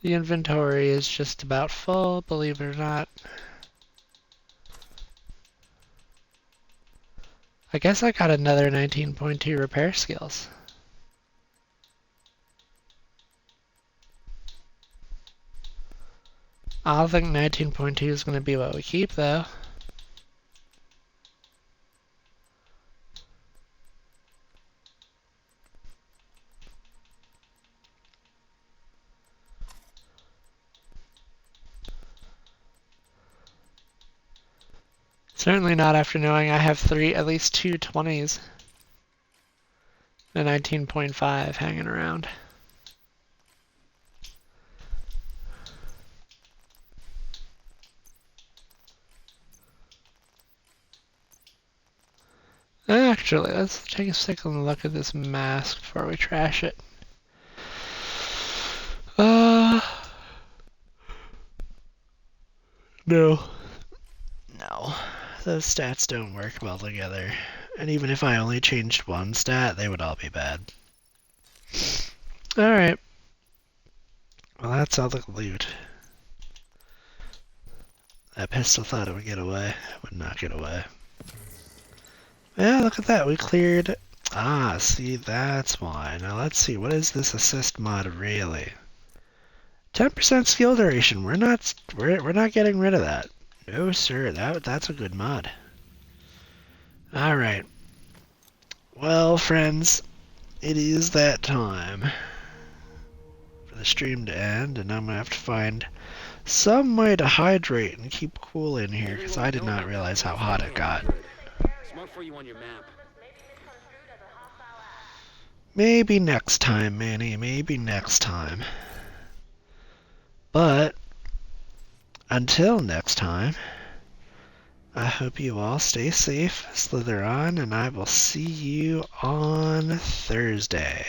The inventory is just about full, believe it or not. I guess I got another 19.2 repair skills. I don't think 19.2 is going to be what we keep, though. Certainly not after knowing I have at least two 20s. And a 19.5 hanging around. Actually, let's take a second look at this mask before we trash it. No. No. Those stats don't work well together. And even if I only changed one stat, they would all be bad. Alright. Well, that's all the loot. That pistol thought it would get away. It would not get away. Yeah, look at that. We cleared... Ah, see, that's why. Now let's see. What is this assist mod really? 10% skill duration. We're not getting rid of that. No, sir. That's a good mod. All right. Well, friends, it is that time for the stream to end, and I'm gonna have to find some way to hydrate and keep cool in here because I did not realize how hot it got. Smoke for you on your map. Maybe next time, Manny. Maybe next time. But until next time, I hope you all stay safe, slither on, and I will see you on Thursday.